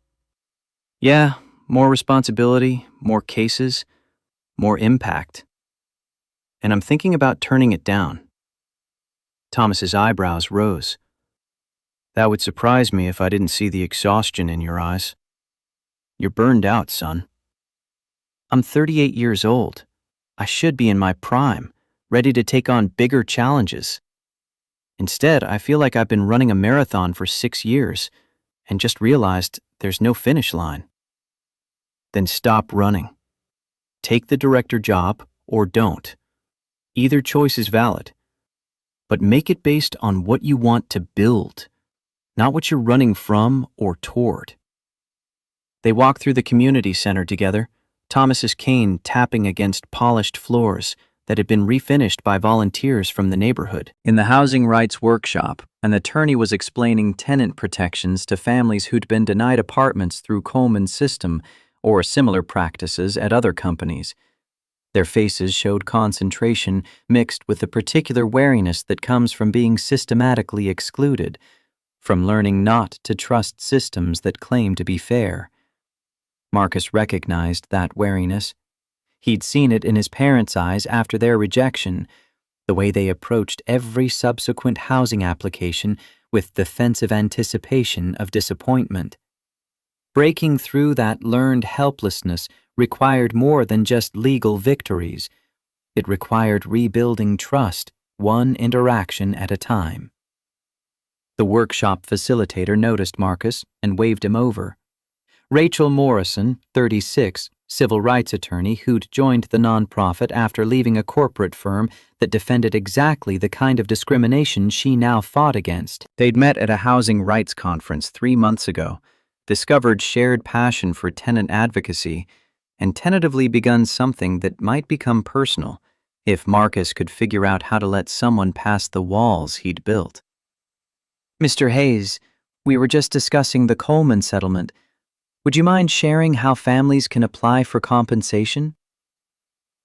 Speaker 1: Yeah, more responsibility, more cases, more impact. And I'm thinking about turning it down. Thomas's eyebrows rose. That would surprise me if I didn't see the exhaustion in your eyes. You're burned out, son. I'm 38 years old. I should be in my prime, ready to take on bigger challenges. Instead, I feel like I've been running a marathon for 6 years and just realized there's no finish line. Then stop running. Take the director job or don't. Either choice is valid. But make it based on what you want to build, not what you're running from or toward. They walked through the community center together, Thomas's cane tapping against polished floors that had been refinished by volunteers from the neighborhood. In the housing rights workshop, an attorney was explaining tenant protections to families who'd been denied apartments through Coleman's system or similar practices at other companies. Their faces showed concentration mixed with the particular wariness that comes from being systematically excluded, from learning not to trust systems that claim to be fair. Marcus recognized that wariness. He'd seen it in his parents' eyes after their rejection, the way they approached every subsequent housing application with defensive anticipation of disappointment. Breaking through that learned helplessness required more than just legal victories. It required rebuilding trust, one interaction at a time. The workshop facilitator noticed Marcus and waved him over. Rachel Morrison, 36, civil rights attorney who'd joined the nonprofit after leaving a corporate firm that defended exactly the kind of discrimination she now fought against. They'd met at a housing rights conference 3 months ago, discovered shared passion for tenant advocacy, and tentatively begun something that might become personal if Marcus could figure out how to let someone past the walls he'd built. Mr. Hayes, we were just discussing the Coleman settlement. Would you mind sharing how families can apply for compensation?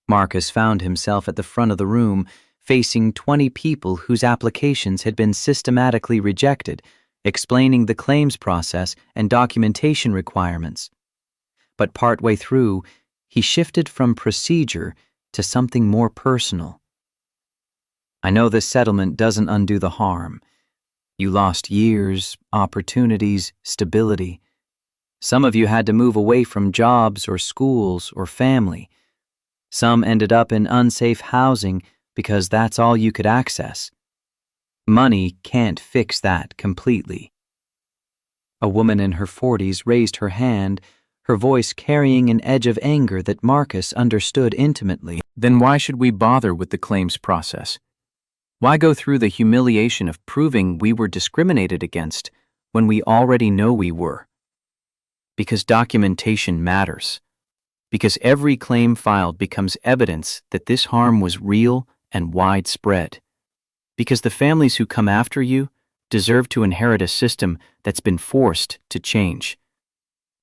Speaker 1: Marcus found himself at the front of the room, facing 20 people whose applications had been systematically rejected, explaining the claims process and documentation requirements. But partway through, he shifted from procedure to something more personal. I know this settlement doesn't undo the harm. You lost years, opportunities, stability. Some of you had to move away from jobs or schools or family. Some ended up in unsafe housing because that's all you could access. Money can't fix that completely. A woman in her 40s raised her hand, her voice carrying an edge of anger that Marcus understood intimately. Then why should we bother with the claims process? Why go through the humiliation of proving we were discriminated against when we already know we were? Because documentation matters. Because every claim filed becomes evidence that this harm was real and widespread. Because the families who come after you deserve to inherit a system that's been forced to change.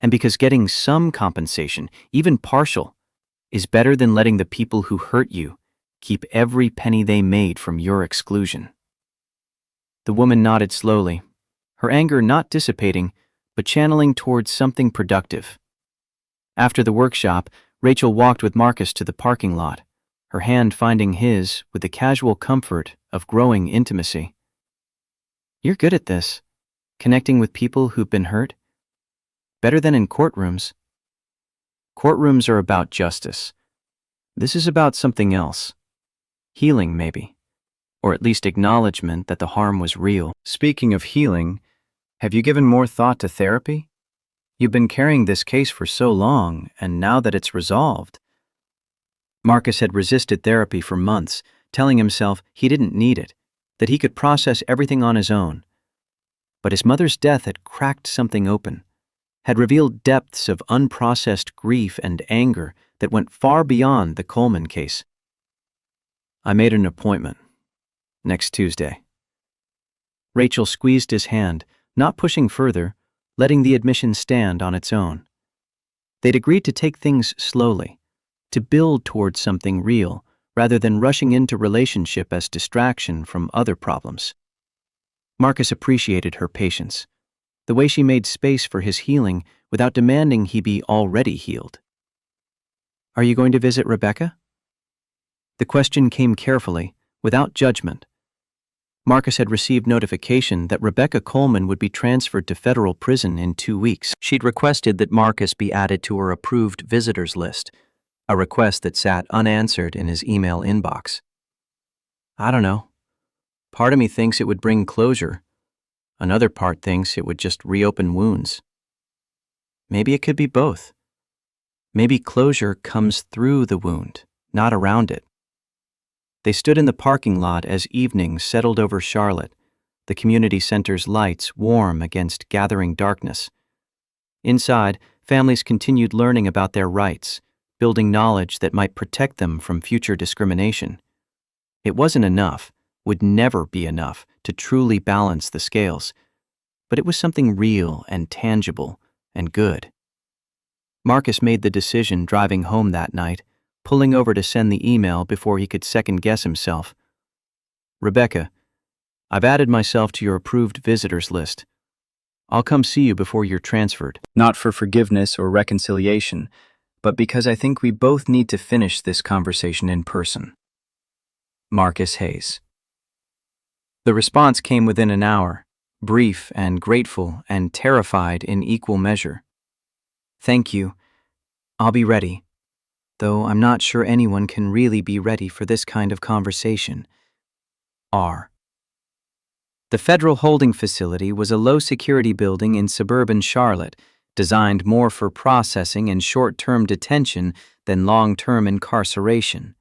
Speaker 1: And because getting some compensation, even partial, is better than letting the people who hurt you keep every penny they made from your exclusion. The woman nodded slowly, her anger not dissipating, but channeling towards something productive. After the workshop, Rachel walked with Marcus to the parking lot, her hand finding his with the casual comfort of growing intimacy. You're good at this, connecting with people who've been hurt. Better than in courtrooms. Courtrooms are about justice. This is about something else. Healing, maybe. Or at least acknowledgement that the harm was real. Speaking of healing, have you given more thought to therapy? You've been carrying this case for so long, and now that it's resolved. Marcus had resisted therapy for months, telling himself he didn't need it, that he could process everything on his own. But his mother's death had cracked something open, had revealed depths of unprocessed grief and anger that went far beyond the Coleman case. I made an appointment. Next Tuesday. Rachel squeezed his hand, not pushing further, letting the admission stand on its own. They'd agreed to take things slowly, to build towards something real, rather than rushing into relationship as distraction from other problems. Marcus appreciated her patience, the way she made space for his healing without demanding he be already healed. Are you going to visit Rebecca? The question came carefully, without judgment. Marcus had received notification that Rebecca Coleman would be transferred to federal prison in 2 weeks. She'd requested that Marcus be added to her approved visitors list, a request that sat unanswered in his email inbox. I don't know. Part of me thinks it would bring closure. Another part thinks it would just reopen wounds. Maybe it could be both. Maybe closure comes through the wound, not around it. They stood in the parking lot as evening settled over Charlotte, the community center's lights warm against gathering darkness. Inside, families continued learning about their rights, building knowledge that might protect them from future discrimination. It wasn't enough, would never be enough, to truly balance the scales, but it was something real and tangible and good. Marcus made the decision driving home that night, pulling over to send the email before he could second-guess himself. Rebecca, I've added myself to your approved visitors list. I'll come see you before you're transferred. Not for forgiveness or reconciliation, but because I think we both need to finish this conversation in person. Marcus Hayes. The response came within an hour, brief and grateful and terrified in equal measure. Thank you. I'll be ready. Though I'm not sure anyone can really be ready for this kind of conversation. R. The federal holding facility was a low-security building in suburban Charlotte, designed more for processing and short-term detention than long-term incarceration.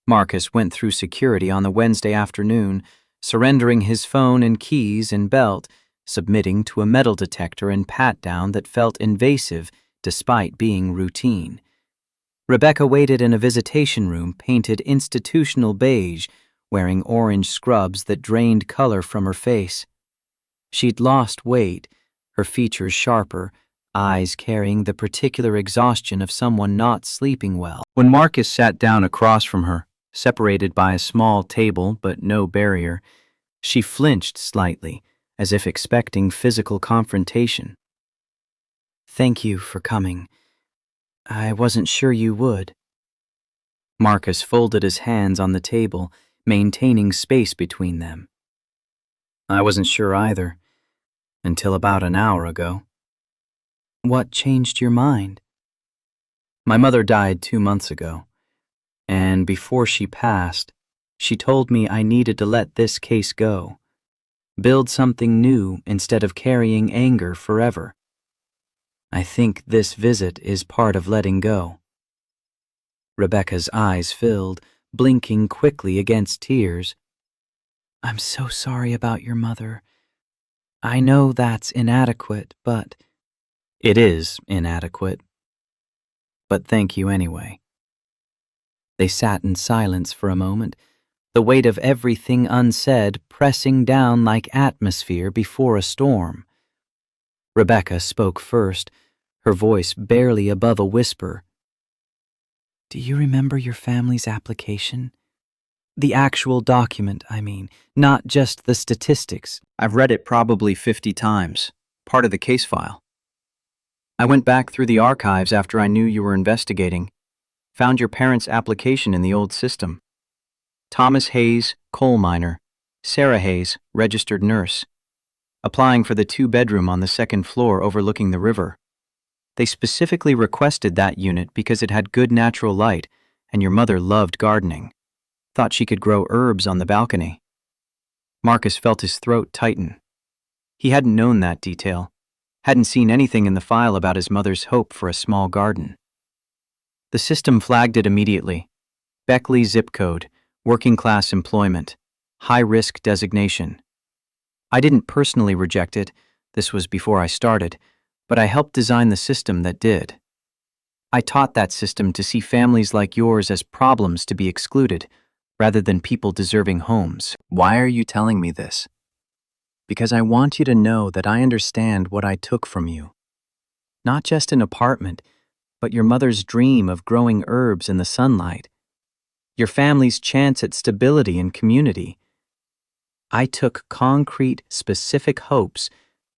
Speaker 1: Marcus went through security on the Wednesday afternoon, surrendering his phone and keys and belt, submitting to a metal detector and pat-down that felt invasive despite being routine. Rebecca waited in a visitation room painted institutional beige, wearing orange scrubs that drained color from her face. She'd lost weight, her features sharper, eyes carrying the particular exhaustion of someone not sleeping well. When Marcus sat down across from her, separated by a small table but no barrier, she flinched slightly, as if expecting physical confrontation. Thank you for coming. I wasn't sure you would. Marcus folded his hands on the table, maintaining space between them. I wasn't sure either, until about an hour ago. What changed your mind? My mother died 2 months ago, and before she passed, she told me I needed to let this case go, build something new instead of carrying anger forever. I think this visit is part of letting go. Rebecca's eyes filled, blinking quickly against tears.
Speaker 2: I'm so sorry about your mother. I know that's inadequate, but it is inadequate. But thank you anyway. They sat in silence for a moment, the weight of everything unsaid pressing down like atmosphere before a storm. Rebecca spoke first, her voice barely above a whisper. Do you remember your family's application? The actual document, I mean, not just the statistics.
Speaker 1: I've read it probably 50 times, part of the case file. I went back through the archives after I knew you were investigating, found your parents' application in the old system. Thomas Hayes, coal miner. Sarah Hayes, registered nurse. Applying for the 2-bedroom on the 2nd floor overlooking the river. They specifically requested that unit because it had good natural light and your mother loved gardening. Thought she could grow herbs on the balcony. Marcus felt his throat tighten. He hadn't known that detail, hadn't seen anything in the file about his mother's hope for a small garden. The system flagged it immediately. Beckley zip code, working class employment, high risk designation. I didn't personally reject it, this was before I started, but I helped design the system that did. I taught that system to see families like yours as problems to be excluded, rather than people deserving homes. Why are you telling me this? Because I want you to know that I understand what I took from you. Not just an apartment, but your mother's dream of growing herbs in the sunlight. Your family's chance at stability and community. I took concrete, specific hopes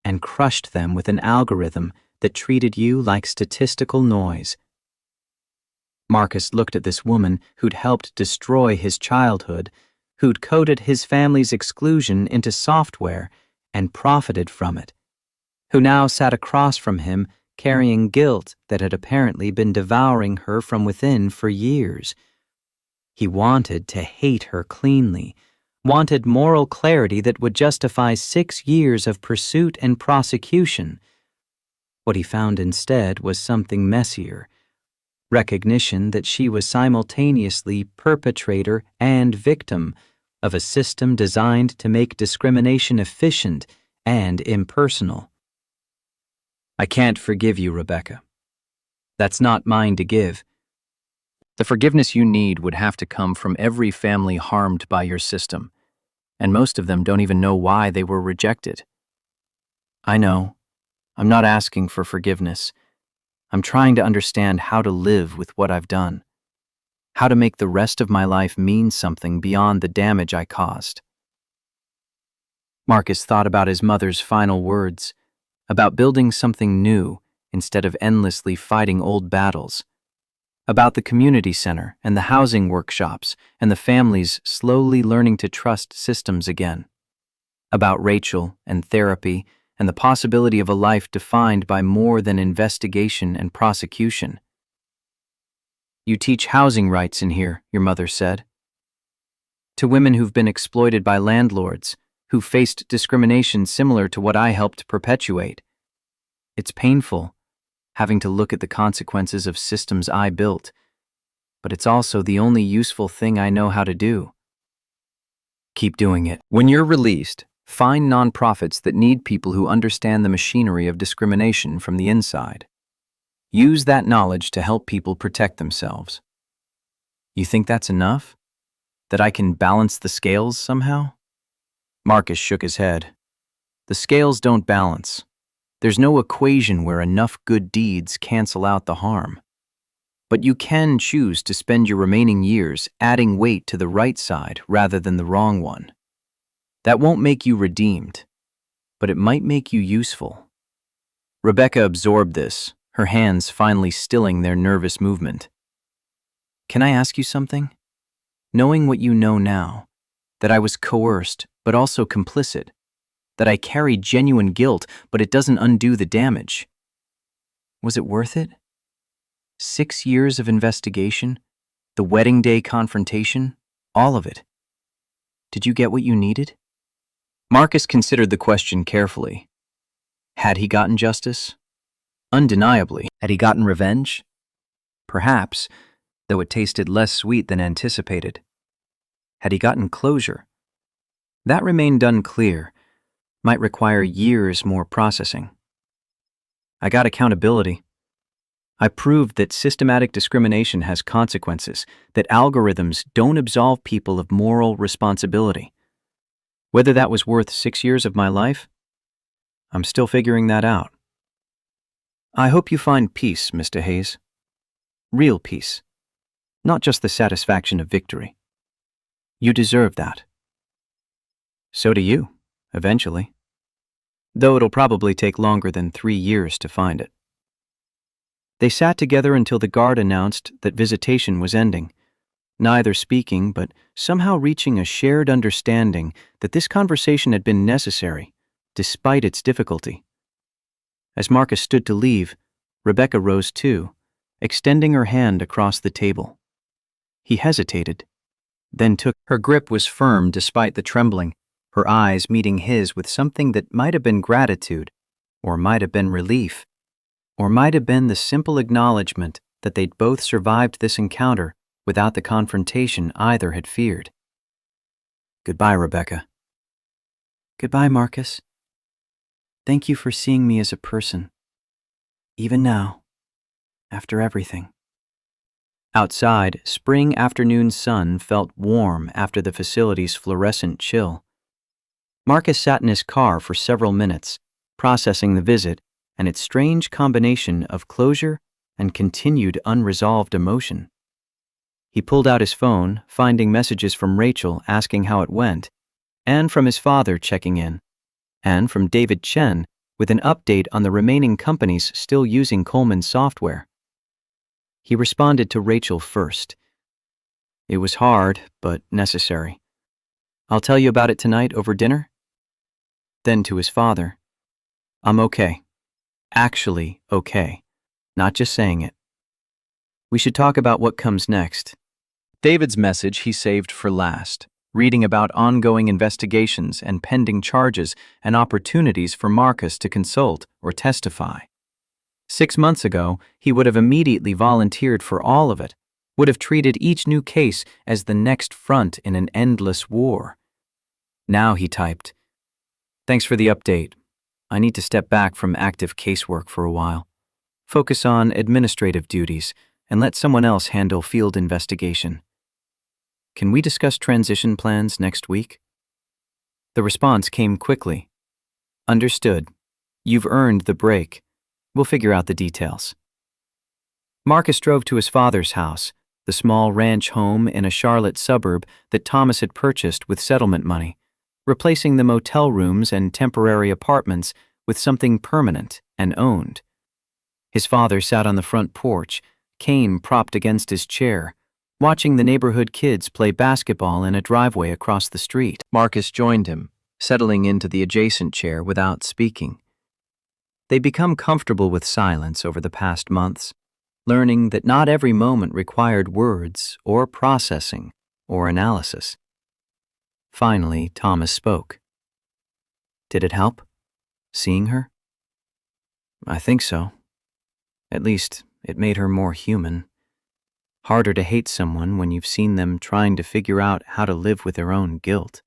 Speaker 1: and crushed them with an algorithm that treated you like statistical noise. Marcus looked at this woman who'd helped destroy his childhood, who'd coded his family's exclusion into software and profited from it, who now sat across from him carrying guilt that had apparently been devouring her from within for years. He wanted to hate her cleanly, wanted moral clarity that would justify 6 years of pursuit and prosecution. What he found instead was something messier. Recognition that she was simultaneously perpetrator and victim of a system designed to make discrimination efficient and impersonal. I can't forgive you, Rebecca. That's not mine to give. The forgiveness you need would have to come from every family harmed by your system, and most of them don't even know why they were rejected. I know. I'm not asking for forgiveness. I'm trying to understand how to live with what I've done, how to make the rest of my life mean something beyond the damage I caused. Marcus thought about his mother's final words, about building something new instead of endlessly fighting old battles, about the community center and the housing workshops and the families slowly learning to trust systems again, about Rachel and therapy and the possibility of a life defined by more than investigation and prosecution. You teach housing rights in here, your mother said. To women who've been exploited by landlords, who faced discrimination similar to what I helped perpetuate. It's painful, having to look at the consequences of systems I built, but it's also the only useful thing I know how to do. Keep doing it. When you're released, find nonprofits that need people who understand the machinery of discrimination from the inside. Use that knowledge to help people protect themselves. You think that's enough? That I can balance the scales somehow? Marcus shook his head. The scales don't balance. There's no equation where enough good deeds cancel out the harm. But you can choose to spend your remaining years adding weight to the right side rather than the wrong one. That won't make you redeemed, but it might make you useful. Rebecca absorbed this, her hands finally stilling their nervous movement. Can I ask you something? Knowing what you know now, that I was coerced but also complicit, that I carry genuine guilt but it doesn't undo the damage. Was it worth it? 6 years of investigation, the wedding day confrontation, all of it. Did you get what you needed? Marcus considered the question carefully. Had he gotten justice? Undeniably. Had he gotten revenge? Perhaps, though it tasted less sweet than anticipated. Had he gotten closure? That remained unclear, might require years more processing. I got accountability. I proved that systematic discrimination has consequences, that algorithms don't absolve people of moral responsibility. Whether that was worth 6 years of my life, I'm still figuring that out. I hope you find peace, Mr. Hayes. Real peace, not just the satisfaction of victory. You deserve that. So do you, eventually. Though it'll probably take longer than 3 years to find it. They sat together until the guard announced that visitation was ending, neither speaking but somehow reaching a shared understanding that this conversation had been necessary, despite its difficulty. As Marcus stood to leave, Rebecca rose too, extending her hand across the table. He hesitated, then took. Her grip was firm despite the trembling, her eyes meeting his with something that might have been gratitude, or might have been relief, or might have been the simple acknowledgement that they'd both survived this encounter without the confrontation either had feared. Goodbye, Rebecca. Goodbye, Marcus. Thank you for seeing me as a person. Even now, after everything. Outside, spring afternoon sun felt warm after the facility's fluorescent chill. Marcus sat in his car for several minutes, processing the visit and its strange combination of closure and continued unresolved emotion. He pulled out his phone, finding messages from Rachel asking how it went, and from his father checking in, and from David Chen with an update on the remaining companies still using Coleman's software. He responded to Rachel first. It was hard, but necessary. I'll tell you about it tonight over dinner. Then to his father. I'm okay. Actually okay. Not just saying it. We should talk about what comes next. David's message he saved for last, reading about ongoing investigations and pending charges and opportunities for Marcus to consult or testify. 6 months ago, he would have immediately volunteered for all of it, would have treated each new case as the next front in an endless war. Now he typed, "Thanks for the update. I need to step back from active casework for a while. Focus on administrative duties and let someone else handle field investigation. Can we discuss transition plans next week?" The response came quickly. Understood. You've earned the break. We'll figure out the details. Marcus drove to his father's house, the small ranch home in a Charlotte suburb that Thomas had purchased with settlement money, replacing the motel rooms and temporary apartments with something permanent and owned. His father sat on the front porch, cane propped against his chair, watching the neighborhood kids play basketball in a driveway across the street. Marcus joined him, settling into the adjacent chair without speaking. They'd become comfortable with silence over the past months, learning that not every moment required words or processing or analysis. Finally, Thomas spoke. Did it help, seeing her? I think so. At least, it made her more human. Harder to hate someone when you've seen them trying to figure out how to live with their own guilt.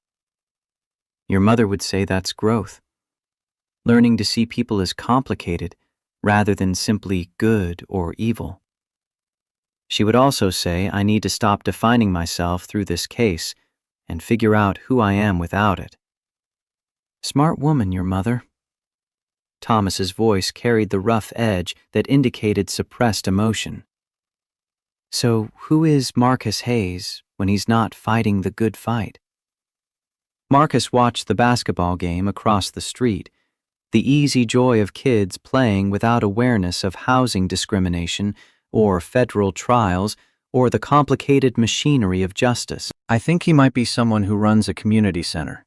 Speaker 1: Your mother would say that's growth. Learning to see people as complicated rather than simply good or evil. She would also say I need to stop defining myself through this case and figure out who I am without it. Smart woman, your mother. Thomas's voice carried the rough edge that indicated suppressed emotion. So who is Marcus Hayes when he's not fighting the good fight? Marcus watched the basketball game across the street, the easy joy of kids playing without awareness of housing discrimination or federal trials or the complicated machinery of justice. I think he might be someone who runs a community center,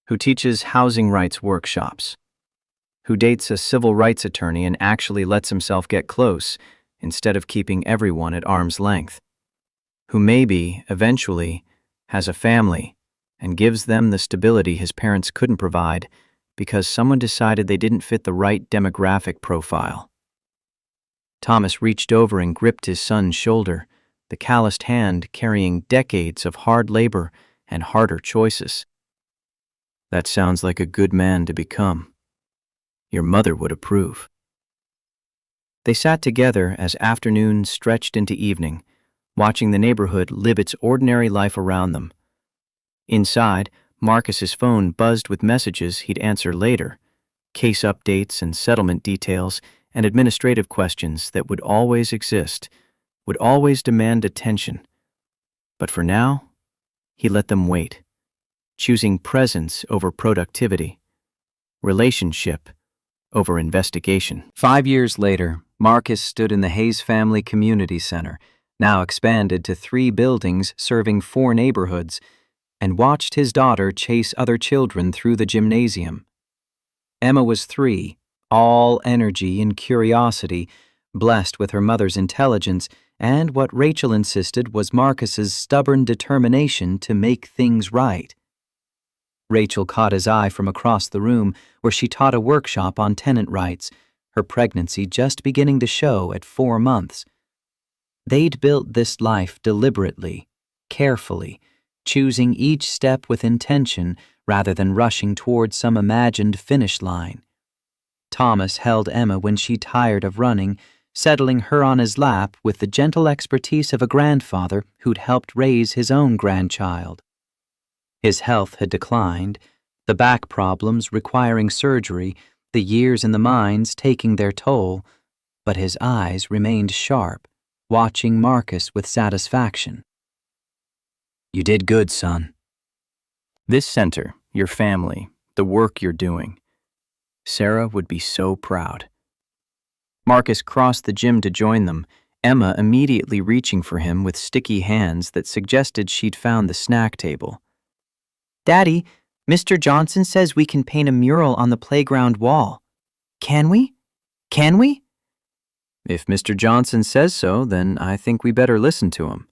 Speaker 1: who teaches housing rights workshops, who dates a civil rights attorney and actually lets himself get close instead of keeping everyone at arm's length, who maybe, eventually, has a family and gives them the stability his parents couldn't provide because someone decided they didn't fit the right demographic profile. Thomas reached over and gripped his son's shoulder, the calloused hand carrying decades of hard labor and harder choices.
Speaker 2: That sounds like a good man to become. Your mother would approve. They sat together as afternoon stretched into evening, watching the neighborhood live its ordinary life around them. Inside, Marcus's phone buzzed with messages he'd answer later, case updates and settlement details and administrative questions that would always exist, would always demand attention. But for now, he let them wait, choosing presence over productivity, relationship over investigation.
Speaker 1: 5 years later, Marcus stood in the Hayes Family Community Center, now expanded to 3 buildings serving 4 neighborhoods, and watched his daughter chase other children through the gymnasium. Emma was 3, all energy and curiosity, blessed with her mother's intelligence and what Rachel insisted was Marcus's stubborn determination to make things right. Rachel caught his eye from across the room where she taught a workshop on tenant rights, her pregnancy just beginning to show at 4 months. They'd built this life deliberately, carefully, choosing each step with intention rather than rushing toward some imagined finish line. Thomas held Emma when she tired of running, settling her on his lap with the gentle expertise of a grandfather who'd helped raise his own grandchild. His health had declined, the back problems requiring surgery, the years in the mines taking their toll, but his eyes remained sharp, watching Marcus with satisfaction. "You did good, son."
Speaker 2: This center, your family, the work you're doing. Sarah would be so proud. Marcus crossed the gym to join them, Emma immediately reaching for him with sticky hands that suggested she'd found the snack table.
Speaker 4: "Daddy, Mr. Johnson says we can paint a mural on the playground wall. Can we? Can we?"
Speaker 2: If Mr. Johnson says so, then I think we better listen to him.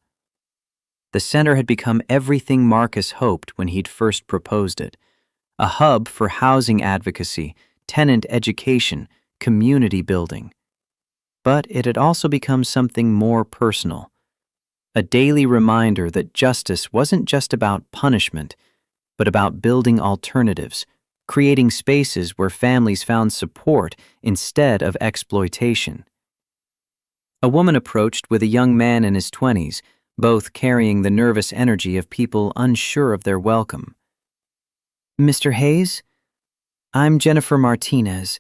Speaker 2: The center had become everything Marcus hoped when he'd first proposed it. A hub for housing advocacy, tenant education, community building. But it had also become something more personal. A daily reminder that justice wasn't just about punishment, but about building alternatives, creating spaces where families found support instead of exploitation. A woman approached with a young man in his 20s, both carrying the nervous energy of people unsure of their welcome.
Speaker 4: "Mr. Hayes, I'm Jennifer Martinez.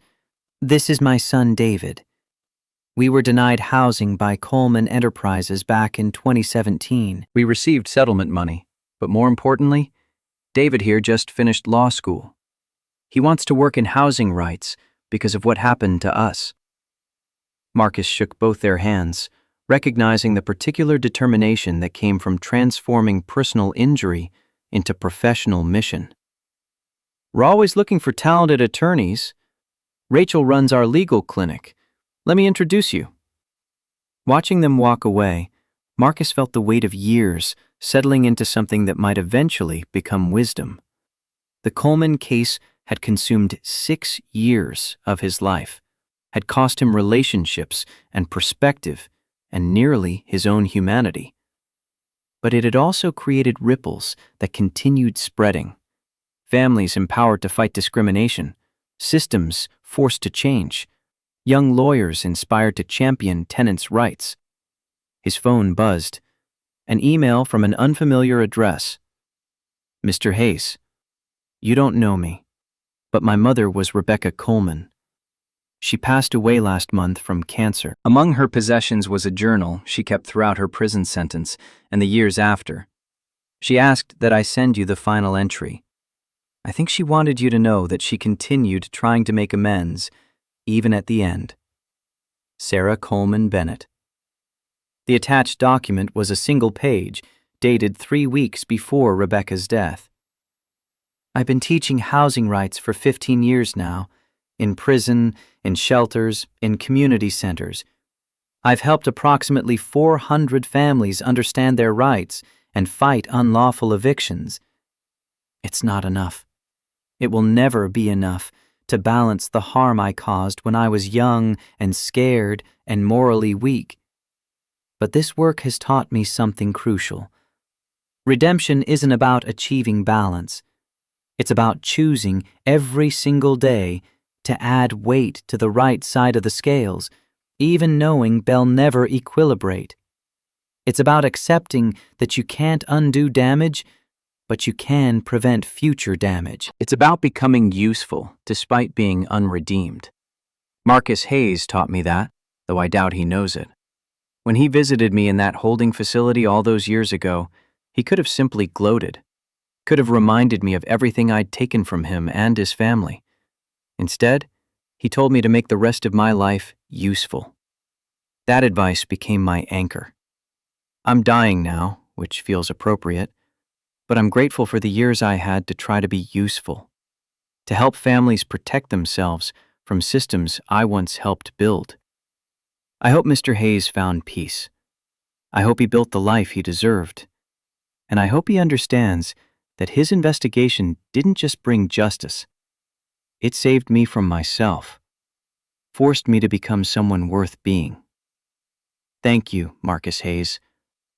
Speaker 4: This is my son, David. We were denied housing by Coleman Enterprises back in 2017.
Speaker 2: We received settlement money, but more importantly, David here just finished law school. He wants to work in housing rights because of what happened to us." Marcus shook both their hands, recognizing the particular determination that came from transforming personal injury into professional mission. "We're always looking for talented attorneys. Rachel runs our legal clinic. Let me introduce you." Watching them walk away, Marcus felt the weight of years settling into something that might eventually become wisdom. The Coleman case had consumed 6 years of his life, had cost him relationships and perspective and nearly his own humanity. But it had also created ripples that continued spreading. Families empowered to fight discrimination, systems forced to change, young lawyers inspired to champion tenants' rights. His phone buzzed. An email from an unfamiliar address. "Mr. Hayes, you don't know me, but my mother was Rebecca Coleman. She passed away last month from cancer." Among her possessions was a journal she kept throughout her prison sentence and the years after. "She asked that I send you the final entry. I think she wanted you to know that she continued trying to make amends, even at the end. Sarah Coleman Bennett." The attached document was a single page, dated 3 weeks before Rebecca's death. "I've been teaching housing rights for 15 years now, in prison, in shelters, in community centers. I've helped approximately 400 families understand their rights and fight unlawful evictions. It's not enough. It will never be enough to balance the harm I caused when I was young and scared and morally weak. But this work has taught me something crucial. Redemption isn't about achieving balance.
Speaker 4: It's about choosing every single day to add weight to the right side of the scales, even knowing they'll never equilibrate. It's about accepting that you can't undo damage, but you can prevent future damage.
Speaker 1: It's about becoming useful despite being unredeemed. Marcus Hayes taught me that, though I doubt he knows it. When he visited me in that holding facility all those years ago, he could have simply gloated, could have reminded me of everything I'd taken from him and his family. Instead, he told me to make the rest of my life useful. That advice became my anchor. I'm dying now, which feels appropriate, but I'm grateful for the years I had to try to be useful, to help families protect themselves from systems I once helped build. I hope Mr. Hayes found peace. I hope he built the life he deserved. And I hope he understands that his investigation didn't just bring justice. It saved me from myself, forced me to become someone worth being. Thank you, Marcus Hayes,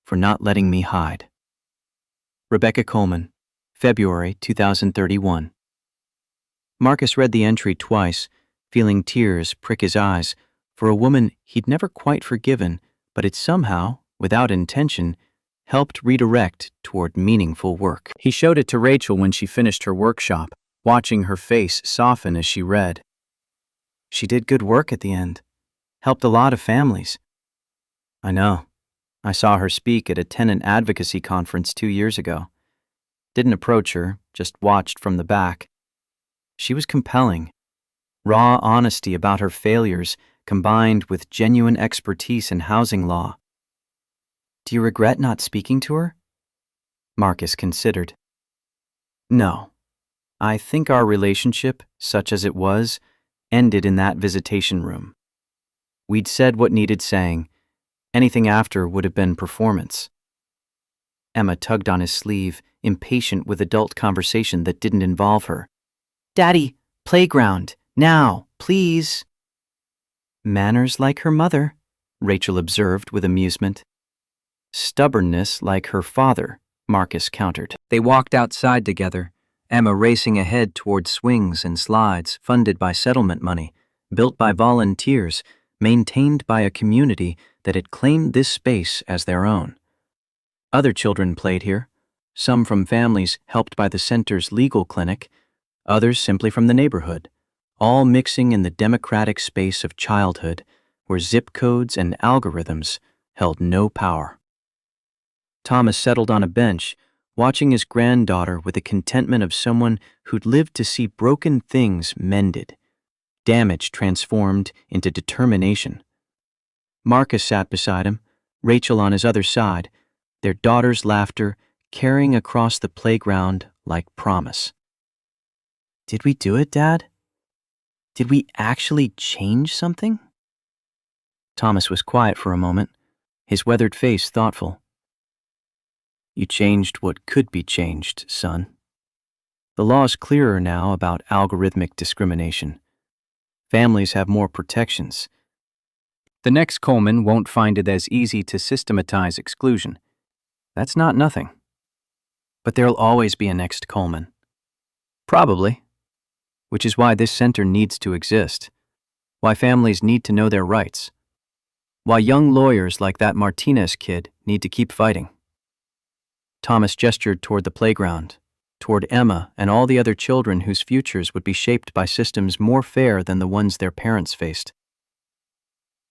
Speaker 1: for not letting me hide. Rebecca Coleman, February 2031. Marcus read the entry twice, feeling tears prick his eyes for a woman he'd never quite forgiven, but it somehow, without intention, helped redirect toward meaningful work. He showed it to Rachel when she finished her workshop, watching her face soften as she read. She did good work at the end. Helped a lot of families. I know. I saw her speak at a tenant advocacy conference 2 years ago. Didn't approach her, just watched from the back. She was compelling. Raw honesty about her failures combined with genuine expertise in housing law. Do you regret not speaking to her? Marcus considered. No. I think our relationship, such as it was, ended in that visitation room. We'd said what needed saying. Anything after would have been performance. Emma tugged on his sleeve, impatient with adult conversation that didn't involve her. Daddy, playground, now, please. Manners like her mother, Rachel observed with amusement. Stubbornness like her father, Marcus countered. They walked outside together, Emma racing ahead toward swings and slides funded by settlement money, built by volunteers, maintained by a community that had claimed this space as their own. Other children played here, some from families helped by the center's legal clinic, others simply from the neighborhood, all mixing in the democratic space of childhood where zip codes and algorithms held no power. Thomas settled on a bench, watching his granddaughter with the contentment of someone who'd lived to see broken things mended, damage transformed into determination. Marcus sat beside him, Rachel on his other side, their daughter's laughter carrying across the playground like promise. Did we do it, Dad? Did we actually change something? Thomas was quiet for a moment, his weathered face thoughtful. You changed what could be changed, son. The law's clearer now about algorithmic discrimination. Families have more protections. The next Coleman won't find it as easy to systematize exclusion. That's not nothing. But there'll always be a next Coleman. Probably. Which is why this center needs to exist. Why families need to know their rights. Why young lawyers like that Martinez kid need to keep fighting. Thomas gestured toward the playground, toward Emma and all the other children whose futures would be shaped by systems more fair than the ones their parents faced.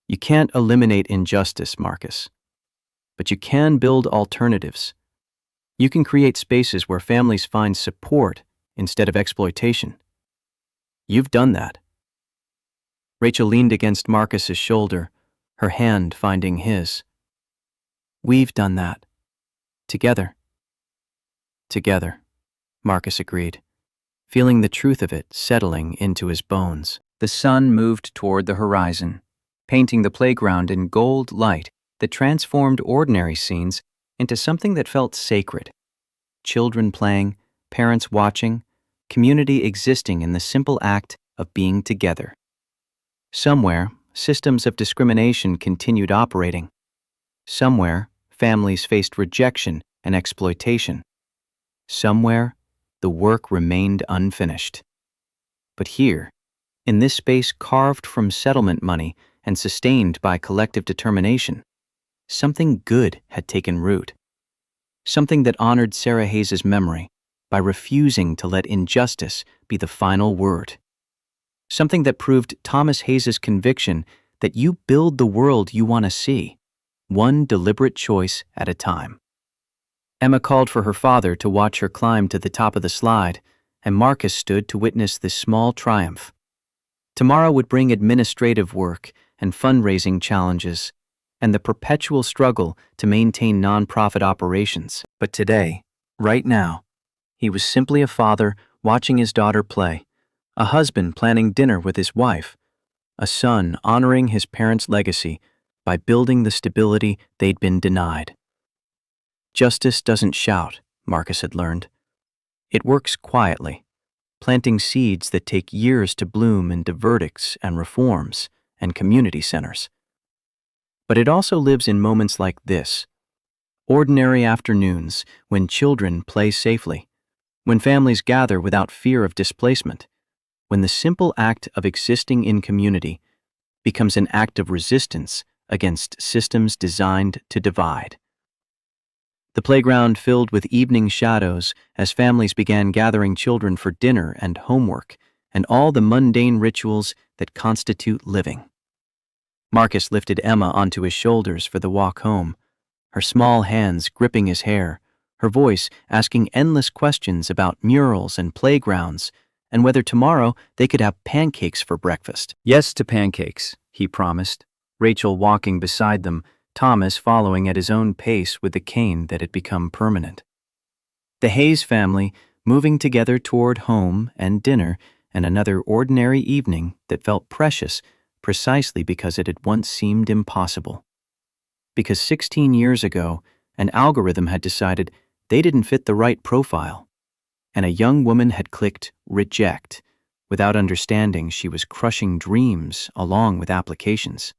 Speaker 1: You can't eliminate injustice, Marcus, but you can build alternatives. You can create spaces where families find support instead of exploitation. You've done that. Rachel leaned against Marcus's shoulder, her hand finding his. We've done that. Together. Together, Marcus agreed, feeling the truth of it settling into his bones. The sun moved toward the horizon, painting the playground in gold light that transformed ordinary scenes into something that felt sacred. Children playing, parents watching, community existing in the simple act of being together. Somewhere, systems of discrimination continued operating. Somewhere, families faced rejection and exploitation. Somewhere,
Speaker 2: the work remained unfinished. But here, in this space carved from settlement money and sustained by collective determination, something good had taken root. Something that honored Sarah Hayes's memory by refusing to let injustice be the final word. Something that proved Thomas Hayes's conviction that you build the world you want to see, one deliberate choice at a time. Emma called for her father to watch her climb to the top of the slide, and Marcus stood to witness this small triumph. Tomorrow would bring administrative work and fundraising challenges, and the perpetual struggle to maintain nonprofit operations. But today, right now, he was simply a father watching his daughter play, a husband planning dinner with his wife, a son honoring his parents' legacy by building the stability they'd been denied. Justice doesn't shout, Marcus had learned. It works quietly, planting seeds that take years to bloom into verdicts and reforms and community centers. But it also lives in moments like this, ordinary afternoons when children play safely, when families gather without fear of displacement, when the simple act of existing in community becomes an act of resistance against systems designed to divide. The playground filled with evening shadows as families began gathering children for dinner and homework and all the mundane rituals that constitute living. Marcus lifted Emma onto his shoulders for the walk home, her small hands gripping his hair, her voice asking endless questions about murals and playgrounds and whether tomorrow they could have pancakes for breakfast.
Speaker 1: Yes to pancakes, he promised, Rachel walking beside them, Thomas following at his own pace with the cane that had become permanent. The Hayes family moving together toward home and dinner and another ordinary evening that felt precious precisely because it had once seemed impossible. Because 16 years ago, an algorithm had decided they didn't fit the right profile, and a young woman had clicked reject without understanding she was crushing dreams along with applications.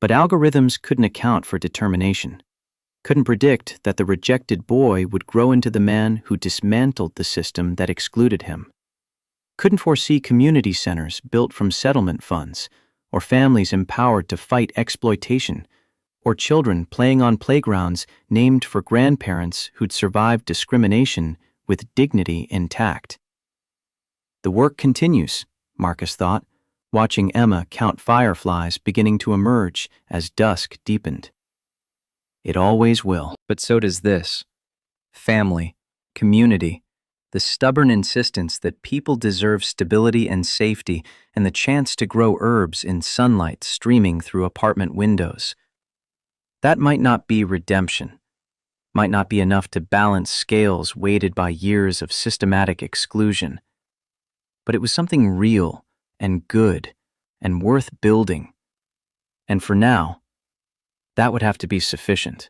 Speaker 1: But algorithms couldn't account for determination, couldn't predict that the rejected boy would grow into the man who dismantled the system that excluded him, couldn't foresee community centers built from settlement funds, or families empowered to fight exploitation, or children playing on playgrounds named for grandparents who'd survived discrimination with dignity intact. The work continues, Marcus thought, watching Emma count fireflies beginning to emerge as dusk deepened. It always will. But so does this. Family, community, the stubborn insistence that people deserve stability and safety and the chance to grow herbs in sunlight streaming through apartment windows. That might not be redemption, might not be enough to balance scales weighted by years of systematic exclusion. But it was something real and good and worth building. And for now, that would have to be sufficient.